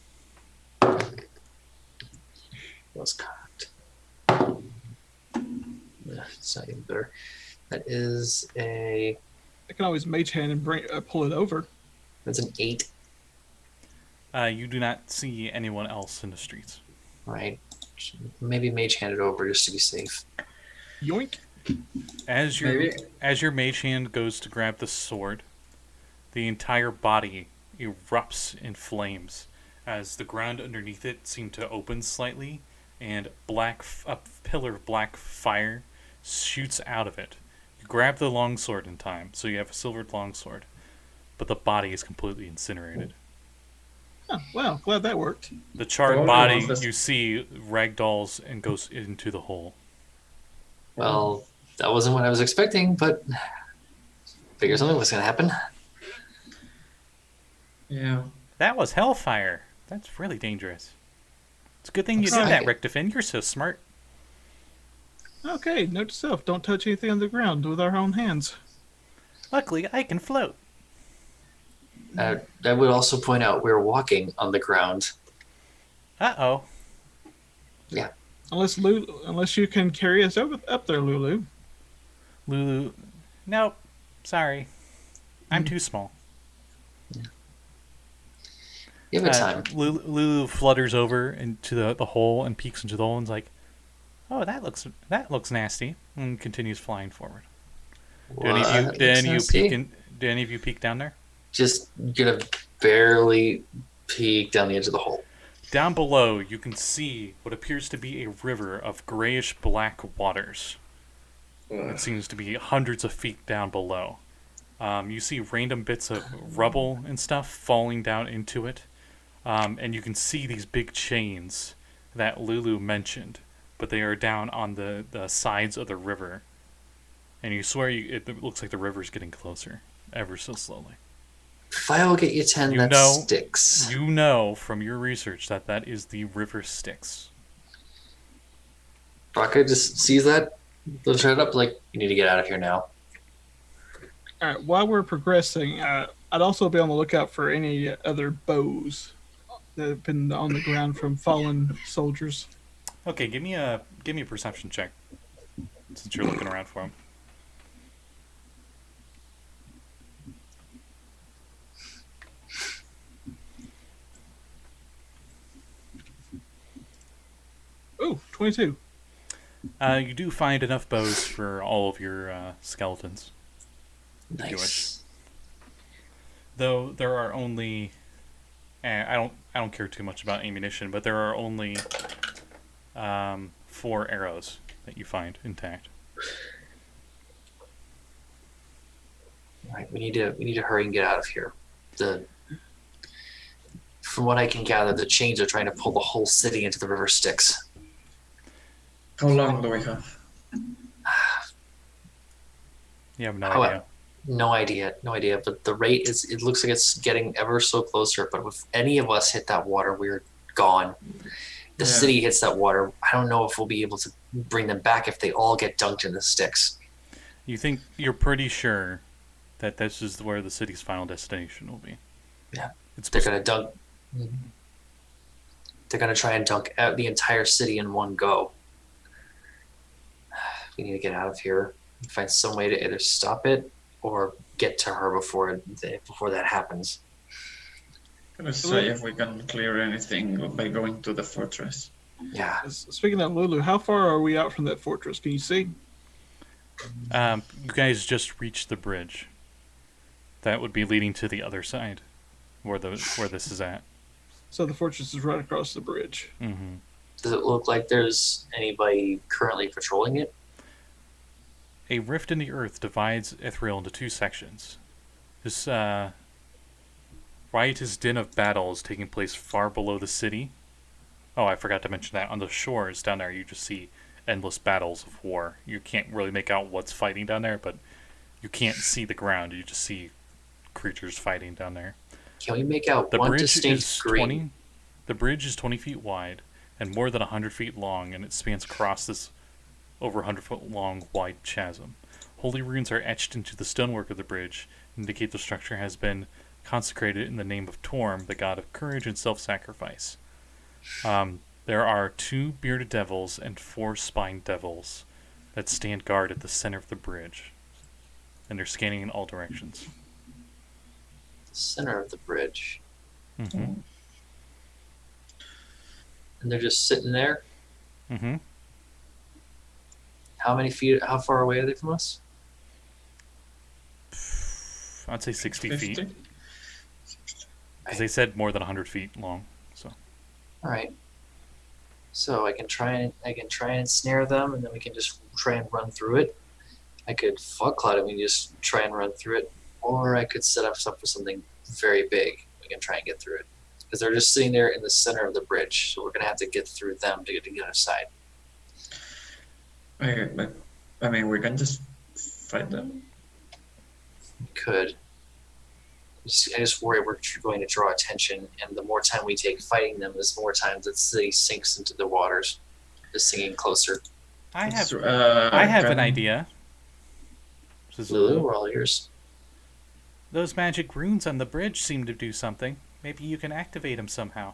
Was cocked. It's not even better. That is I can always mage hand and pull it over. that's an 8. You do not see anyone else in the streets. Right. Maybe mage hand it over just to be safe. Yoink. As your mage hand goes to grab the sword, the entire body erupts in flames as the ground underneath it seemed to open slightly, and a pillar of black fire shoots out of it. You grab the longsword in time, so you have a silvered longsword, but the body is completely incinerated. Oh, wow, glad that worked. The charred Probably body was this- you see ragdolls and goes into the hole. Well, that wasn't what I was expecting, but figure something was gonna happen. Yeah. That was hellfire. That's really dangerous. It's a good thing you Looks did that, like Richtofen. You're so smart. Okay, note to self, don't touch anything on the ground with our own hands. Luckily, I can float. I would also point out we're walking on the ground. Uh-oh. Unless you can carry us up there, Lulu. Lulu. Nope. Sorry. I'm too small. Give it time. Lulu flutters over into the hole and peeks into the hole and's like, "Oh, that looks nasty," and continues flying forward. Do any of you peek down there? Just gonna barely peek down the edge of the hole. Down below, you can see what appears to be a river of grayish-black waters. It seems to be hundreds of feet down below. You see random bits of rubble and stuff falling down into it. And you can see these big chains that Lulu mentioned but they are down on the sides of the river. And you swear it looks like the river's getting closer, ever so slowly. If I will get you 10, that sticks. You know from your research that is the river Styx. Brakka just sees that, lifts it up like, you need to get out of here now. All right. While we're progressing, I'd also be on the lookout for any other bows that have been on the ground from fallen soldiers. Okay, give me a perception check, since you're looking around for them. Oh, 22. You do find enough bows for all of your skeletons. If you wish. Nice. Though there are only, I don't care too much about ammunition, but there are only 4 arrows that you find intact. All right, we need to hurry and get out of here. From what I can gather, the chains are trying to pull the whole city into the river Styx. How long do we have? You have no How- idea. No idea. But the rate is, it looks like it's getting ever so closer. But if any of us hit that water, we're gone. The Yeah. city hits that water. I don't know if we'll be able to bring them back if they all get dunked in the Styx. You're pretty sure that this is where the city's final destination will be. Yeah. It's They're gonna dunk. They're gonna try and dunk out the entire city in one go. We need to get out of here and find some way to either stop it or get to her before that happens. Let's say if we can clear anything by going to the fortress. Yeah. Speaking of Lulu, how far are we out from that fortress? Can you see? You guys just reached the bridge. That would be leading to the other side, where this is at. So the fortress is right across the bridge. Mm-hmm. Does it look like there's anybody currently patrolling it? A rift in the earth divides Ethereal into 2 sections. This riotous din of battle is taking place far below the city. Oh, I forgot to mention that. On the shores down there, you just see endless battles of war. You can't really make out what's fighting down there, but you can't see the ground. You just see creatures fighting down there. Can we make out The one bridge distinct is green? 20. The bridge is 20 feet wide and more than 100 feet long, and it spans across this over 100-foot long wide chasm. Holy runes are etched into the stonework of the bridge, indicate the structure has been consecrated in the name of Torm, the god of courage and self-sacrifice. There are 2 bearded devils and 4 spined devils that stand guard at the center of the bridge, and they're scanning in all directions. The center of the bridge. Mm-hmm. And they're just sitting there. Mm-hmm. How far away are they from us? I'd say 60 feet. 50? Because they said more than 100 feet long. So All right. So I can try and snare them, and then we can just try and run through it. I could fog cloud it and just try and run through it, or I could set us up for something very big. We can try and get through it because they're just sitting there in the center of the bridge. So we're gonna have to get through them to get to the other side. Okay, but I mean, we can just fight them. We could. I just worry we're going to draw attention, and the more time we take fighting them, the more time the city sinks into the waters, just sinking closer. I have So, an can- idea. Says Lulu, we're all ears. Those magic runes on the bridge seem to do something. Maybe you can activate them somehow.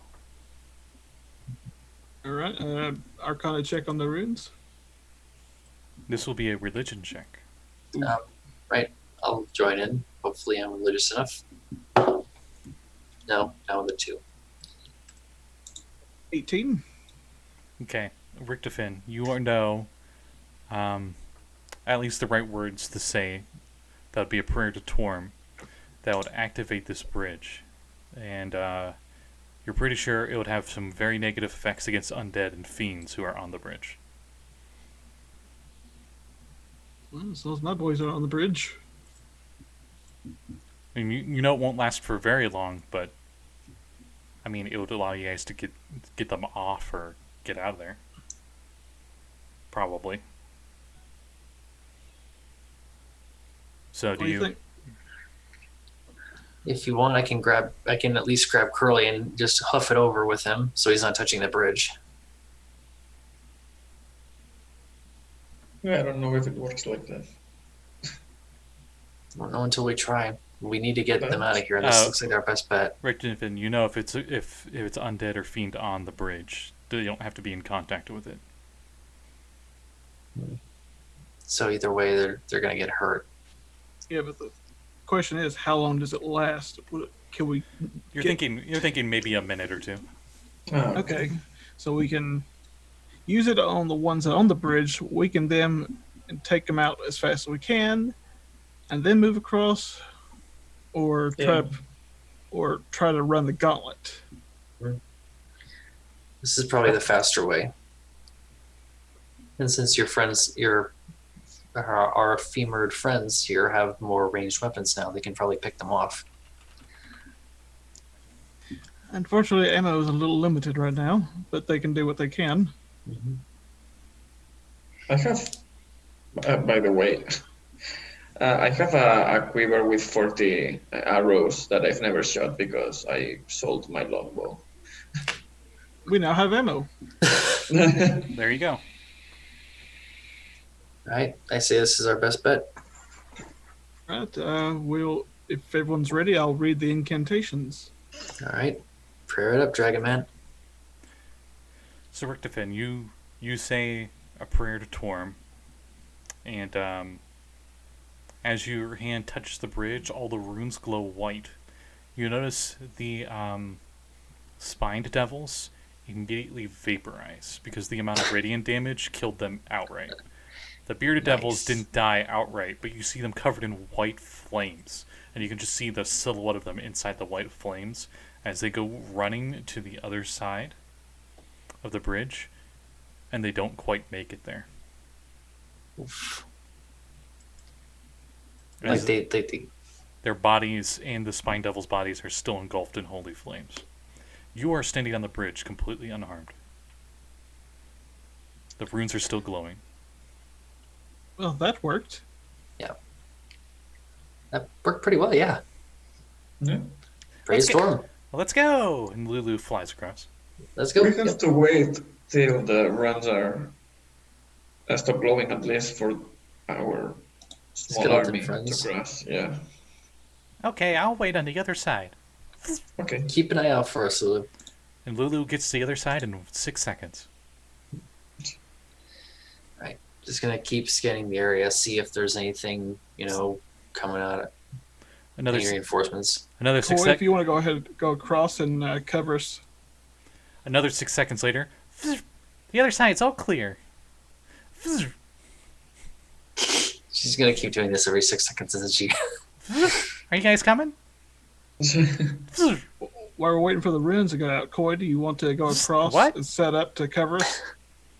All right. Arcana check on the runes. This will be a religion check. Right, I'll join in. Hopefully I'm religious enough. No, now I'm the 2. 18. Okay, Richtofen, you know at least the right words to say. That would be a prayer to Torm that would activate this bridge. And you're pretty sure it would have some very negative effects against undead and fiends who are on the bridge. Well, as long as my boys are on the bridge. I mean, you know it won't last for very long, but I mean, it would allow you guys to get them off or get out of there. probably. So What do you think? If you want, I can at least grab Curly and just huff it over with him, so he's not touching the bridge. Yeah, I don't know if it works like that. I don't know until we try. We need to get them out of here. This looks like our best bet. Richtofen, you know if it's undead or fiend on the bridge, you don't have to be in contact with it. So either way, they're gonna get hurt. Yeah, but the question is, how long does it last? Can we? You're thinking maybe a minute or two. Oh, Okay, so we can use it on the ones that are on the bridge, weaken them, and take them out as fast as we can, and then move across, or try to run the gauntlet. This is probably the faster way. And since our femured friends here have more ranged weapons now, they can probably pick them off. Unfortunately, ammo is a little limited right now, but they can do what they can. I have, by the way, I have a quiver with 40 arrows that I've never shot because I sold my longbow. We now have ammo. There you go. All right, I say this is our best bet. Right. If everyone's ready, I'll read the incantations. All right, prayer it up, Dragon Man. So Richtofen, you say a prayer to Torm, and as your hand touches the bridge, all the runes glow white. You notice the spined devils immediately vaporize because the amount of radiant damage killed them outright. The bearded devils didn't die outright, but you see them covered in white flames, and you can just see the silhouette of them inside the white flames as they go running to the other side of the bridge, and they don't quite make it there. Oof. As Like they their bodies and the spine devil's bodies are still engulfed in holy flames. You are standing on the bridge, completely unharmed. The runes are still glowing. Well, that worked. that worked pretty well. Yeah, Yeah. praise Storm. Let's go! And Lulu flies across. Let's go. We have to wait till the runs are stop glowing at least for our small Skeleton army friends. to cross. Yeah. Okay, I'll wait on the other side. Okay. Keep an eye out for us, Lulu. And Lulu gets to the other side in 6 seconds. Just gonna keep scanning the area, see if there's anything coming out. Another Any reinforcements. another Corey, 6 if seconds. you want to go ahead, go across and cover us. Another 6 seconds later. The other side's all clear. She's gonna keep doing this every 6 seconds, isn't she? Are you guys coming? While we're waiting for the runes to go out, Coy, do you want to go across What? and set up to cover us?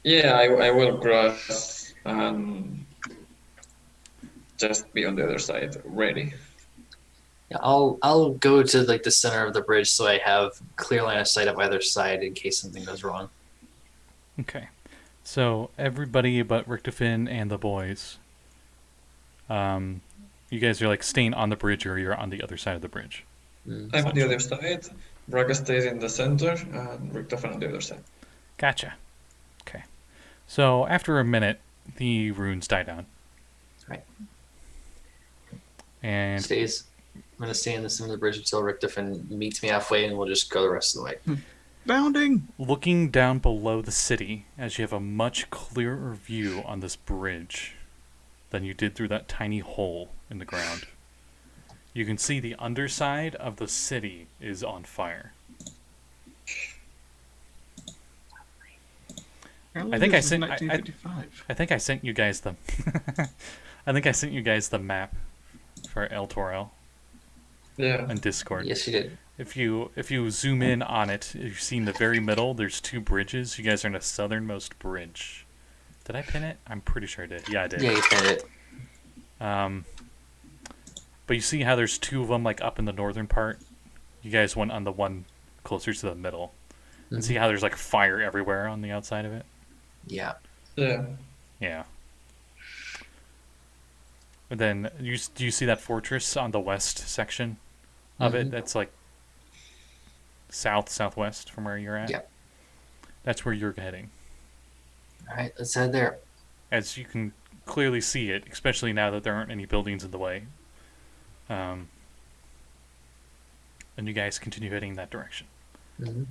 Yeah, I will cross and just be on the other side, ready. Yeah, I'll go to the center of the bridge so I have clear line of sight up either side in case something goes wrong. Okay. So everybody but Richtofen and the boys, you guys are staying on the bridge, or you're on the other side of the bridge. I'm on the other side. Brakka stays in the center, and Richtofen on the other side. Gotcha. Okay. So after a minute, the runes die down. Right. And I'm gonna stay in the center of the bridge until Richtofen meets me halfway, and we'll just go the rest of the way. Bounding! looking down below the city, as you have a much clearer view on this bridge than you did through that tiny hole in the ground, you can see the underside of the city is on fire. Apparently I think I this is sent- 1955. I think I sent you guys the I think I sent you guys the map for El Toro Yeah. on Discord. Yes, you did. If you zoom in on it, you see in the very middle there's two bridges. You guys are on the southernmost bridge. Did I pin it? I'm pretty sure I did. Yeah, I did. Yeah, you pinned it. But you see how there's two of them up in the northern part? You guys went on the one closer to the middle. And see how there's fire everywhere on the outside of it? Yeah. Yeah. Yeah. And then do you see that fortress on the west section of it? Mhm. That's like southwest from where you're at. Yeah. That's where you're heading. All right, let's head there. As you can clearly see it, especially now that there aren't any buildings in the way. And you guys continue heading that direction. Mm-hmm.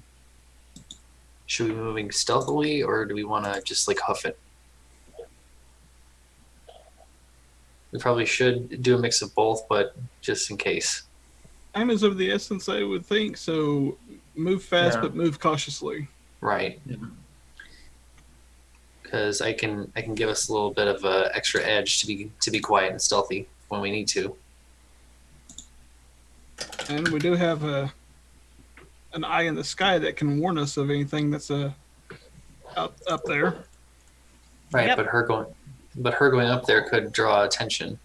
Should we be moving stealthily, or do we want to just like huff it? We probably should do a mix of both, but just in case. Time is of the essence, I would think. So move fast, Yeah. but move cautiously. Right. Yeah. Because I can give us a little bit of a extra edge to be quiet and stealthy when we need to. And we do have an eye in the sky that can warn us of anything that's up there. Right, Yep. but her going up there could draw attention.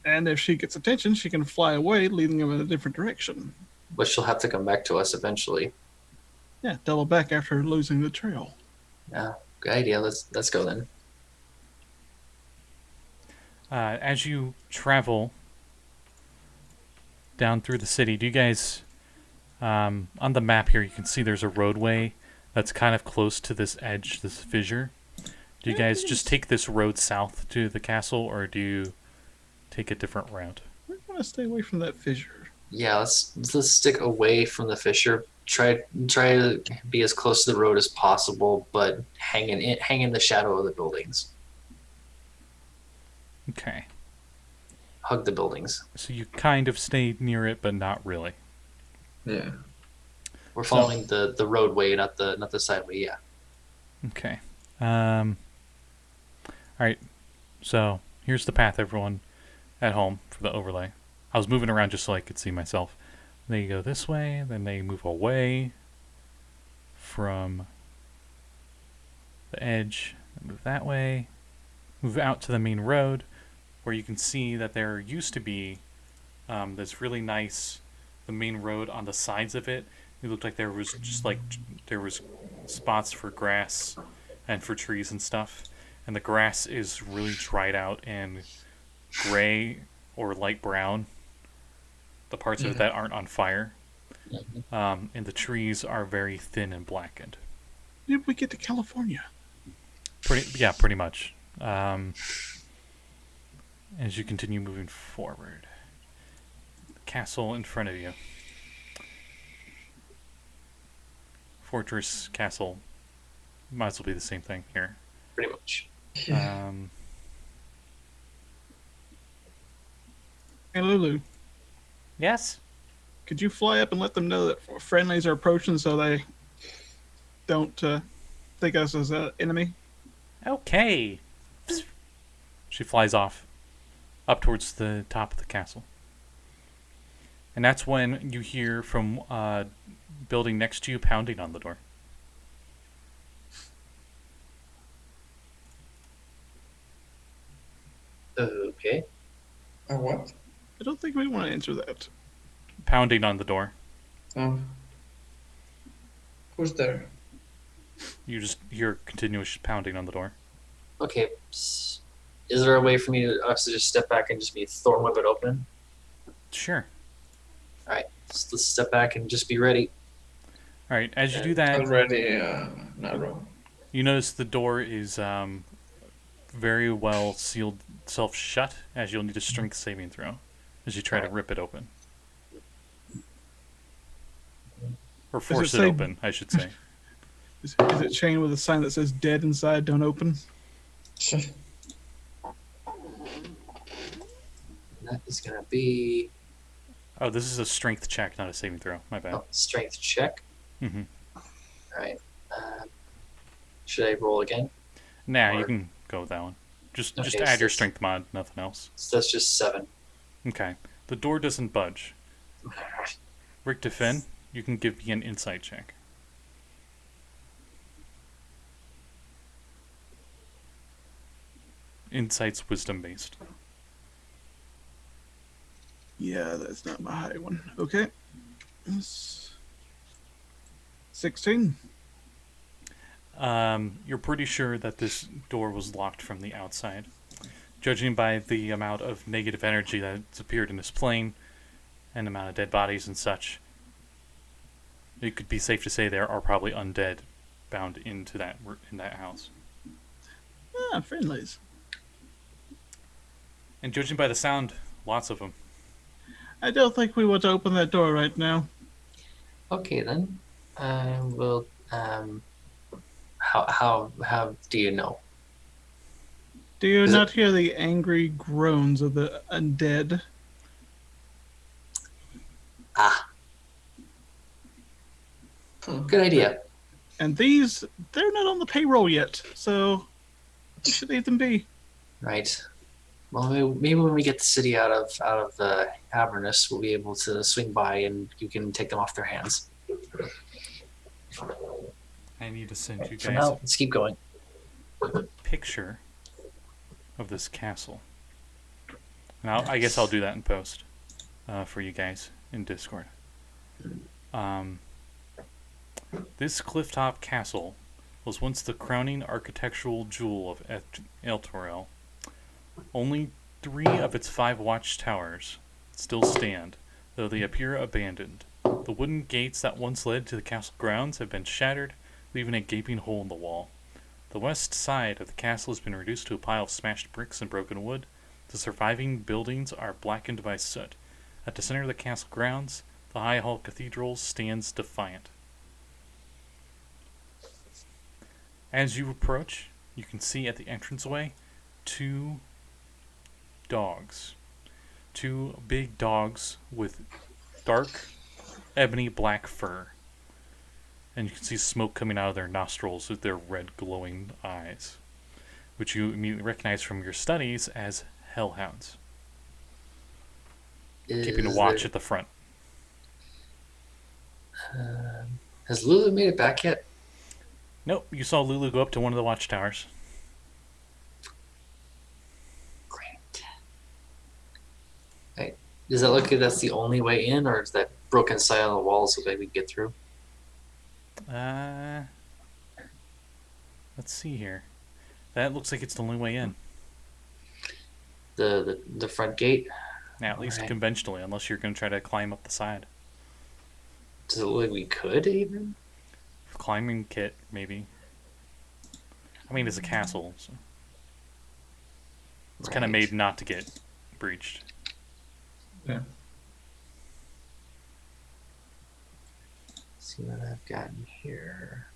And if she gets attention, she can fly away, leading them in a different direction. But she'll have to come back to us eventually. Yeah, double back after losing the trail. Yeah, good idea. Let's go then. As you travel down through the city, do you guys, on the map here, you can see there's a roadway that's kind of close to this edge, this fissure. Do you guys just take this road south to the castle, or do you take a different route? We're going to stay away from that fissure. Yeah, let's stick away from the fissure. Try to be as close to the road as possible, but hang in the shadow of the buildings. Okay. Hug the buildings. So you kind of stay near it, but not really. Yeah. We're following the roadway, not the sideway. Yeah. Okay. All right. So here's the path, everyone at home, for the overlay. I was moving around just so I could see myself. They go this way, then they move away from the edge, move that way, move out to the main road, where you can see that there used to be this really nice, the main road on the sides of it. It looked like there was just like there was spots for grass and for trees and stuff, and the grass is really dried out and gray or light brown. The parts of it that aren't on fire, and the trees are very thin and blackened. Did we get to California? Pretty much. As you continue moving forward, the castle in front of you. Fortress, castle, might as well be the same thing here. Pretty much. Hey, Lulu, Yes? could you fly up and let them know that friendlies are approaching so they don't think us as an enemy? Okay. She flies off up towards the top of the castle. And that's when you hear from building next to you pounding on the door. Okay. What? I don't think we want to answer that. Pounding on the door. Who's there? You just hear continuous pounding on the door. Okay. Is there a way for me to us to just step back and just be thorn whip it open? Sure. All right. Let's step back and just be ready. All right. As you do that, Already narrow. you notice the door is very well sealed itself shut, as you'll need a strength saving throw as you try to rip it open. Or force it say- open, I should say. Is it chained with a sign that says "Dead inside, don't open"? That is gonna be Oh, this is a strength check, not a saving throw. My bad. strength check. Mm-hmm. All right. Should I roll again? Nah, Or- you can go with that one. Just Okay, add your so- strength mod, nothing else. So that's just 7. Okay. The door doesn't budge. Richtofen, you can give me an insight check. Insight's wisdom based. Yeah, that's not my high one. Okay. It's 16. You're pretty sure that this door was locked from the outside. Judging by the amount of negative energy that's appeared in this plane and the amount of dead bodies and such, it could be safe to say there are probably undead bound into that house. Ah, friendlies. And judging by the sound, lots of them. I don't think we want to open that door right now. Okay then. Well, how do you know? Do you Is not hear the angry groans of the undead? Ah. Good idea. And these, they're not on the payroll yet, so we should leave them be. Right. Well, maybe when we get the city out of the Avernus, we'll be able to swing by and you can take them off their hands. I need to send you For guys now, let's keep going. a picture of this castle. And I guess I'll do that in post for you guys in Discord. This clifftop castle was once the crowning architectural jewel of Elturel. Only 3 of its 5 watchtowers still stand, though they appear abandoned. The wooden gates that once led to the castle grounds have been shattered, leaving a gaping hole in the wall. The west side of the castle has been reduced to a pile of smashed bricks and broken wood. The surviving buildings are blackened by soot. At the center of the castle grounds, the High Hall Cathedral stands defiant. As you approach, you can see at the entranceway 2 dogs. 2 big dogs with dark, ebony black fur. And you can see smoke coming out of their nostrils with their red glowing eyes, which you immediately recognize from your studies as hellhounds, keeping a watch at the front. Has Lulu made it back yet? Nope, you saw Lulu go up to one of the watchtowers. Great. Right. Does that look like that's the only way in, or is that broken side on the walls look like we can get through? Let's see here. That looks like it's the only way in. The front gate? Now, at least Alright. conventionally, unless you're going to try to climb up the side. Does it look like we could even? Climbing kit, maybe. I mean, it's a castle, so it's kind of Right. made not to get breached. Yeah. See what I've gotten here.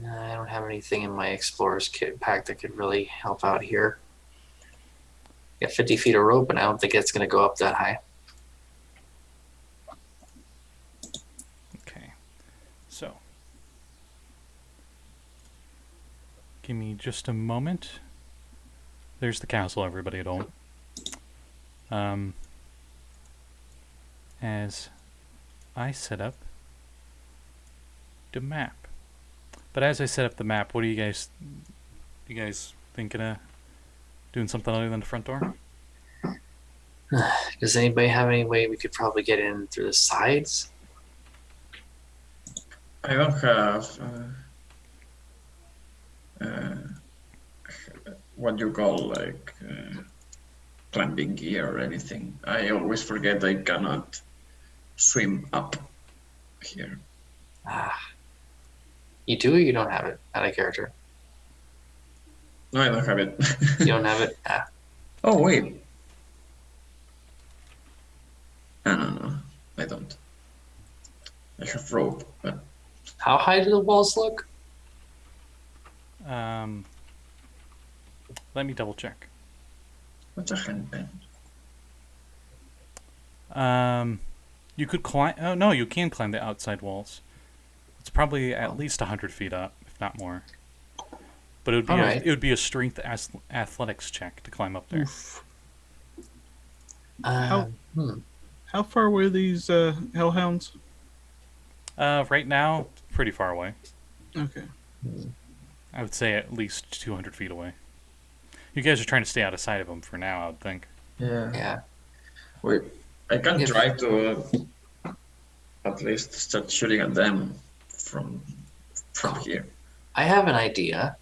I don't have anything in my explorer's kit pack that could really help out here. Got 50 feet of rope, and I don't think it's going to go up that high. Okay, so give me just a moment. There's the castle, everybody at home. As I set up the map. But as I set up the map, what do you guys thinking of doing something other than the front door? Does anybody have any way we could probably get in through the sides? I don't have what you call like climbing gear or anything. I always forget I cannot swim up here. Ah. You do or you don't have it out of character? No, I don't have it. You don't have it? Ah. Oh wait. No, I don't. I have rope, but How high do the walls look? Let me double check. what's a handband? You could climb. Oh no, you can climb the outside walls. It's probably at least 100 feet up, if not more. But it would be Alright. it would be a strength athletics check to climb up there. Oof. Um, How far away are these hellhounds? Right now, pretty far away. Okay. I would say at least 200 feet away. You guys are trying to stay out of sight of them for now, I would think. Yeah. Yeah. Wait, I can If- try to at least start shooting at them. from Cool. here. I have an idea.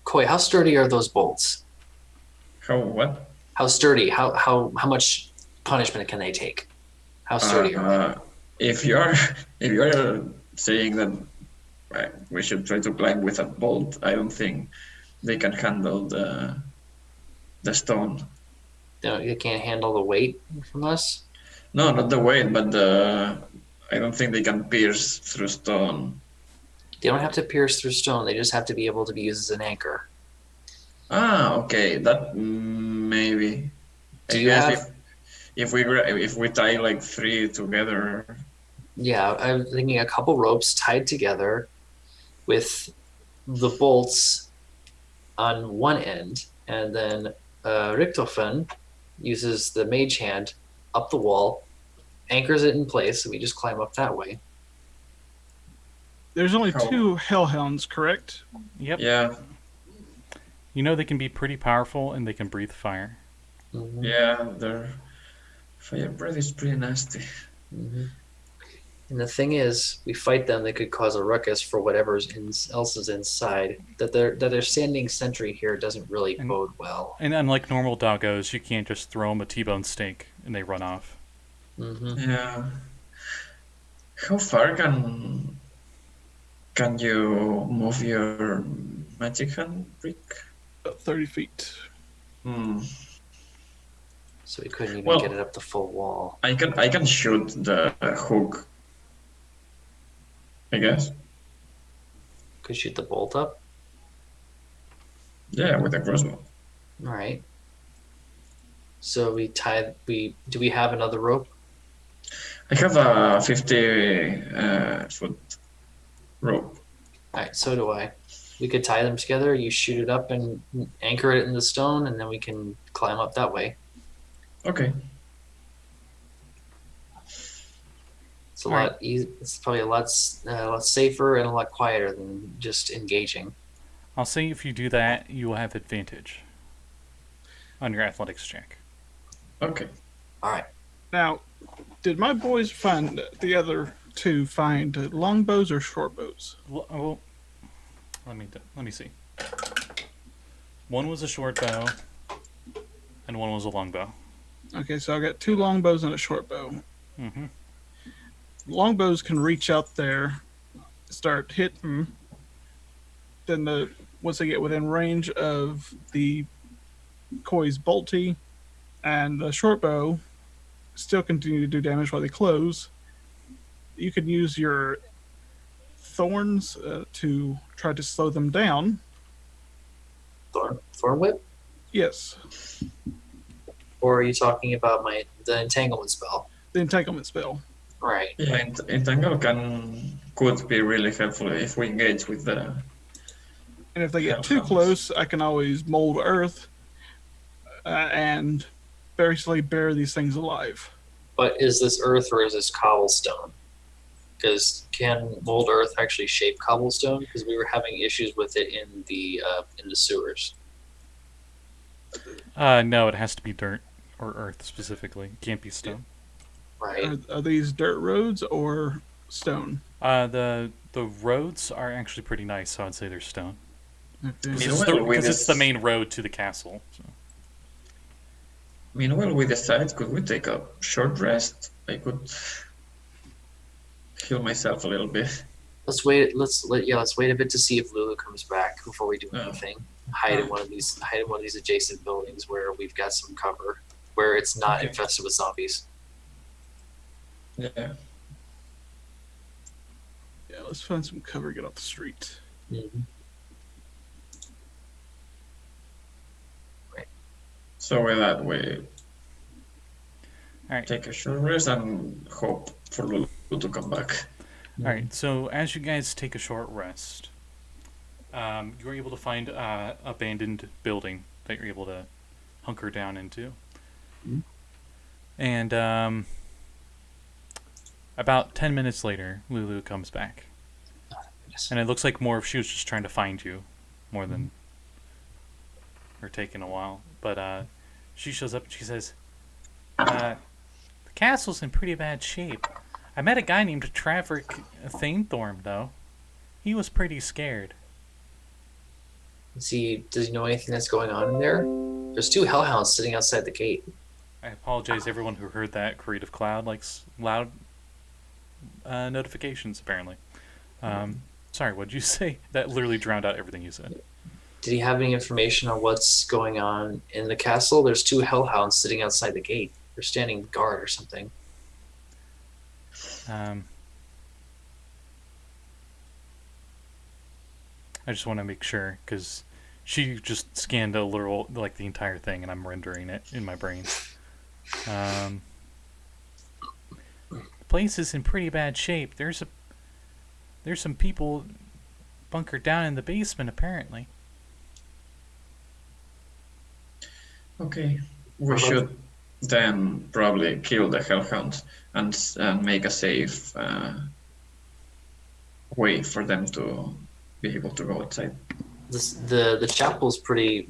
Koi, how sturdy are those bolts? How what? How sturdy? How much punishment can they take? How sturdy are they? If you're if you're saying that we should try to climb with a bolt, I don't think they can handle the stone. They can't handle the weight from us? No, not the weight, but I don't think they can pierce through stone. They don't have to pierce through stone. They just have to be able to be used as an anchor. Ah, okay, that maybe. Do I you guess have? if we tie like 3 together. Yeah, I'm thinking a couple ropes tied together with the bolts on one end, and then Richtofen uses the mage hand up the wall, anchors it in place, and we just climb up that way. There's only How- 2 hellhounds, correct? Yep. Yeah, You know they can be pretty powerful and they can breathe fire. Mhm. yeah, their fire breath is pretty nasty. Mhm. And the thing is, we fight them, they could cause a ruckus for whatever's else is inside. That they're standing sentry here doesn't really And- bode well. And unlike normal doggos, you can't just throw them a T-bone steak and they run off. Hmm. Yeah. How far can you move your magic hand, Rick? About 30 feet. Hmm. So we couldn't even Well- get it up the full wall. I can shoot the hook. I guess. Could shoot the bolt up. Yeah, with a crossbow. All right. So do we have another rope? I have a 50 foot rope. All right, so do I. We could tie them together. You shoot it up and anchor it in the stone, and then we can climb up that way. Okay. It's a lot easy. It's probably a lot safer and a lot quieter than just engaging. I'll say if you do that, you will have advantage on your athletics check. Okay. All right. Now, did my boys find the other 2 find longbows or short bows? Well, let me see. One was a short bow, and one was a long bow. Okay, so I got 2 longbows and a short bow. Mm-hmm. Longbows can reach out there, start hitting. Then once they get within range of the Koi's bolty, and the short bow still continue to do damage while they close. You can use your thorns to try to slow them down. Thorn whip, Yes, or are you talking about the entanglement spell? the entanglement spell. Right. Yeah, entangle could be really helpful if we engage with the. And if they get too Hellhounds. close, I can always mold earth and basically bury these things alive. But is this earth or is this cobblestone? Because can mold earth actually shape cobblestone? Because we were having issues with it in the sewers. No, it has to be dirt or earth specifically. It can't be stone. Right. Are these dirt roads or stone? The roads are actually pretty nice, so I'd say they're stone. Okay. Meanwhile, Because it's the main road to the castle. So. Meanwhile, we decide, could we take a short rest? I could heal myself a little bit. Let's wait. Let's wait a bit to see if Lulu comes back before we do Oh. anything. Hide in one of these adjacent buildings where we've got some cover, where it's not Okay. infested with zombies. Yeah. Yeah, let's find some cover, get off the street. Mm-hmm. So with that, we All right. take a short rest and hope for Lulu to come back. All right. So as you guys take a short rest, you're able to find an abandoned building that you're able to hunker down into. Mhm. And about 10 minutes later, Lulu comes back. Yes. And it looks like more of she was just trying to find you more than her taking a while. But she shows up and she says, the castle's in pretty bad shape. I met a guy named Traverick Thanethorn, though. He was pretty scared. Does he know anything that's going on in there? There's 2 hellhounds sitting outside the gate. I apologize to everyone who heard that. Creative Cloud likes loud notifications, apparently. Sorry, what'd you say? That literally drowned out everything you said. Did he have any information on what's going on in the castle? There's 2 hellhounds sitting outside the gate. They're standing guard or something. I just want to make sure, because she just scanned a literal, like, the entire thing, and I'm rendering it in my brain. The place is in pretty bad shape. There's some people bunkered down in the basement, apparently. Okay, we should then probably kill the hellhounds and make a safe way for them to be able to go outside. The chapel's pretty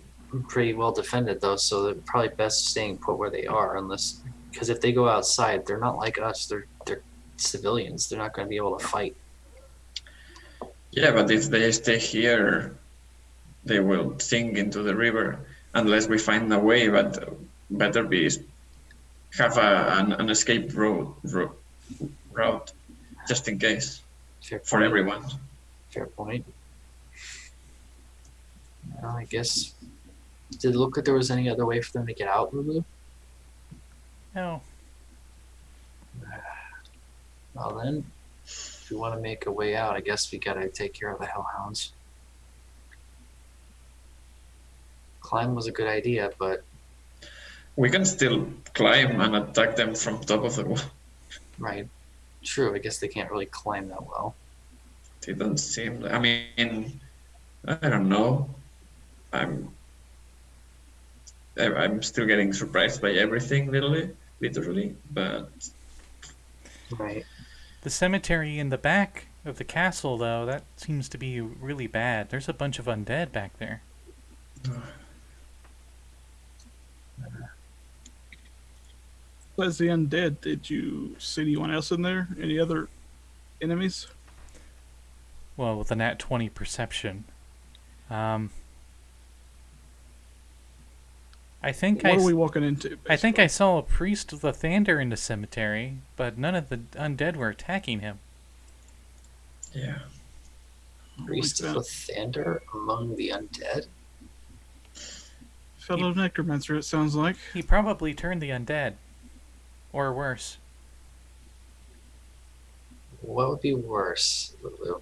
well defended though, so they're probably best staying put where they are, unless because if they go outside, they're not like us. They're civilians. They're not going to be able to fight. Yeah, but if they stay here, they will sink into the river unless we find a way. But better be have an escape route just in case for everyone. Fair point. Well, I guess. Did it look like there was any other way for them to get out, Lulu? No. Well then, if we want to make a way out, I guess we gotta take care of the hellhounds. Climb was a good idea, but we can still climb and attack them from top of the wall. Right. True, I guess they can't really climb that well. They don't seem. I mean, I don't know. I'm still getting surprised by everything, literally, but. Right. The cemetery in the back of the castle, though, that seems to be really bad. There's a bunch of undead back there. As the undead, did you see anyone else in there? Any other enemies? Well, with a nat 20 perception. I think What are we walking into? I think I saw a priest of the Thander in the cemetery, but none of the undead were attacking him. Yeah. Priest of Lathander among the undead? Fellow necromancer, it sounds like. He probably turned the undead. Or worse. What would be worse, Lulu?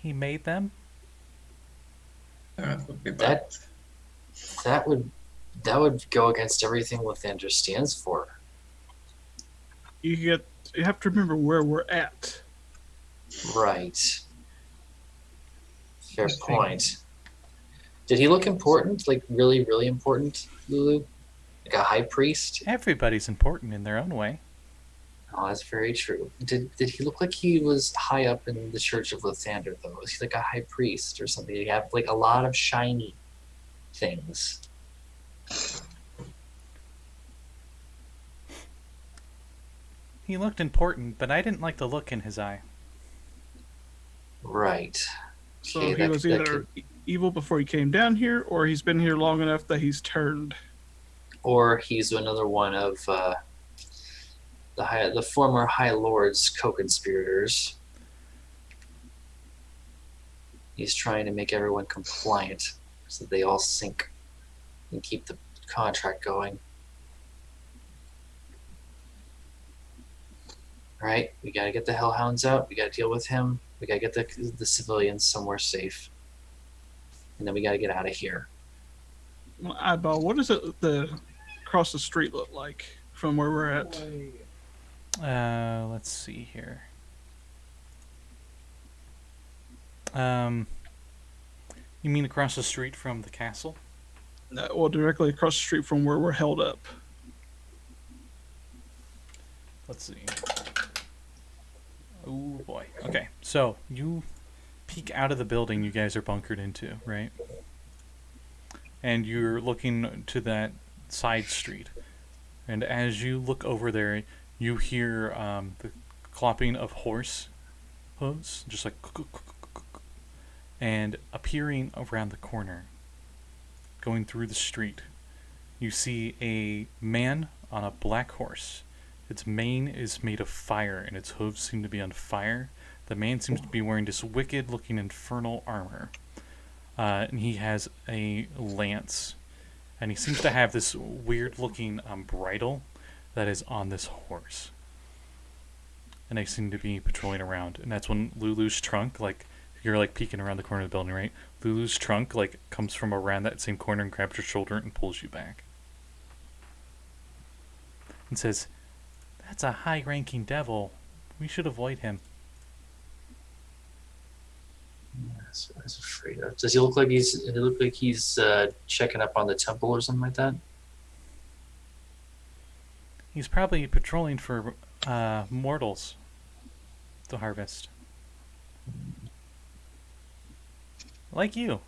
He made them? That would be bad. That would go against everything Lathander stands for. You have to remember where we're at. Right. Fair point. Did he look important? Like really, really important, Lulu? Like a high priest? Everybody's important in their own way. Oh, that's very true. Did he look like he was high up in the Church of Lathander, though? Was he like a high priest or something? Did he have like a lot of shiny things? He looked important, but I didn't like the look in his eye. Right. So Okay, he was either evil before he came down here, or he's been here long enough that he's turned. Or he's another one of the former High Lord's co-conspirators. He's trying to make everyone compliant so that they all sink and keep the contract going. All right, we gotta get the hellhounds out. We gotta deal with him. We gotta get the civilians somewhere safe, and then we gotta get out of here. Well, Eyeball, what does the across the street look like from where we're at? Let's see here. You mean across the street from the castle? Well, directly across the street from where we're held up. Let's see. Oh boy. Okay, so you peek out of the building you guys are bunkered into, right? And you're looking to that side street. And as you look over there, You hear the clopping of horse hooves, just like, and appearing around the corner, going through the street, you see a man on a black horse. Its mane is made of fire, and its hooves seem to be on fire. The man seems to be wearing this wicked-looking infernal armor. And he has a lance. And he seems to have this weird-looking bridle that is on this horse. And they seem to be patrolling around. And that's when Lulu's trunk, like, you're, like, peeking around the corner of the building, right? Lulu's trunk, like, comes from around that same corner and grabs your shoulder and pulls you back. And says, "That's a high-ranking devil. We should avoid him." That's what I was afraid of. Does he look like he's checking up on the temple or something like that? He's probably patrolling for mortals to harvest. Like you.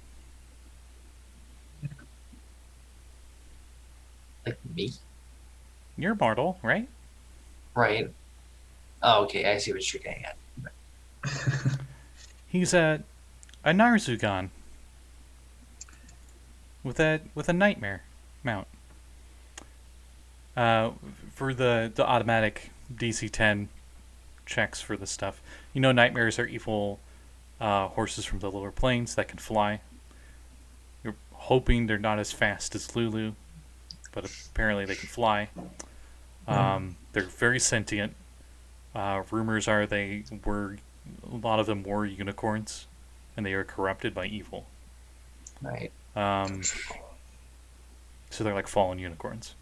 Like me? You're mortal, right? Right. Oh, okay. I see what you're getting at. He's a Narzugon with a nightmare mount. For the automatic DC 10 checks for this stuff, you know, nightmares are evil horses from the lower planes that can fly. You're hoping they're not as fast as Lulu, but apparently they can fly. They're very sentient. Rumors are a lot of them were unicorns, and they are corrupted by evil. Right. So they're like fallen unicorns.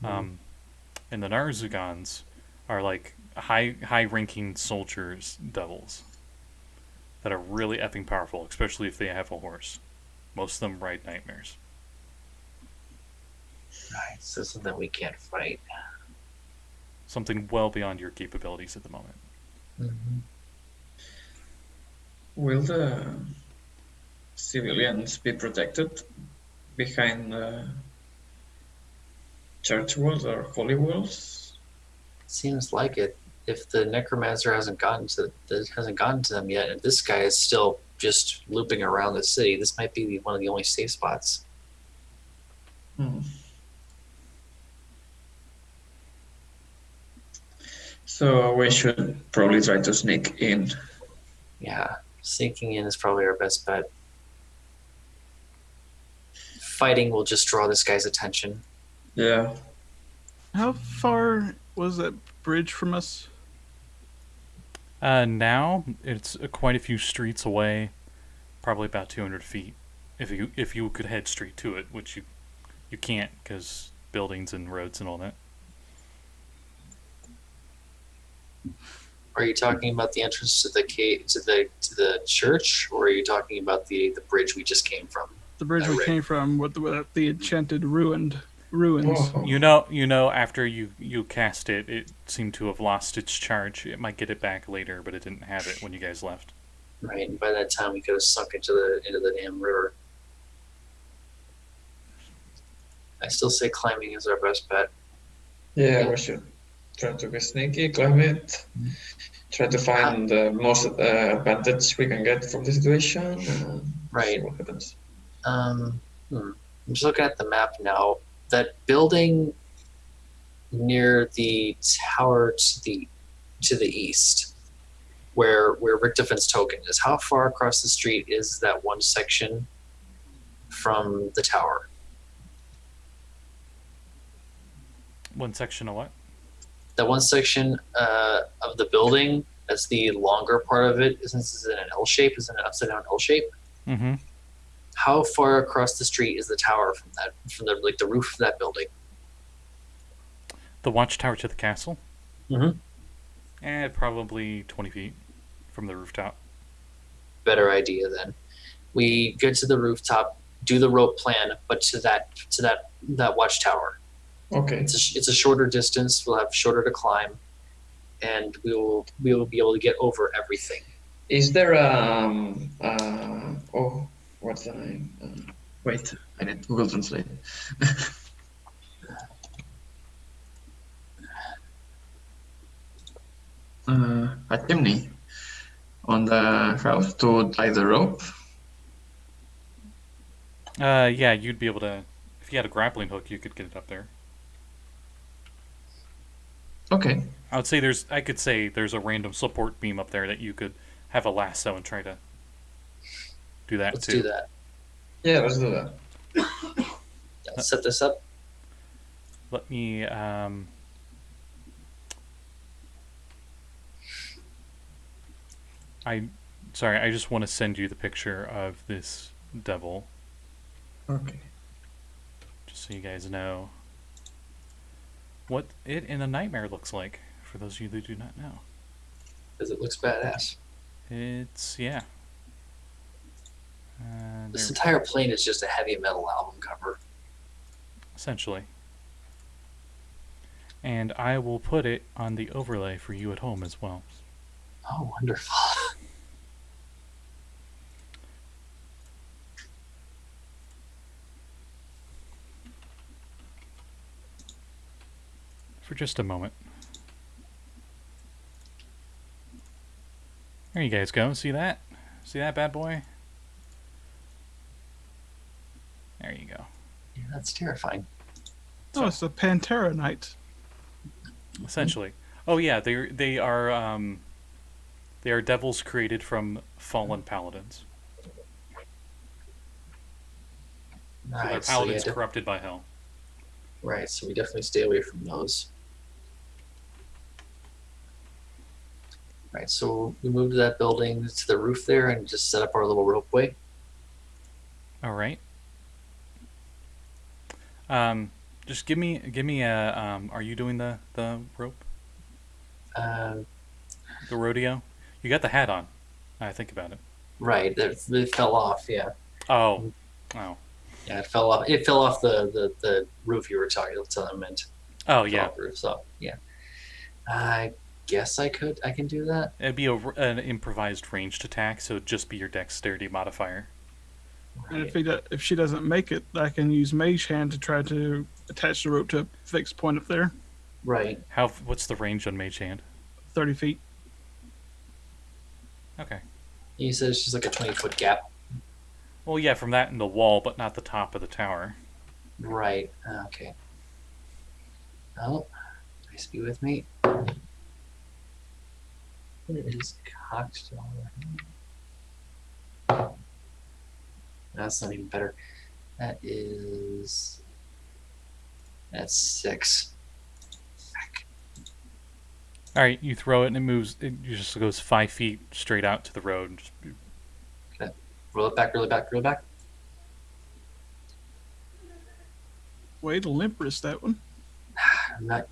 And the Narzugons are like high-ranking soldiers, devils that are really effing powerful, especially if they have a horse. Most of them ride nightmares. Right. So something we can't fight. Something well beyond your capabilities at the moment. Mm-hmm. Will the civilians be protected behind the church walls or holy walls? Seems like it. If the necromancer hasn't gotten to them yet, and this guy is still just looping around the city, this might be one of the only safe spots. So we should probably try to sneak in. Yeah, sneaking in is probably our best bet. Fighting will just draw this guy's attention. Yeah. How far was that bridge from us? Now it's quite a few streets away, probably about 200 feet. If you could head straight to it, which you can't because buildings and roads and all that. Are you talking about the entrance to the cave, to the church, or are you talking about the bridge we just came from? The bridge we came from with the enchanted ruins. Oh. You know, after you cast it, it seemed to have lost its charge. It might get it back later, but it didn't have it when you guys left. Right, and by that time we could have sunk into the damn river. I still say climbing is our best bet. Yeah, we should try to be sneaky, climb it, try to find the most advantage we can get from the situation. Right. See what happens. I'm just looking at the map now. That building near the tower to the east, where Richtofen's token is, how far across the street is that one section from the tower? One section of what? That one section of the building, that's the longer part of it, since it's in an L shape, is in an upside down L shape. Mm-hmm. How far across the street is the tower from the roof of that building? The watchtower to the castle? Mm-hmm. Probably 20 feet from the rooftop. Better idea then. We get to the rooftop, do the rope plan, but to that watchtower. Okay. It's a shorter distance. We'll have shorter to climb, and we will be able to get over everything. Is there what's the name? Wait, I need Google Translate. a chimney on the house to tie the rope. Yeah, you'd be able to. If you had a grappling hook, you could get it up there. Okay. I would say I could say there's a random support beam up there that you could have a lasso and try to do that Let's too. do that. Yeah, let's do that. Let's set this up. Let me. Sorry, I just want to send you the picture of this devil, Okay. just so you guys know what it in a nightmare looks like. For those of you that do not know, Because it looks badass. it's yeah. This There, entire plane is just a heavy metal album cover. essentially. And I will put it on the overlay for you at home as well. Oh, wonderful. For just a moment. There you guys go. See that? See that bad boy? There you go. Yeah, that's terrifying. Oh, it's the Pantera Knight. Essentially. Oh yeah, they are devils created from fallen paladins. So they're Right, paladins corrupted by hell. right, so we definitely stay away from those. Right, so we moved that building to the roof there and just set up our little ropeway. All right. Just give me a. Are you doing the rope? Um, The rodeo? You got the hat on. I think about it. right, it fell off. Yeah, Oh. yeah, it fell off. It fell off the roof you were talking. That's what I meant. Oh Fell yeah. off the roof, so yeah. I guess I can do that. It'd be an improvised ranged attack, so it'd just be your dexterity modifier. And Right. if she doesn't make it, I can use Mage Hand to try to attach the rope to a fixed point up there, Right. What's the range on Mage Hand? 30 feet. Okay. You said it's just like a 20-foot gap. Well, yeah, from that in the wall, but not the top of the tower. Right. Okay. Oh, please be with me. It is cocked. That's not even better. That's 6. Heck. All right, you throw it and it moves. It just goes 5 feet straight out to the road. And just, Roll it back, roll it back, roll it back. Way to limp wrist that one. I'm not.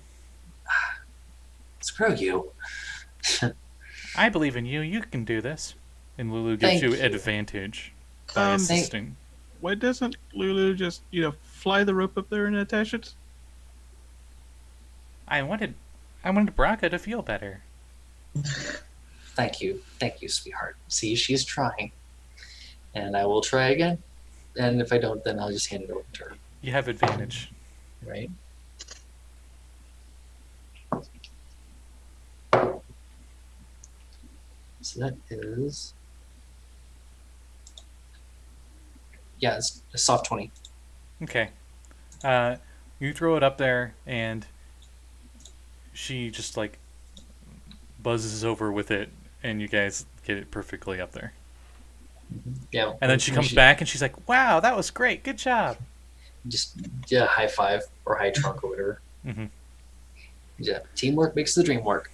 Screw you. I believe in you. You can do this. And Lulu gives Thank you you. advantage by Um, assisting. Why doesn't Lulu just, fly the rope up there and attach it? I wanted Brakka to feel better. Thank you, sweetheart. See, she's trying, and I will try again. And if I don't, then I'll just hand it over to her. You have advantage. Right. So that is, yeah, it's a soft 20. Okay. You throw it up there, and she just like buzzes over with it, and you guys get it perfectly up there. Yeah. And then she comes back, and she's like, "Wow, that was great. Good job." Just high five or high trunk or whatever. Mhm. Yeah, teamwork makes the dream work.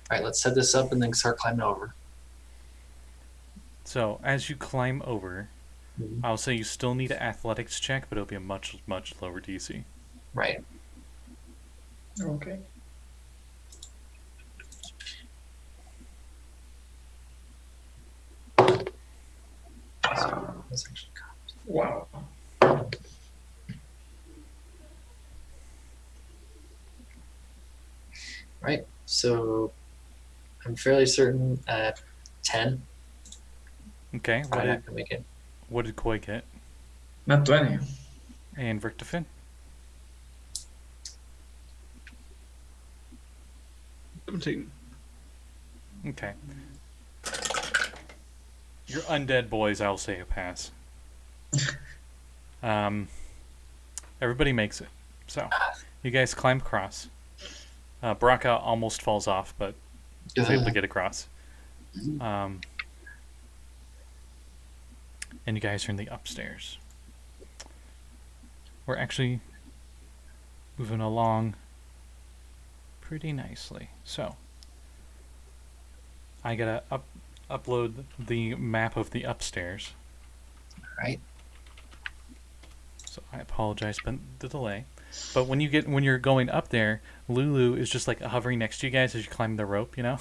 All right, let's set this up and then start climbing over. So as you climb over, Mhm. I'll say you still need an athletics check, but it'll be a much lower DC. Right. Okay. So let's actually Wow. Right. So I'm fairly certain at 10. Okay. I'm not gonna make it. What did Koi get? Not 20. And Richtofen? 17. Okay. Your undead boys, I'll say a pass. Everybody makes it. So, you guys climb across. Brakka almost falls off, but is able to get across. And you guys are in the upstairs. We're actually moving along pretty nicely. So, I gotta upload the map of the upstairs. Right. So I apologize for the delay. But when you're going up there, Lulu is just like hovering next to you guys as you climb the rope, you know?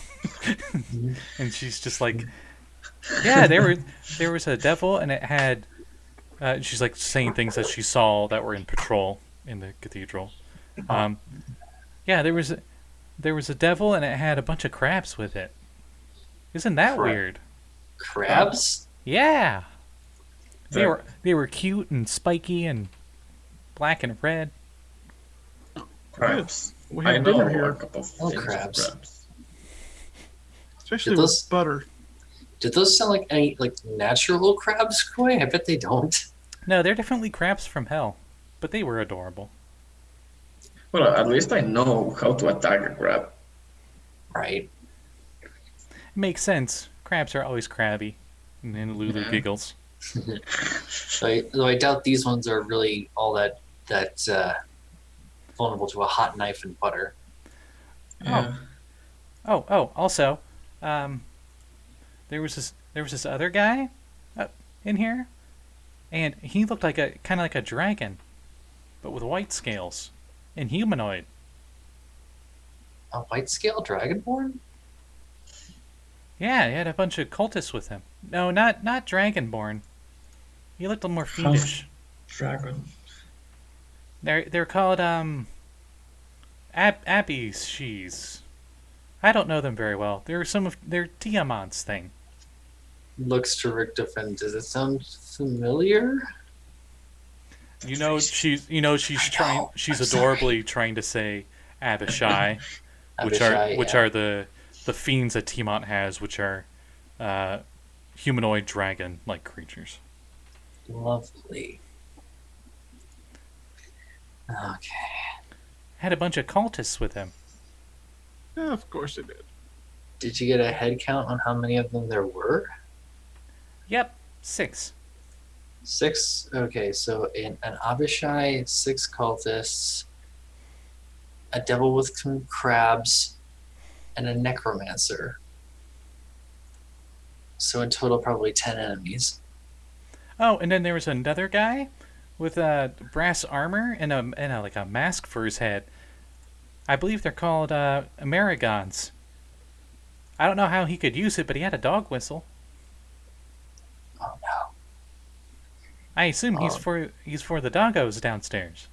And she's just like, yeah, there was a devil, and it had. She's like saying things that she saw that were in patrol in the cathedral. Yeah, there was a devil, and it had a bunch of crabs with it. Isn't that weird? Crabs? Yeah. They were cute and spiky and black and red. Crabs. We I have know dinner a here, couple of Oh, things of crabs. especially Did with those- butter. Did those sound like any natural crabs, Koi? I bet they don't. No, they're definitely crabs from hell, but they were adorable. Well, at least I know how to attack a crab. Right. Makes sense. Crabs are always crabby. And then Lulu Yeah. giggles. Though I doubt these ones are really all that vulnerable to a hot knife and butter. Yeah. Also, there was this other guy in here, and he looked like kind of like a dragon, but with white scales and humanoid. A white scale dragonborn? Yeah, he had a bunch of cultists with him. No, not Dragonborn. He looked a little more fiendish. Dragon. They're called Abishis. I don't know them very well. They're Tiamat's thing. Looks to Richtofen. Does it sound familiar? She's I'm adorably trying to say Abishai, which Abishai, are the fiends that Tiamat has, which are humanoid dragon-like creatures. Lovely. Okay. Had a bunch of cultists with him. Yeah, of course it did. Did you get a head count on how many of them there were? Yep, 6. 6? Okay, so an Abishai, 6 cultists, a devil with some crabs, and a necromancer. So in total, probably 10 enemies. Oh, and then there was another guy with brass armor and a mask for his head. I believe they're called Amerigons. I don't know how he could use it, but he had a dog whistle. Oh no. I assume he's for the doggos downstairs.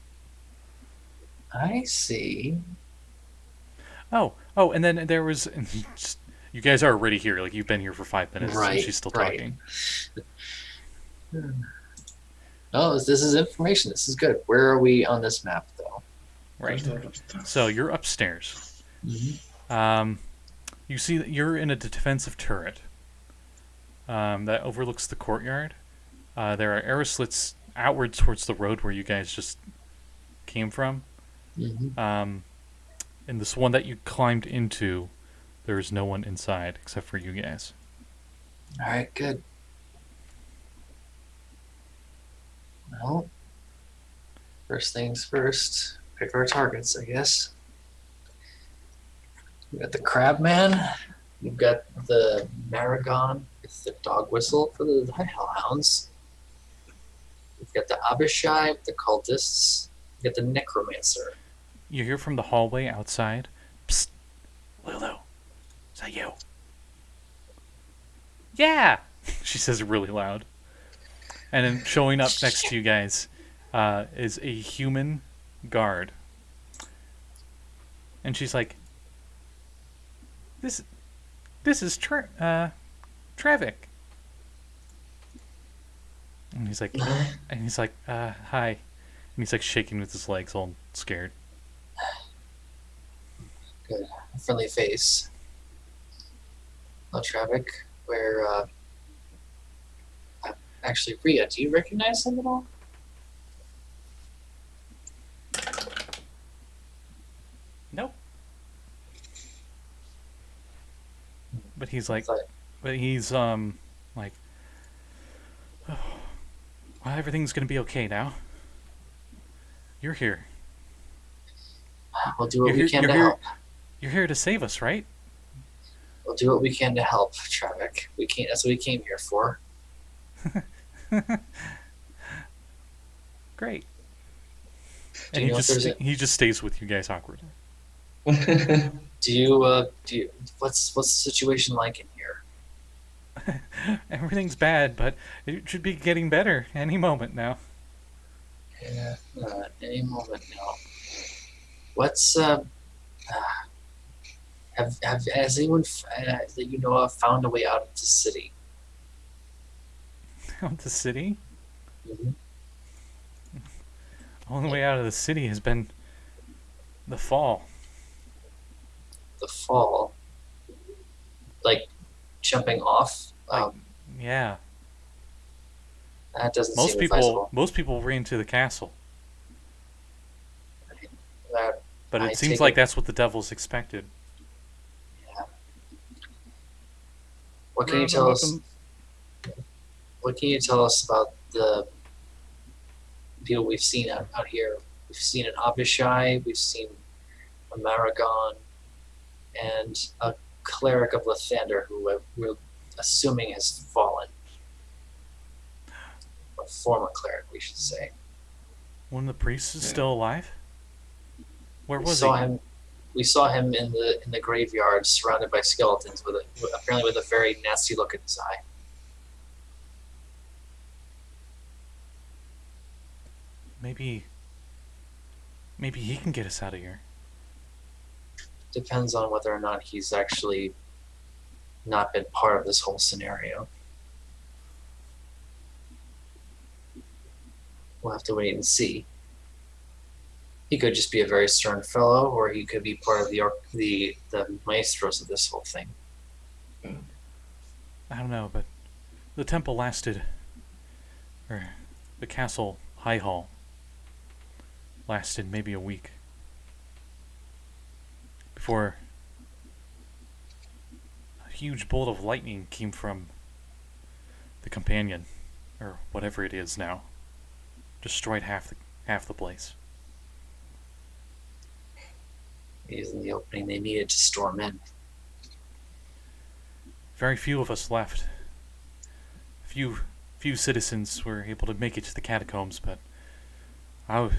I see. Oh, and then there was. You guys are already here. Like, you've been here for 5 minutes, and Right, she's still right. talking. Oh, this is information. This is good. Where are we on this map, though? Right. There's a lot of stuff. So you're upstairs. You see that you're in a defensive turret that overlooks the courtyard. There are arrow slits outward towards the road where you guys just came from. And this one that you climbed into, there is no one inside except for you guys. All right, good. Well, first things first, pick our targets, I guess. We got the Crabman. We've got the Maragon with the dog whistle for the Hellhounds. We've got the Abishai with the cultists. We've got the Necromancer. You hear from the hallway outside, "Psst, Lulu, is that you?" "Yeah," she says really loud. And then showing up next to you guys is a human guard. And she's like, This is Trevik." And he's like, "Hi." And he's like shaking with his legs, all scared. Good. A friendly face. Hello, Traffic. Where, actually, Rhea, do you recognize him at all? Nope. But he's like, It's like, like, oh, well, everything's gonna be okay now. You're here. we'll do what You're we here- can you're to here- help. You're here to save us, right? We'll do what we can to help, Traffic. We can't. That's what we came here for. Great. Do And you know if there's he just stays with you guys awkwardly. Do you? What's the situation like in here? Everything's bad, but it should be getting better any moment now. Yeah. Any moment now. What's has anyone that you know of found a way out of the city? Out the city? Mhm. The only way out of the city has been the fall. The fall, like jumping off. Yeah. That doesn't Most seem people advisable. ran to the castle, That- but I it seems take like it- that's what the devils expected. yeah. What can you Rather tell us? welcome- What can you tell us about the people we've seen out here? We've seen an Abishai, we've seen a Maragon, and a cleric of Lathander who we're assuming has fallen. A former cleric, we should say. One of the priests is Yeah. still alive? Where We was saw he? him. We saw him in the graveyard, surrounded by skeletons, apparently with a very nasty look in his eye. Maybe he can get us out of here. Depends on whether or not he's actually not been part of this whole scenario. We'll have to wait and see. He could just be a very stern fellow, or he could be part of the maestros of this whole thing. I don't know, but the temple lasted, or the castle high hall lasted maybe a week before a huge bolt of lightning came from the companion, or whatever it is now, destroyed half the place. Using the opening they needed to storm in. Very few of us left. Few citizens were able to make it to the catacombs, but I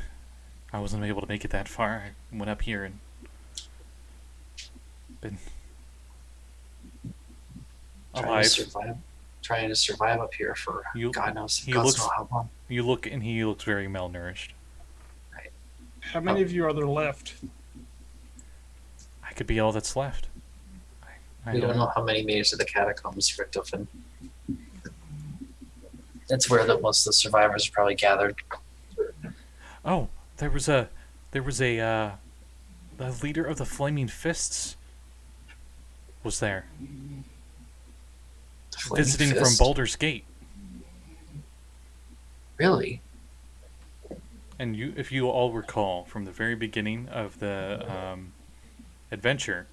wasn't able to make it that far. I went up here and been alive. Trying to survive up here for God knows how long. You look, and he looks very malnourished. How many of you are there left? I could be all that's left. I We don't know how many made it to the catacombs, Richtofen. That's where most of the survivors are probably gathered. Oh, there was a the leader of the Flaming Fists was there, The Flaming visiting from Fist. Baldur's Gate. Really? And if you all recall from the very beginning of the adventure,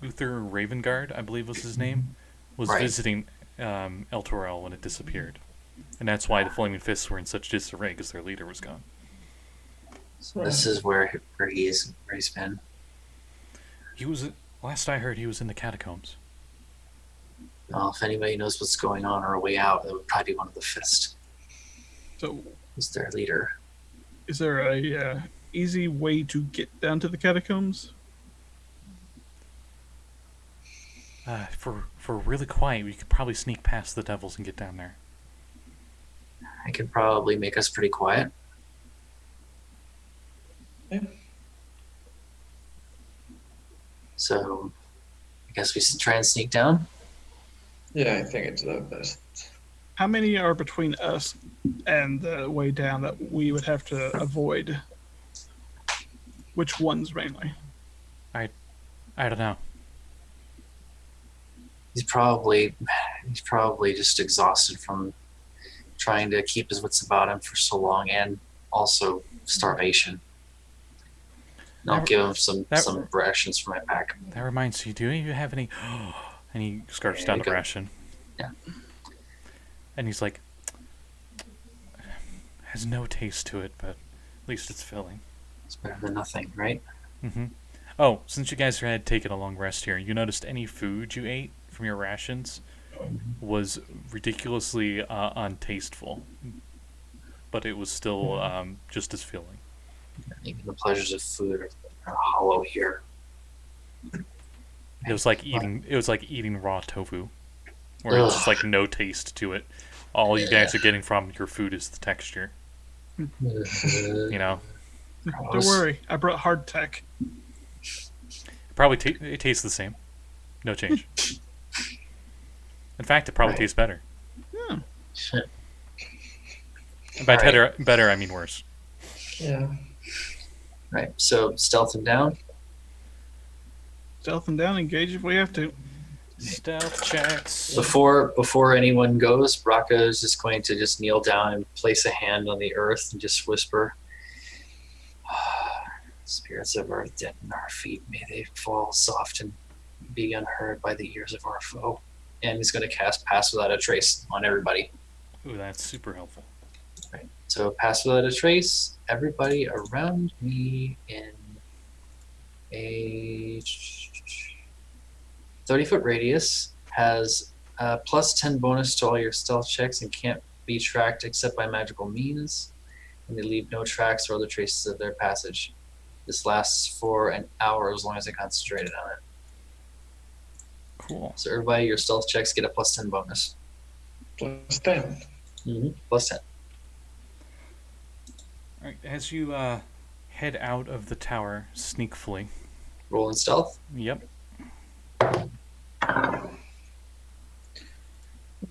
Uther Ravengard, I believe was his name, was Right. visiting El Torel when it disappeared, and that's why the Flaming Fists were in such disarray because their leader was gone. So this is where he's been. He was, last I heard, he was in the catacombs. Well, if anybody knows what's going on or a way out, it would probably be one of the Fist. So, Who's their leader? is there a easy way to get down to the catacombs? For really quiet, we could probably sneak past the devils and get down there. I could probably make us pretty quiet. Yeah. So, I guess we should try and sneak down. Yeah, I think it's the best. How many are between us and the way down that we would have to avoid? Which ones mainly? I don't know. He's probably just exhausted from trying to keep his wits about him for so long, and also starvation. And I'll That- give him some that- rations for my pack. That reminds you, do you have any... And he scarfs down you the go. ration. Yeah. And he's like... Has no taste to it, but at least it's filling. It's better than nothing, right? Mm-hmm. Oh, since you guys had taken a long rest here, you noticed any food you ate from your rations was ridiculously untasteful, but it was still just as filling. Even the pleasures of food are hollow here. It was like eating raw tofu, where it's just like no taste to it. All you guys are getting from your food is the texture. You know, Don't worry, I brought hardtack. probably it tastes the same, no change. In fact, it probably Right. tastes better. Yeah. And by Right. better, I mean worse. Yeah. Right. So stealth him down. Stealth him down, engage if we have to. Stealth checks. Before anyone goes, Brakka is just going to just kneel down and place a hand on the earth and just whisper, "Spirits of earth deaden our feet. May they fall soft and be unheard by the ears of our foe." And he's going to cast Pass Without a Trace on everybody. Ooh, that's super helpful. Right. So Pass Without a Trace, everybody around me in a 30-foot radius has a plus 10 bonus to all your stealth checks and can't be tracked except by magical means. And they leave no tracks or other traces of their passage. This lasts for an hour as long as I concentrated on it. Cool. So everybody, your stealth checks get a plus 10 bonus. Plus 10. Plus 10. All right, as you head out of the tower sneakfully. Roll in stealth. Yep.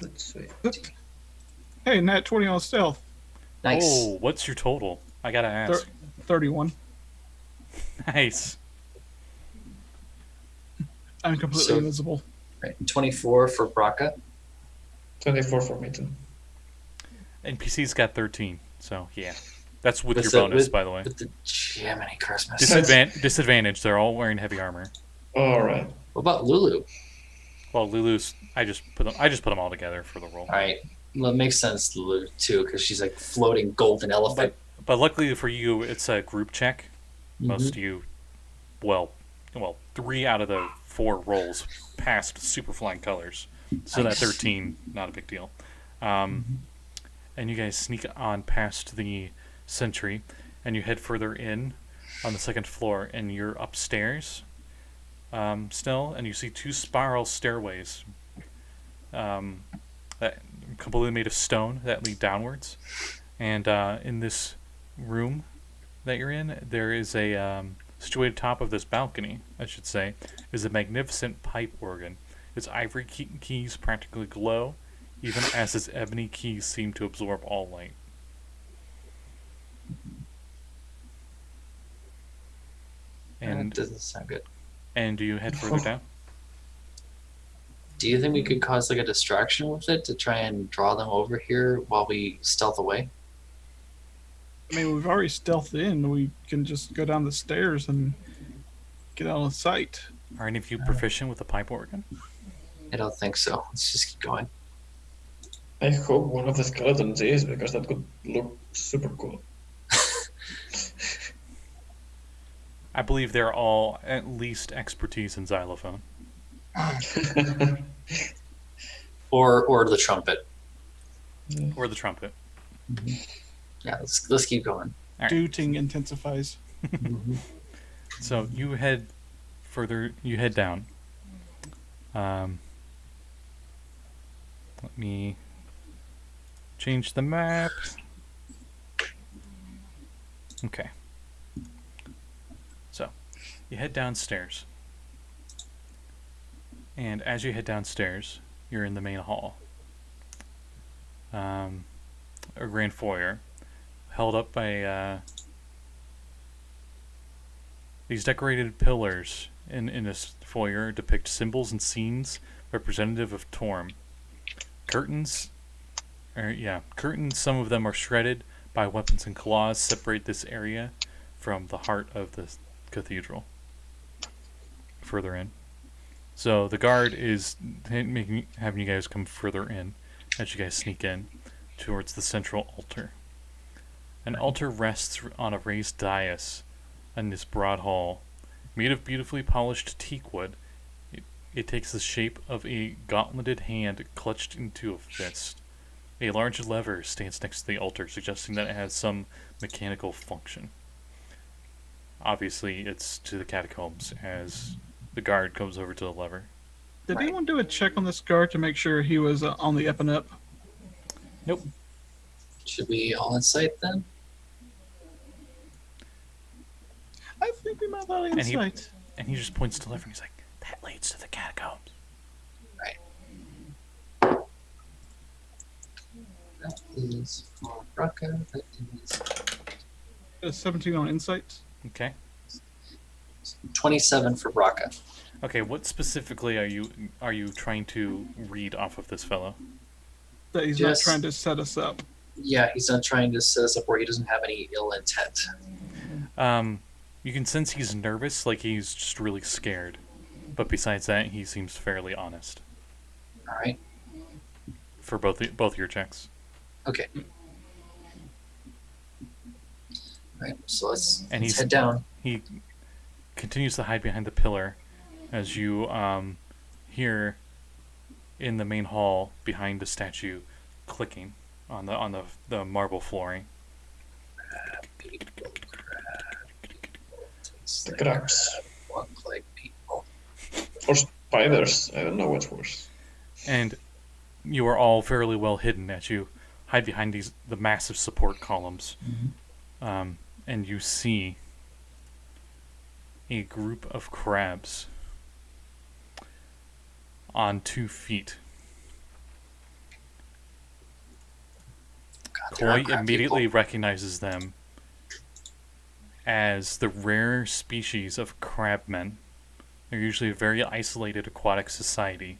Let's see. Hey, nat 20 on stealth. Nice. Oh, what's your total? I gotta ask. 31. Nice. I'm completely So- invisible. Right. 24 for Brakka. 24 for me too. NPC's got 13, so yeah. That's with With your the- bonus, with- by the way. With the Jiminy Christmas. Disadvantage, they're all wearing heavy armor. Alright. What about Lulu? Well, Lulu's, I just put them all together for the roll. All right. Well, it makes sense, Lulu, too, because she's like floating golden elephant. But luckily for you, it's a group check. Most of you, well, 3 out of the 4 rolls passed super flying colors. So Nice. that 13, not a big deal. And you guys sneak on past the sentry, and you head further in on the second floor, and you're upstairs still, and you see 2 spiral stairways that completely made of stone that lead downwards. And in this room that you're in, there is a situated top of this balcony, I should say, is a magnificent pipe organ. Its ivory keys practically glow, even as its ebony keys seem to absorb all light. That And doesn't sound good. do you head further down? Do you think we could cause like a distraction with it to try and draw them over here while we stealth away? I mean, we've already stealthed in. We can just go down the stairs and get out of sight. Are any of you proficient with the pipe organ? I don't think so. Let's just keep going. I hope one of the skeletons is, because that could look super cool. I believe they're all at least expertise in xylophone. Or the trumpet. Or the trumpet. Yeah, let's keep going. All right. Dooting intensifies. So you head further, you head down. Let me change the map. Okay. So, you head downstairs. And as you head downstairs, you're in the main hall. A grand foyer, held up by these decorated pillars in this foyer depict symbols and scenes representative of Torm. Curtains, some of them are shredded by weapons and claws, separate this area from the heart of the cathedral. Further in. So the guard is having you guys come further in as you guys sneak in towards the central altar. An altar rests on a raised dais in this broad hall. Made of beautifully polished teak wood, it takes the shape of a gauntleted hand clutched into a fist. A large lever stands next to the altar, suggesting that it has some mechanical function. Obviously, it's to the catacombs as the guard comes over to the lever. Did anyone do a check on this guard to make sure he was on the up and up? Nope. Should we all insight then? I think we might have insight. And he just points to the lever and he's like, that leads to the catacombs. Right. That is for Brakka. That is A 17 on insight. Okay. 27 for Brakka. Okay, what specifically are you trying to read off of this fellow? That he's Just- not trying to set us up. Yeah, he's not trying to set us up where he doesn't have any ill intent. You can sense he's nervous, like he's just really scared. But besides that, he seems fairly honest. All right. For both your checks. Okay. All right. So let's And head down. He continues to hide behind the pillar as you hear in the main hall behind the statue clicking on the marble flooring. The cracks. Walk like people. Or spiders. I don't know what's worse. And you are all fairly well hidden as you hide behind the massive support columns. And you see a group of crabs on 2 feet. God, there are Koi crab immediately people. recognizes them as the rare species of crabmen. They're usually a very isolated aquatic society.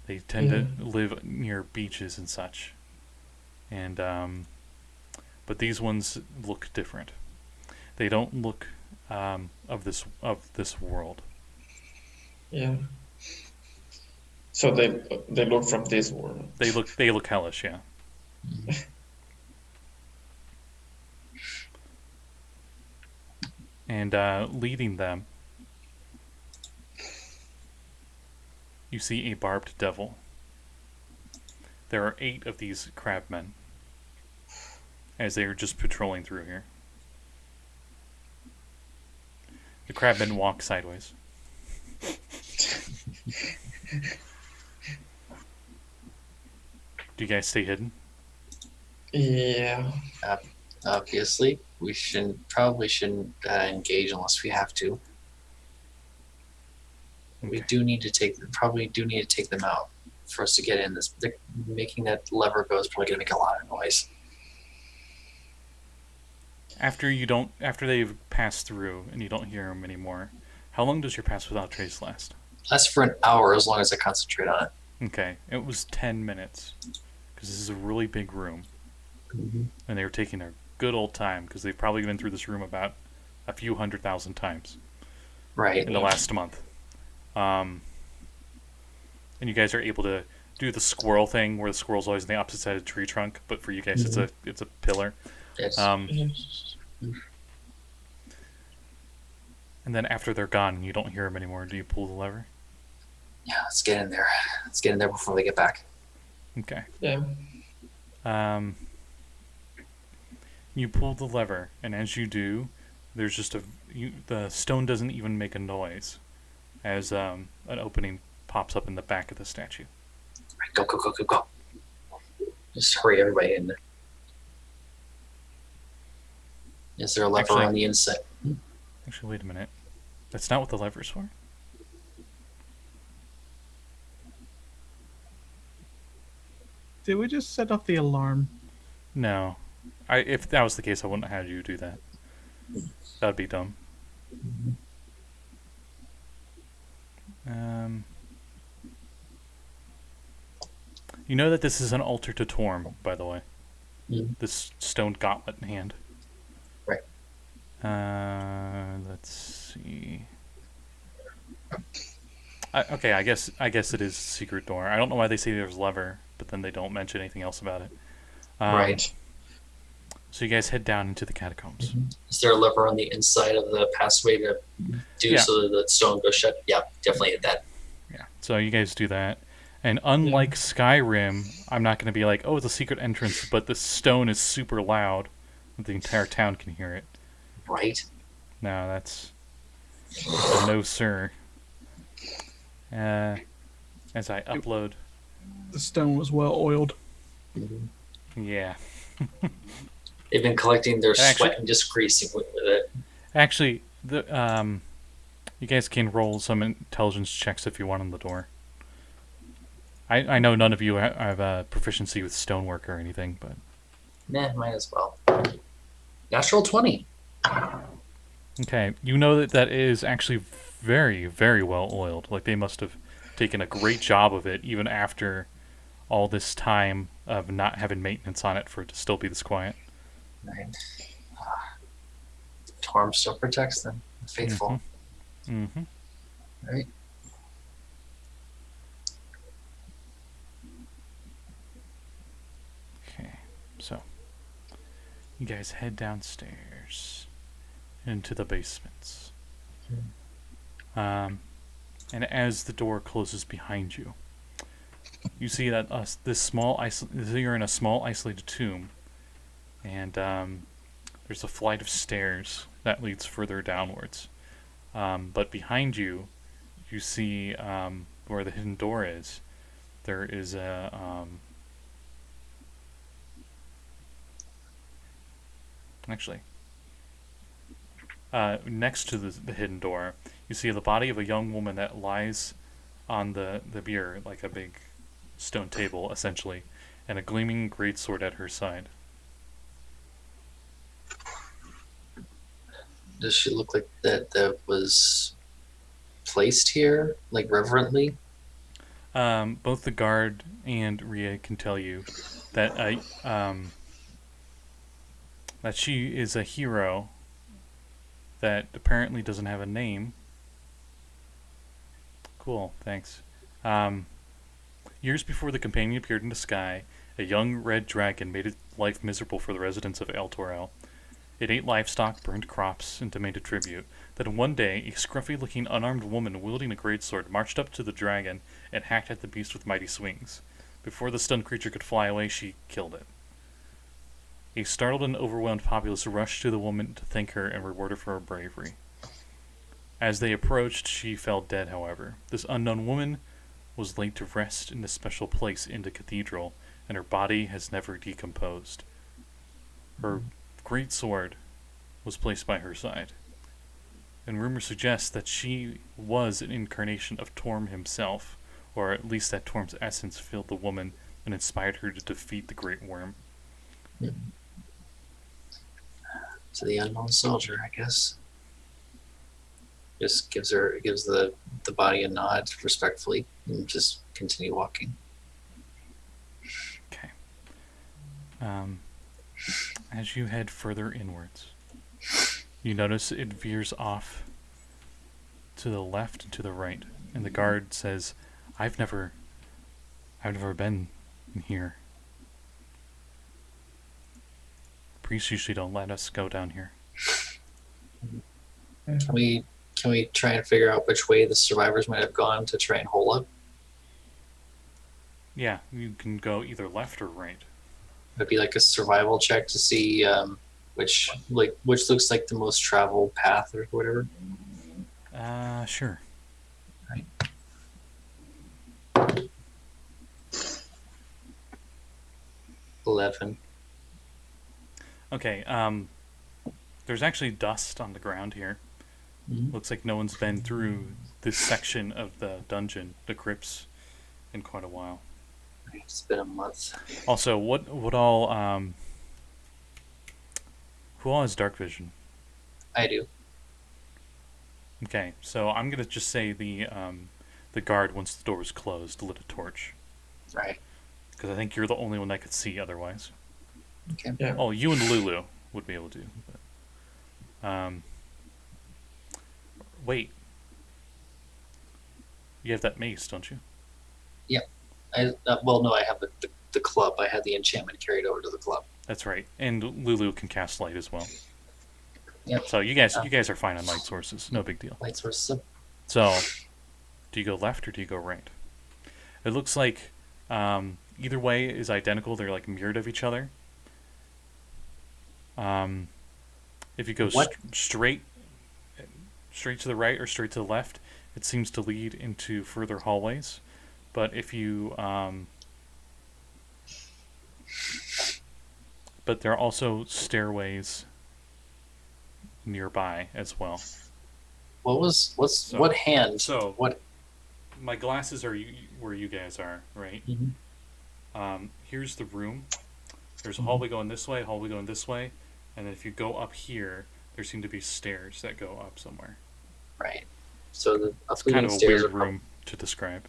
They tend to live near beaches and such. And but these ones look different. They don't look of this world. Yeah. So they look from this world. They look hellish, yeah. And leading them, you see a barbed devil. There are 8 of these crabmen as they are just patrolling through here. The crabmen walk sideways. Do you guys stay hidden? Yeah. Obviously, we probably shouldn't engage unless we have to. We probably do need to take them out for us to get in. Making that lever go is probably going to make a lot of noise. After they've passed through and you don't hear them anymore, how long does your pass without trace last? That's for an hour as long as I concentrate on it. Okay, it was 10 minutes because this is a really big room, and they were taking their good old time because they've probably been through this room about a few 100,000 times Right. in the last month. And you guys are able to do the squirrel thing where the squirrel's always on the opposite side of the tree trunk, but for you guys it's a pillar. Yes. And then after they're gone and you don't hear them anymore, do you pull the lever? Yeah, let's get in there. Let's get in there before they get back. Okay. Yeah. You pull the lever, and as you do, there's just the stone doesn't even make a noise as an opening pops up in the back of the statue. Right, go, go, go, go, go. Just hurry everybody in there. Is there a lever Actually- on the inside? Actually, wait a minute. That's not what the lever's for? Did we just set off the alarm? No. If that was the case, I wouldn't have had you do that. That would be dumb. You know that this is an altar to Torm, by the way. Mm. This stone gauntlet in hand. Right. Let's see. Okay, I guess it is a secret door. I don't know why they say there's a lever, but then they don't mention anything else about it. Right. So you guys head down into the catacombs. Is there a lever on the inside of the passway to do so that the stone goes shut? Yeah, definitely hit that. Yeah. So you guys do that. And unlike Skyrim, I'm not going to be like, oh, it's a secret entrance, but the stone is super loud that the entire town can hear it. Right. No, that's a no, sir. As I upload. The stone was well oiled. Yeah. They've been collecting their sweat and just greasing with it. Actually, you guys can roll some intelligence checks if you want on the door. I know none of you have proficiency with stonework or anything, but... Nah, might as well. Natural 20. Okay, you know that is actually very, very well oiled. Like, they must have taken a great job of it, even after all this time of not having maintenance on it for it to still be this quiet. Right. Torm still protects them. Faithful. Mm-hmm. Right. Okay, so you guys head downstairs into the basements. And as the door closes behind you, you see that you're in a small isolated tomb, and there's a flight of stairs that leads further downwards. But behind you, you see where the hidden door is. There is a next to the hidden door, you see the body of a young woman that lies on the bier, like a big stone table, essentially, and a gleaming greatsword at her side. Does she look like that was placed here, like reverently? Both the guard and Rhea can tell you that that she is a hero that apparently doesn't have a name. Cool, thanks. Years before the companion appeared in the sky, a young red dragon made its life miserable for the residents of El Torel. It ate livestock, burned crops, and demanded tribute. Then one day, a scruffy-looking unarmed woman wielding a greatsword marched up to the dragon and hacked at the beast with mighty swings. Before the stunned creature could fly away, she killed it. A startled and overwhelmed populace rushed to the woman to thank her and reward her for her bravery. As they approached, she fell dead, however. This unknown woman was laid to rest in a special place in the cathedral, and her body has never decomposed. Her great sword was placed by her side, and rumor suggests that she was an incarnation of Torm himself, or at least that Torm's essence filled the woman and inspired her to defeat the Great Worm. To the unknown soldier, I guess. Just gives the body a nod respectfully and just continue walking. Okay. As you head further inwards, you notice it veers off to the left and to the right, and the guard says, I've never been in here. Priests usually don't let us go down here. Can we try and figure out which way the survivors might have gone to try and hole up? Yeah, you can go either left or right. It'd be like a survival check to see which looks like the most traveled path or whatever. Sure. Right. 11. Okay, there's actually dust on the ground here. Mm-hmm. Looks like no one's been through this section of the dungeon, the crypts, in quite a while. It's been a month. Also, what all, who all has dark vision? I do. Okay, so I'm gonna just say the guard, once the door was closed, lit a torch. Right. Because I think you're the only one that could see otherwise. Okay. Yeah. Oh, you and Lulu would be able to. But, wait. You have that mace, don't you? Well, no, I have the club. I had the enchantment carried over to the club. That's right. And Lulu can cast light as well. Yep. So you guys are fine on light sources. No big deal. Light source. So, do you go left or do you go right? It looks like either way is identical. They're like mirrored of each other. If you go straight to the right or straight to the left, it seems to lead into further hallways. But if you but there are also stairways nearby as well. What hand? So what? My glasses are where you guys are, right? Mm-hmm. Here's the room. There's a hallway going this way, hallway going this way, and then if you go up here, there seem to be stairs that go up somewhere. Right. So the It's up leading kind of a stairs weird are room to describe.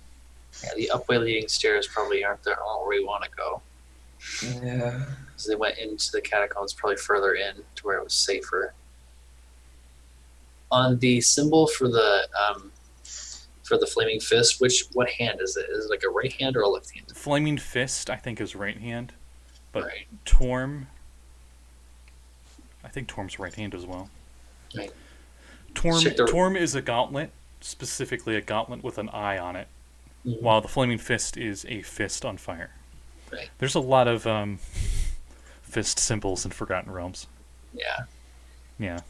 Yeah, the upway leading stairs probably aren't there where we want to go. Yeah. So they went into the catacombs probably further in to where it was safer. On the symbol for the flaming fist, what hand is it? Is it like a right hand or a left hand? Flaming Fist, I think, is right hand, but Right. I think Torm's right hand as well. Right. Torm is a gauntlet, specifically a gauntlet with an eye on it, Mhm. while the Flaming Fist is a fist on fire. Right. There's a lot of fist symbols in Forgotten Realms. Yeah. Yeah.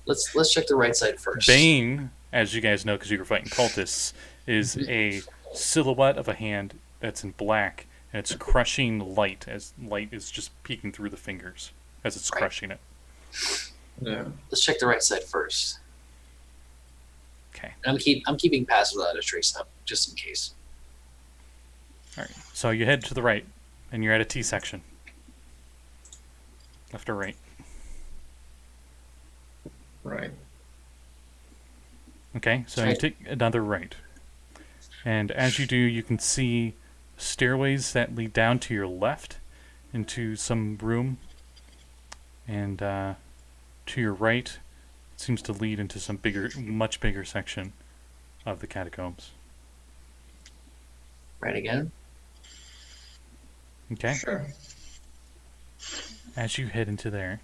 Let's check the right side first. Bane, as you guys know because you were fighting cultists, is a silhouette of a hand that's in black, and it's crushing light as light is just peeking through the fingers as it's crushing it. Yeah. Let's check the right side first. Okay. I'm keeping passive without a trace up just in case. All right. So you head to the right, and you're at a T section. Left or right? Right. Okay. So you Right. take another right, and as you do, you can see stairways that lead down to your left into some room, and to your right, it seems to lead into some much bigger section of the catacombs. Right again. Okay. Sure. As you head into there,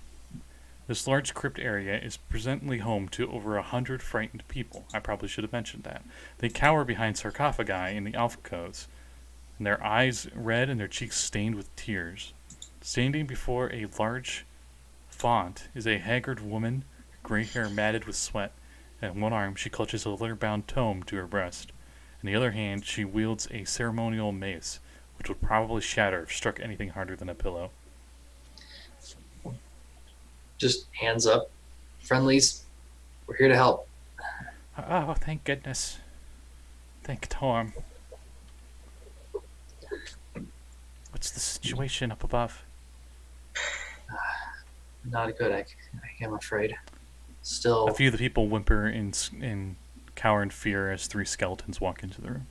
this large crypt area is presently home to over 100 frightened people. I probably should have mentioned that. They cower behind sarcophagi in the alcoves, and their eyes red and their cheeks stained with tears. Standing before a large font is a haggard woman, her gray hair matted with sweat, and in one arm she clutches a leather-bound tome to her breast. In the other hand, she wields a ceremonial mace, which would probably shatter if struck anything harder than a pillow. Just hands up. Friendlies, we're here to help. Oh, thank goodness. Thank Torm. What's the situation up above? Not good, I am afraid. Still, A few of the people whimper in cower in fear as 3 skeletons walk into the room.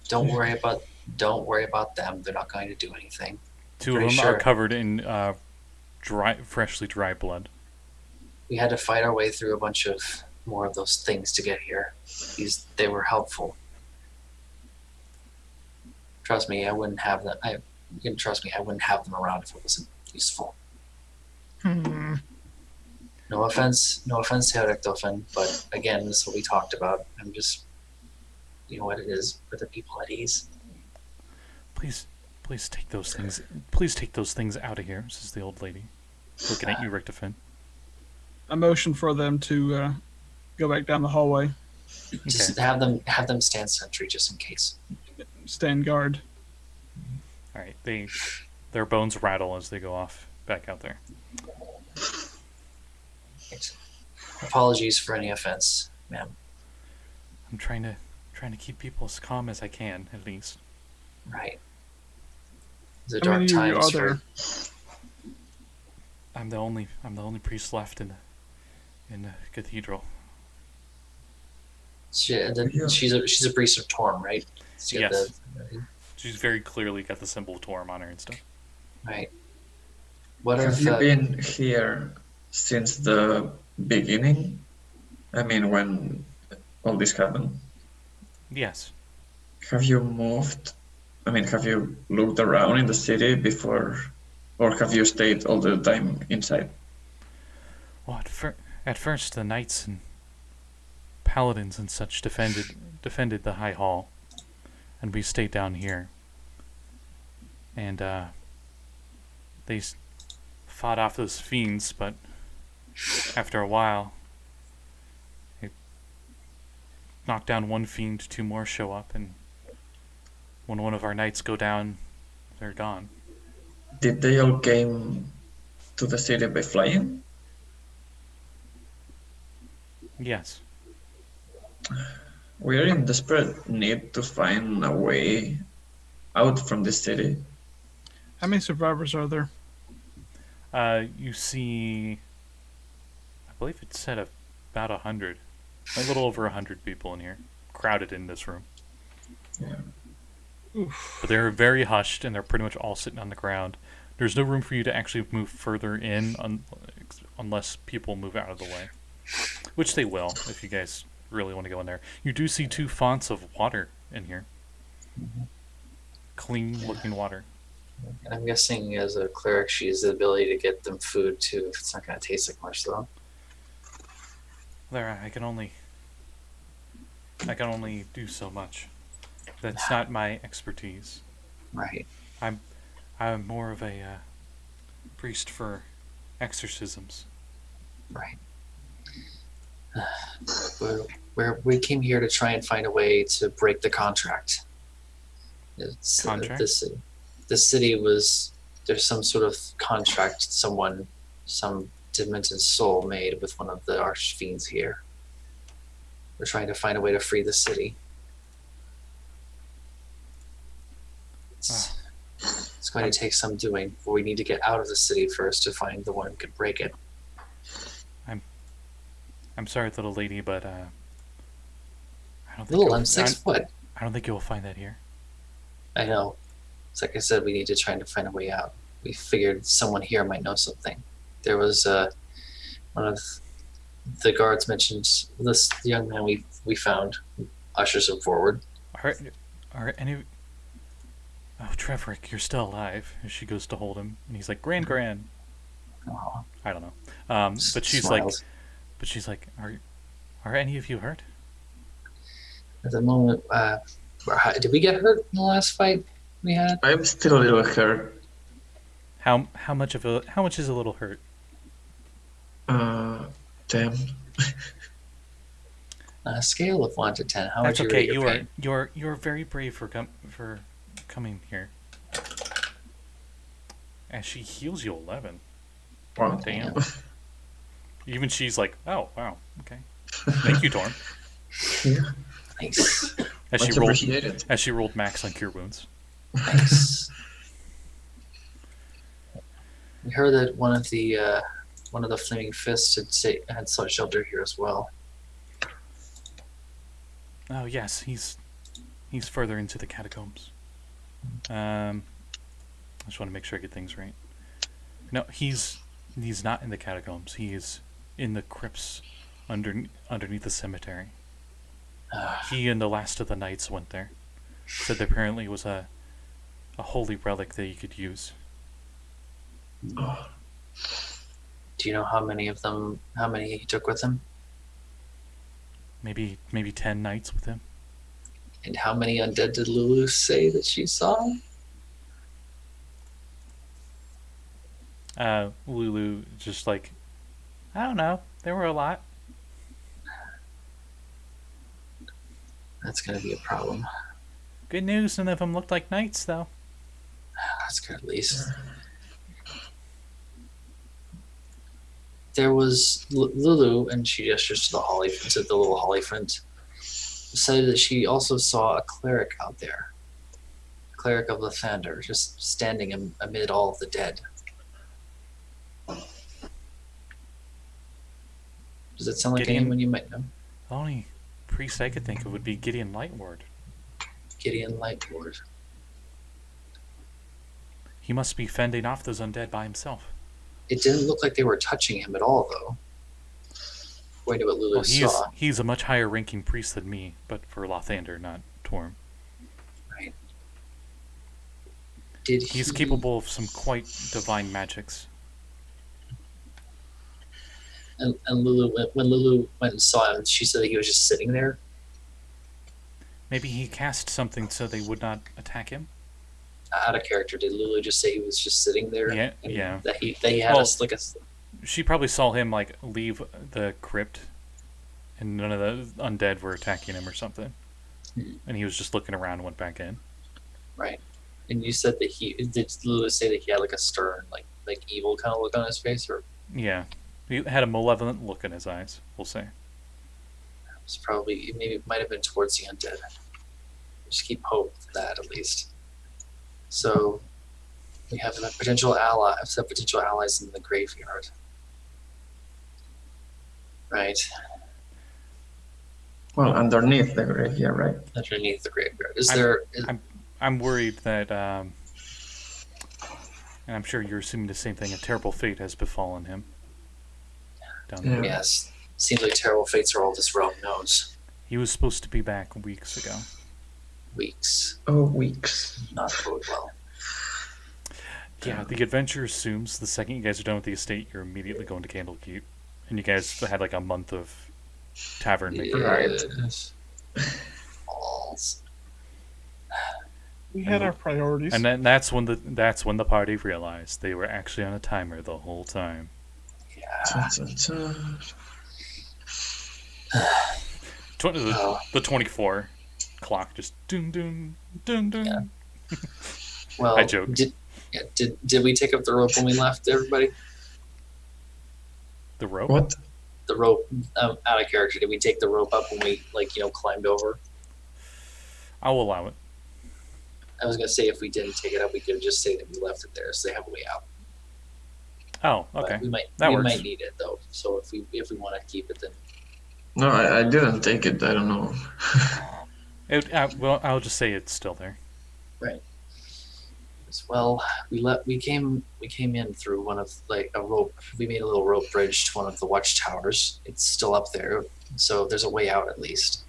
don't worry about them. They're not going to do anything. 2 of Pretty them sure. are covered in freshly dry blood. We had to fight our way through a bunch of more of those things to get here. They were helpful. Trust me, I wouldn't have them. You can trust me, I wouldn't have them around if it wasn't useful. No offense to Richtofen, but again, this is what we talked about. I'm just, you know what it is, put the people at ease. Please take those things. Please take those things out of here, says the old lady, looking at you, Richtofen. A motion for them to go back down the hallway, Just have them stand sentry just in case. stand guard. All right, their bones rattle as they go off back out there. Apologies for any offense, ma'am. I'm trying to keep people as calm as I can, at least. Right. The How dark many of you are times there? I'm the only priest left in the cathedral. Yeah. She's a priest of Torm, right? She got Yes. She's very clearly got the symbol of Torm on her and stuff. right. What Have if you been here since the beginning? I mean, when all this happened? Yes. Have you moved? I mean, have you looked around in the city before, or have you stayed all the time inside? Well, at first the knights and paladins and such defended the high hall, and we stayed down here. And they fought off those fiends, but after a while, they knocked down one fiend, two more show up, and when one of our knights go down, they're gone. Did they all came to the city by flying? Yes. We are in desperate need to find a way out from this city. How many survivors are there? You see, I believe it said about 100, a little over 100 people in here, crowded in this room. Yeah. Oof. But they're very hushed, and they're pretty much all sitting on the ground. There's no room for you to actually move further in unless people move out of the way, which they will if you guys really want to go in there. You do see 2 fonts of water in here. Clean-looking water. And I'm guessing as a cleric, she has the ability to get them food too. It's not going to taste like much though. There, I can only do so much. That's not my expertise. Right. I'm more of a priest for exorcisms. Right. We came here to try and find a way to break the contract. It's, Contract? The city was, there's some sort of contract some demented soul made with one of the archfiends here. We're trying to find a way to free the city. It's going to take some doing, but we need to get out of the city first to find the one who could break it. I'm sorry, little lady, but I don't think Little, you'll- I'm 6 foot. I don't think you will find that here. I know. It's like I said, we need to try to find a way out. We figured someone here might know something. There was one of the guards mentioned this young man we found, ushers him forward. Are any? Oh, Trevorick, you're still alive. And she goes to hold him, and he's like, "Gran." Oh, I don't know. But she's like, are any of you hurt? at the moment, did we get hurt in the last fight we had? I'm still a little hurt. How much is a little hurt? 10. On a scale of 1 to 10, how That's would you okay. rate your pain? You're very brave for coming here. And she heals you 11. Wow. Damn. Even she's like, oh wow, okay. Thank you, Torm. Yeah. Nice. As she rolled max on cure wounds. Nice. We heard that one of the flaming fists had sought shelter here as well. Oh yes, he's further into the catacombs. I just want to make sure I get things right. No, he's not in the catacombs. He is in the crypts underneath the cemetery. He and the last of the knights went there. Said there apparently was a holy relic that you could use. Oh, Do you know how many he took with him? Maybe 10 knights with him. And how many undead did Lulu say that she saw? Lulu just like, I don't know. There were a lot. That's going to be a problem. Good news, none of them looked like knights, though. That's good, at least. There was Lulu, and she gestures to the little holly front. Said that she also saw a cleric out there, a cleric of Lathander, just standing amid all of the dead. Does it sound like Gideon? anyone you might know? The priest I could think of would be Gideon Lightward. Gideon Lightlord. He must be fending off those undead by himself. It didn't look like they were touching him at all, though. According to what Lulu saw. He's a much higher ranking priest than me, but for Lothander, not Torm. Right. He's capable of some quite divine magics. And Lulu, when Lulu went and saw him, she said that he was just sitting there. Maybe he cast something so they would not attack him? Out of character, did Lulu just say he was just sitting there? Yeah, and yeah. That he had She probably saw him like leave the crypt, and none of the undead were attacking him or something, and he was just looking around and went back in. Right. And you said that did Lulu say that he had like a stern, like evil kind of look on his face, or? Yeah, he had a malevolent look in his eyes. We'll say. It's probably maybe it might have been towards the undead. Just keep hope for that at least. So we have potential allies in the graveyard. Right. Well, underneath the graveyard, right? Underneath the graveyard. I'm worried that, and I'm sure you're assuming the same thing, a terrible fate has befallen him. Down there. Yes. Seems like terrible fates are all this realm knows. He was supposed to be back weeks ago. Weeks. Oh, weeks. Not bode well. Yeah, the adventure assumes the second you guys are done with the estate, you're immediately going to Candlekeep. And you guys had like a month of tavern making. Yes. Balls. We had our priorities. And then that's when the party realized they were actually on a timer the whole time. Yeah. The 24 clock just dun dun dun dun. Yeah. Well, I joked. Did we take up the rope when we left, everybody? The rope? What? The rope, out of character. Did we take the rope up when we climbed over? I'll allow it. I was gonna say if we didn't take it up, we could just say that we left it there, so they have a way out. Oh, okay. But we might need it though. So if we want to keep it, then. No, I didn't take it. I don't know. Well, I'll just say it's still there. Right. Well, we came in through one of a rope. We made a little rope bridge to one of the watchtowers. It's still up there, so there's a way out at least.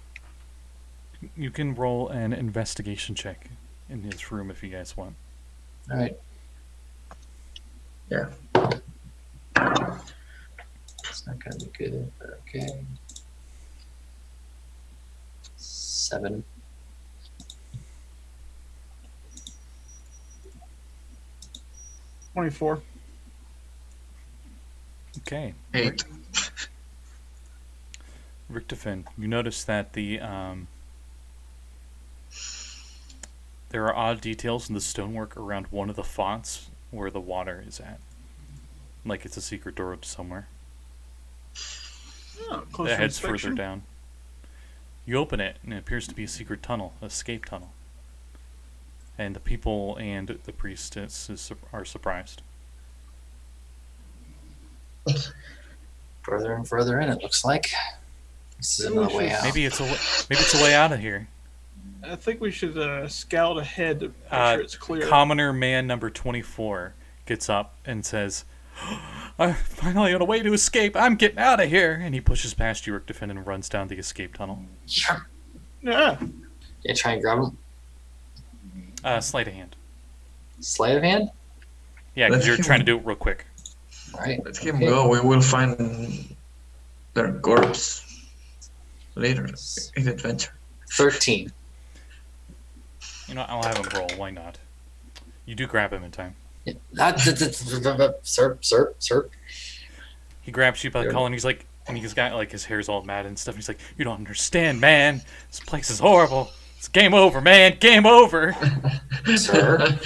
You can roll an investigation check in his room if you guys want. All right. Yeah. It's not gonna be good, but okay. 7. $24. Okay. 8. Richtofen, you notice that there are odd details in the stonework around one of the fonts where the water is at. Like it's a secret door to somewhere. Oh, That heads further down. You open it, and it appears to be a secret tunnel, escape tunnel. And the people and the priestess are surprised. Further and further in, it looks like. This is another way out. Maybe it's a way out of here. I think we should scout ahead to make sure it's clear. Commoner man number 24 gets up and says, "I'm finally on a way to escape. I'm getting out of here." And he pushes past you, Richtofen, and runs down the escape tunnel. Yeah. Yeah, try and grab him. Sleight of hand. Sleight of hand? Yeah, because you're trying to do it real quick. All right. Let him go. We will find their corpse later in adventure. 13. You know, I'll have him roll. Why not? You do grab him in time. Sir. He grabs you by the collar, and he's like, and he's got like his hair's all mad and stuff. He's like, "You don't understand, man. This place is horrible. It's game over, man. Game over." Sir,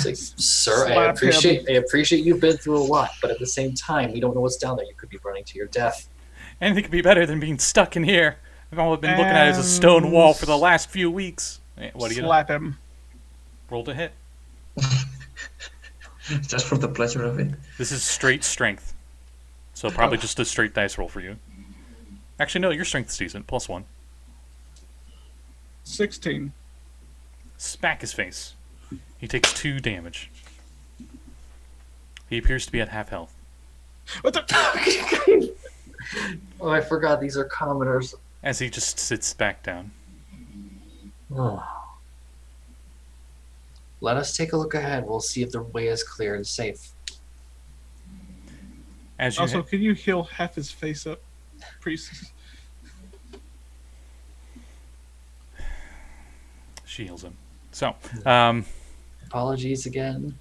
sir, I appreciate you've been through a lot, but at the same time, we don't know what's down there. You could be running to your death. Anything could be better than being stuck in here. All I've been looking at is a stone wall for the last few weeks. What are you Slap him. Roll to hit. Just for the pleasure of it. This is straight strength. So probably just a straight dice roll for you. Actually, no, your strength's decent. +1. 16. Smack his face. He takes 2 damage. He appears to be at half health. What the? Oh, I forgot these are commoners. As he just sits back down. Oh. Let us take a look ahead. We'll see if the way is clear and safe. As you Also, could you heal half his face up, priest? she heals him. So, Apologies again.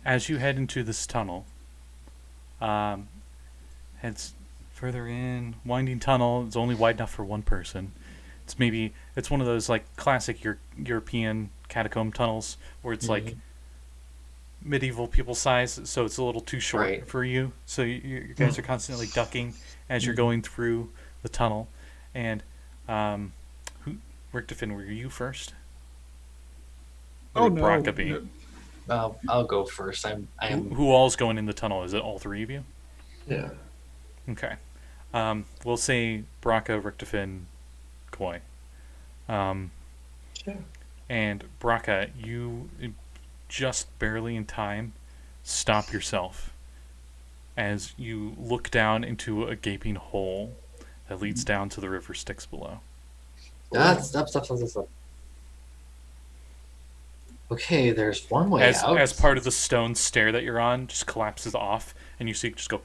as you head into this tunnel, heads further in, winding tunnel. It's only wide enough for one person. It's one of those like classic European catacomb tunnels where it's like medieval people size, so it's a little too short for you. So you guys are constantly ducking as you're going through the tunnel. And Richtofen, were you first? Or Oh would no. Brakka be? I'll go first. Who all's going in the tunnel? Is it all 3 of you? Yeah. Okay. We'll say Brakka, Richtofen, Koi. Yeah. And Brakka, you just barely in time stop yourself as you look down into a gaping hole that leads down to the river Styx below. Stop. Okay, there's one way out. As part of the stone stair that you're on just collapses off, and you see it just go.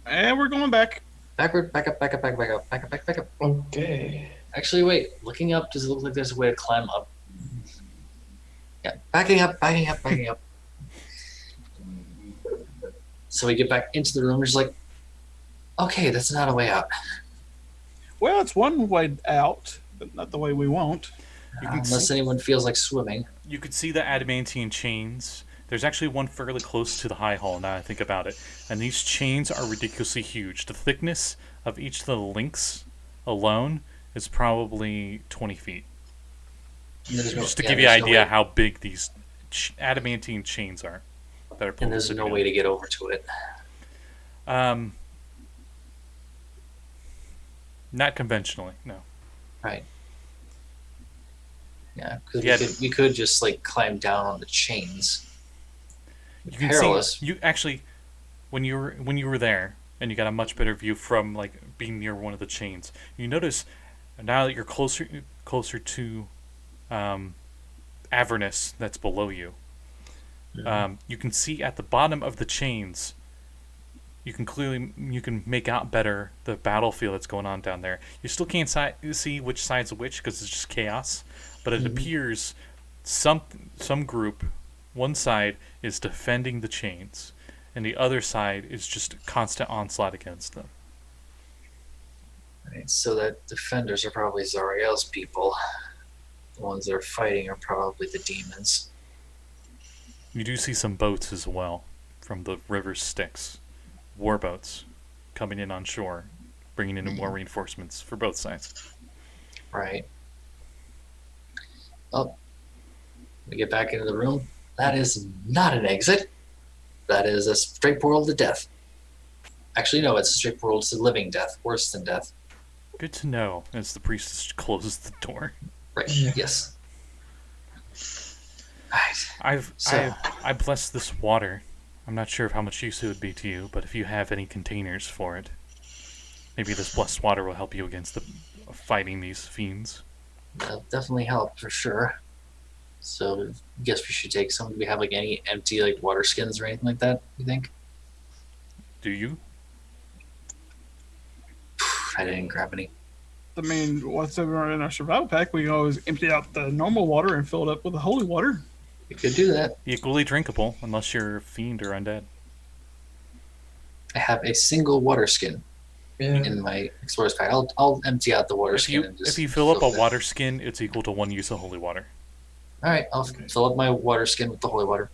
And we're going back. Backward, back up. Okay. Actually, wait. Looking up, does it look like there's a way to climb up? Yeah, backing up. So we get back into the room. We're just like, okay, that's not a way out. Well, it's one way out, but not the way we want. Unless anyone feels like swimming. You could see the adamantine chains. There's actually one fairly close to the high hall now I think about it. And these chains are ridiculously huge. The thickness of each of the links alone is probably 20 feet. Just to give you an idea how big these adamantine chains are. That are And there's no way to get over to it. Not conventionally, no. Right. Yeah, because we could just like climb down on the chains. You can Perilous. see, you actually, when you were there, and you got a much better view from like being near one of the chains. You notice now that you're closer to Avernus that's below you. You can see at the bottom of the chains. You can make out better the battlefield that's going on down there. You still can't see which side's which because it's just chaos. But it appears some group, one side is defending the chains, and the other side is just constant onslaught against them. Right, so that defenders are probably Zariel's people. The ones that are fighting are probably the demons. You do see some boats as well from the river Styx. Warboats coming in on shore, bringing in more reinforcements for both sides. Right. Oh, we get back into the room. That is not an exit. That is a straight portal to death. Actually, no, it's a straight portal to living death, worse than death. Good to know, as the priest closes the door. Right, yes. Right. I bless this water. I'm not sure of how much use it would be to you, but if you have any containers for it, maybe this blessed water will help you against fighting these fiends. That'll definitely help for sure. So, I guess we should take some. Do we have like any empty like water skins or anything like that? You think? Do you? I didn't grab any. I mean, what's ever in our survival pack, we can always empty out the normal water and fill it up with the holy water. We could do that. Equally drinkable, unless you're a fiend or undead. I have a single water skin Yeah. in my explorer's pack. I'll empty out the water skin and just. If you fill up a water skin, it's equal to 1 use of holy water. All right, I'll fill up my water skin with the holy water.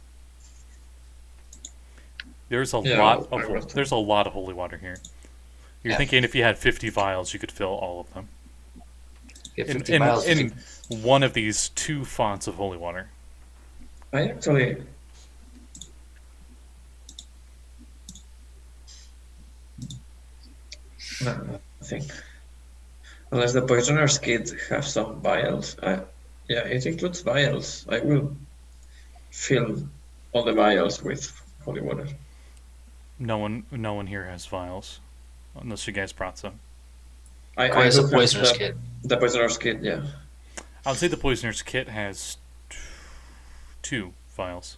There's a Yeah, lot I will of too. holy water here. You're Yeah. thinking if you had 50 vials, you could fill all of them. Get 50 miles. In one of these 2 fonts of holy water. I actually. No, I think Unless the poisoner's kit have some vials. Yeah, it includes vials. I will fill all the vials with holy water. No one here has vials, unless you guys brought some. I Requires do a have poisoner's kit. the poisoner's kit, yeah. I would say the poisoner's kit has 2 vials.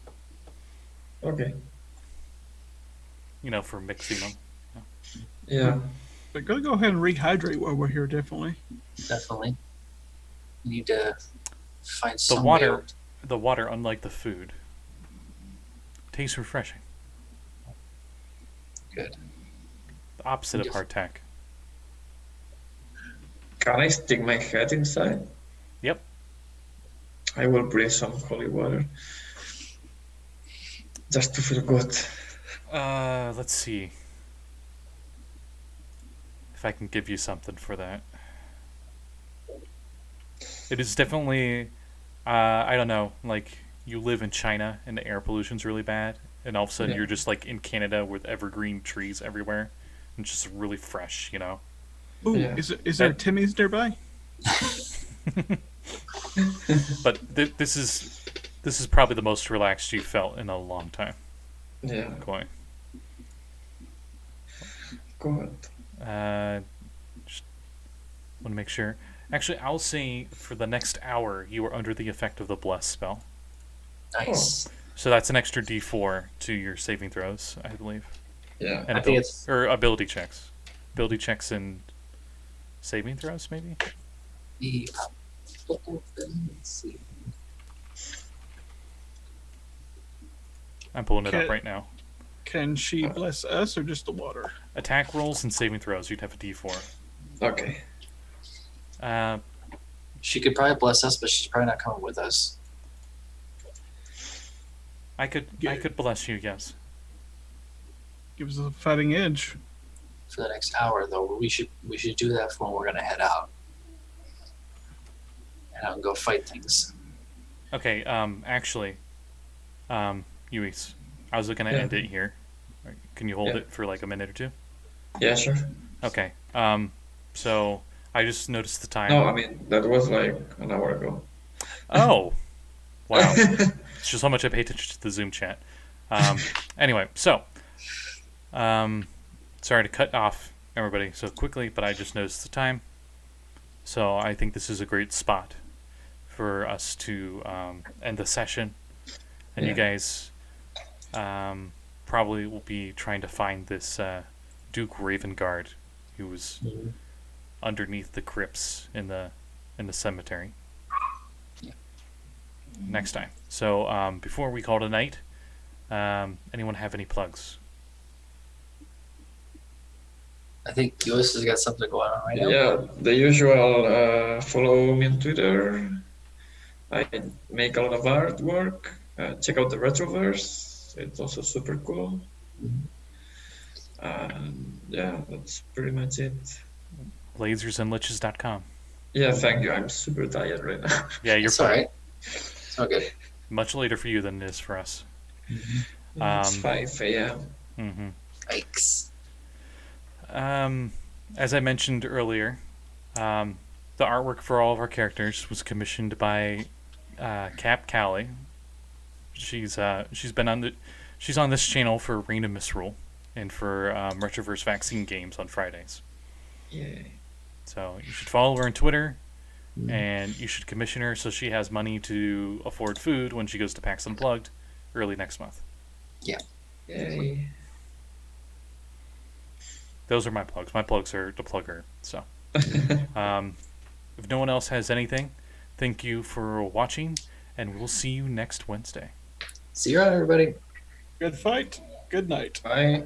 Okay. You know, for mixing them. Yeah. But go ahead and rehydrate while we're here, definitely. Definitely. We need to find The some water, way- the water, unlike the food, tastes refreshing. Good. The opposite of Yes. hardtack. Can I stick my head inside? Yep. I will breathe some holy water. Just to feel good. Let's see if I can give you something for that. It is definitely, I don't know, like you live in China and the air pollution's really bad, and all of a sudden Yeah. you're just like in Canada with evergreen trees everywhere, and it's just really fresh, you know. Ooh, Yeah. is there a Timmy's nearby? But this is probably the most relaxed you've felt in a long time. Yeah. Going. Good. Just want to make sure. Actually, I'll say for the next hour you are under the effect of the bless spell. Nice. So that's an extra D4 to your saving throws, I believe, Yeah. and I think it's ability checks, and saving throws maybe. the. Let's see. I'm pulling it up Okay. right now. Can she bless us or just the water? Attack rolls and saving throws. You'd have a D4. Okay. She could probably bless us, but she's probably not coming with us. I could bless you. Yes. Gives us a fighting edge. For the next hour, though, we should do that for when we're gonna head out, and I'll go fight things. Okay. Actually, Lluis, I was gonna Yeah. end it here. Can you hold Yeah. it for like a minute or two? Yeah, sure. Okay. So I just noticed the time. No, I mean, that was like an hour ago. Oh, wow. It's just how much I pay attention to the Zoom chat. Anyway, so, sorry to cut off everybody so quickly, but I just noticed the time. So I think this is a great spot for us to end the session. And you Yeah. guys probably will be trying to find this Duke Ravengard who was underneath the crypts in the cemetery. Yeah. Next time. So before we call it a night, anyone have any plugs? I think Lluis has got something going on right now. Yeah, the usual. Follow me on Twitter. I make a lot of artwork. Check out the Retroverse. It's also super cool. And yeah, that's pretty much it. Lasersandliches.com. Yeah, thank you. I'm super tired right now. Yeah, you're It's fine. alright. It's all good. Much later for you than it is for us. It's 5 a.m. Mm-hmm. Yikes. As I mentioned earlier, the artwork for all of our characters was commissioned by Cap Callie. She's on this channel for Reign of Misrule and for Retroverse Vaccine Games on Fridays. Yeah. So you should follow her on Twitter, and you should commission her so she has money to afford food when she goes to PAX Unplugged early next month. Yay. Those are my plugs. My plugs are to plug her. So, if no one else has anything, thank you for watching, and we'll see you next Wednesday. See you around, everybody. Good fight. Good night. Bye.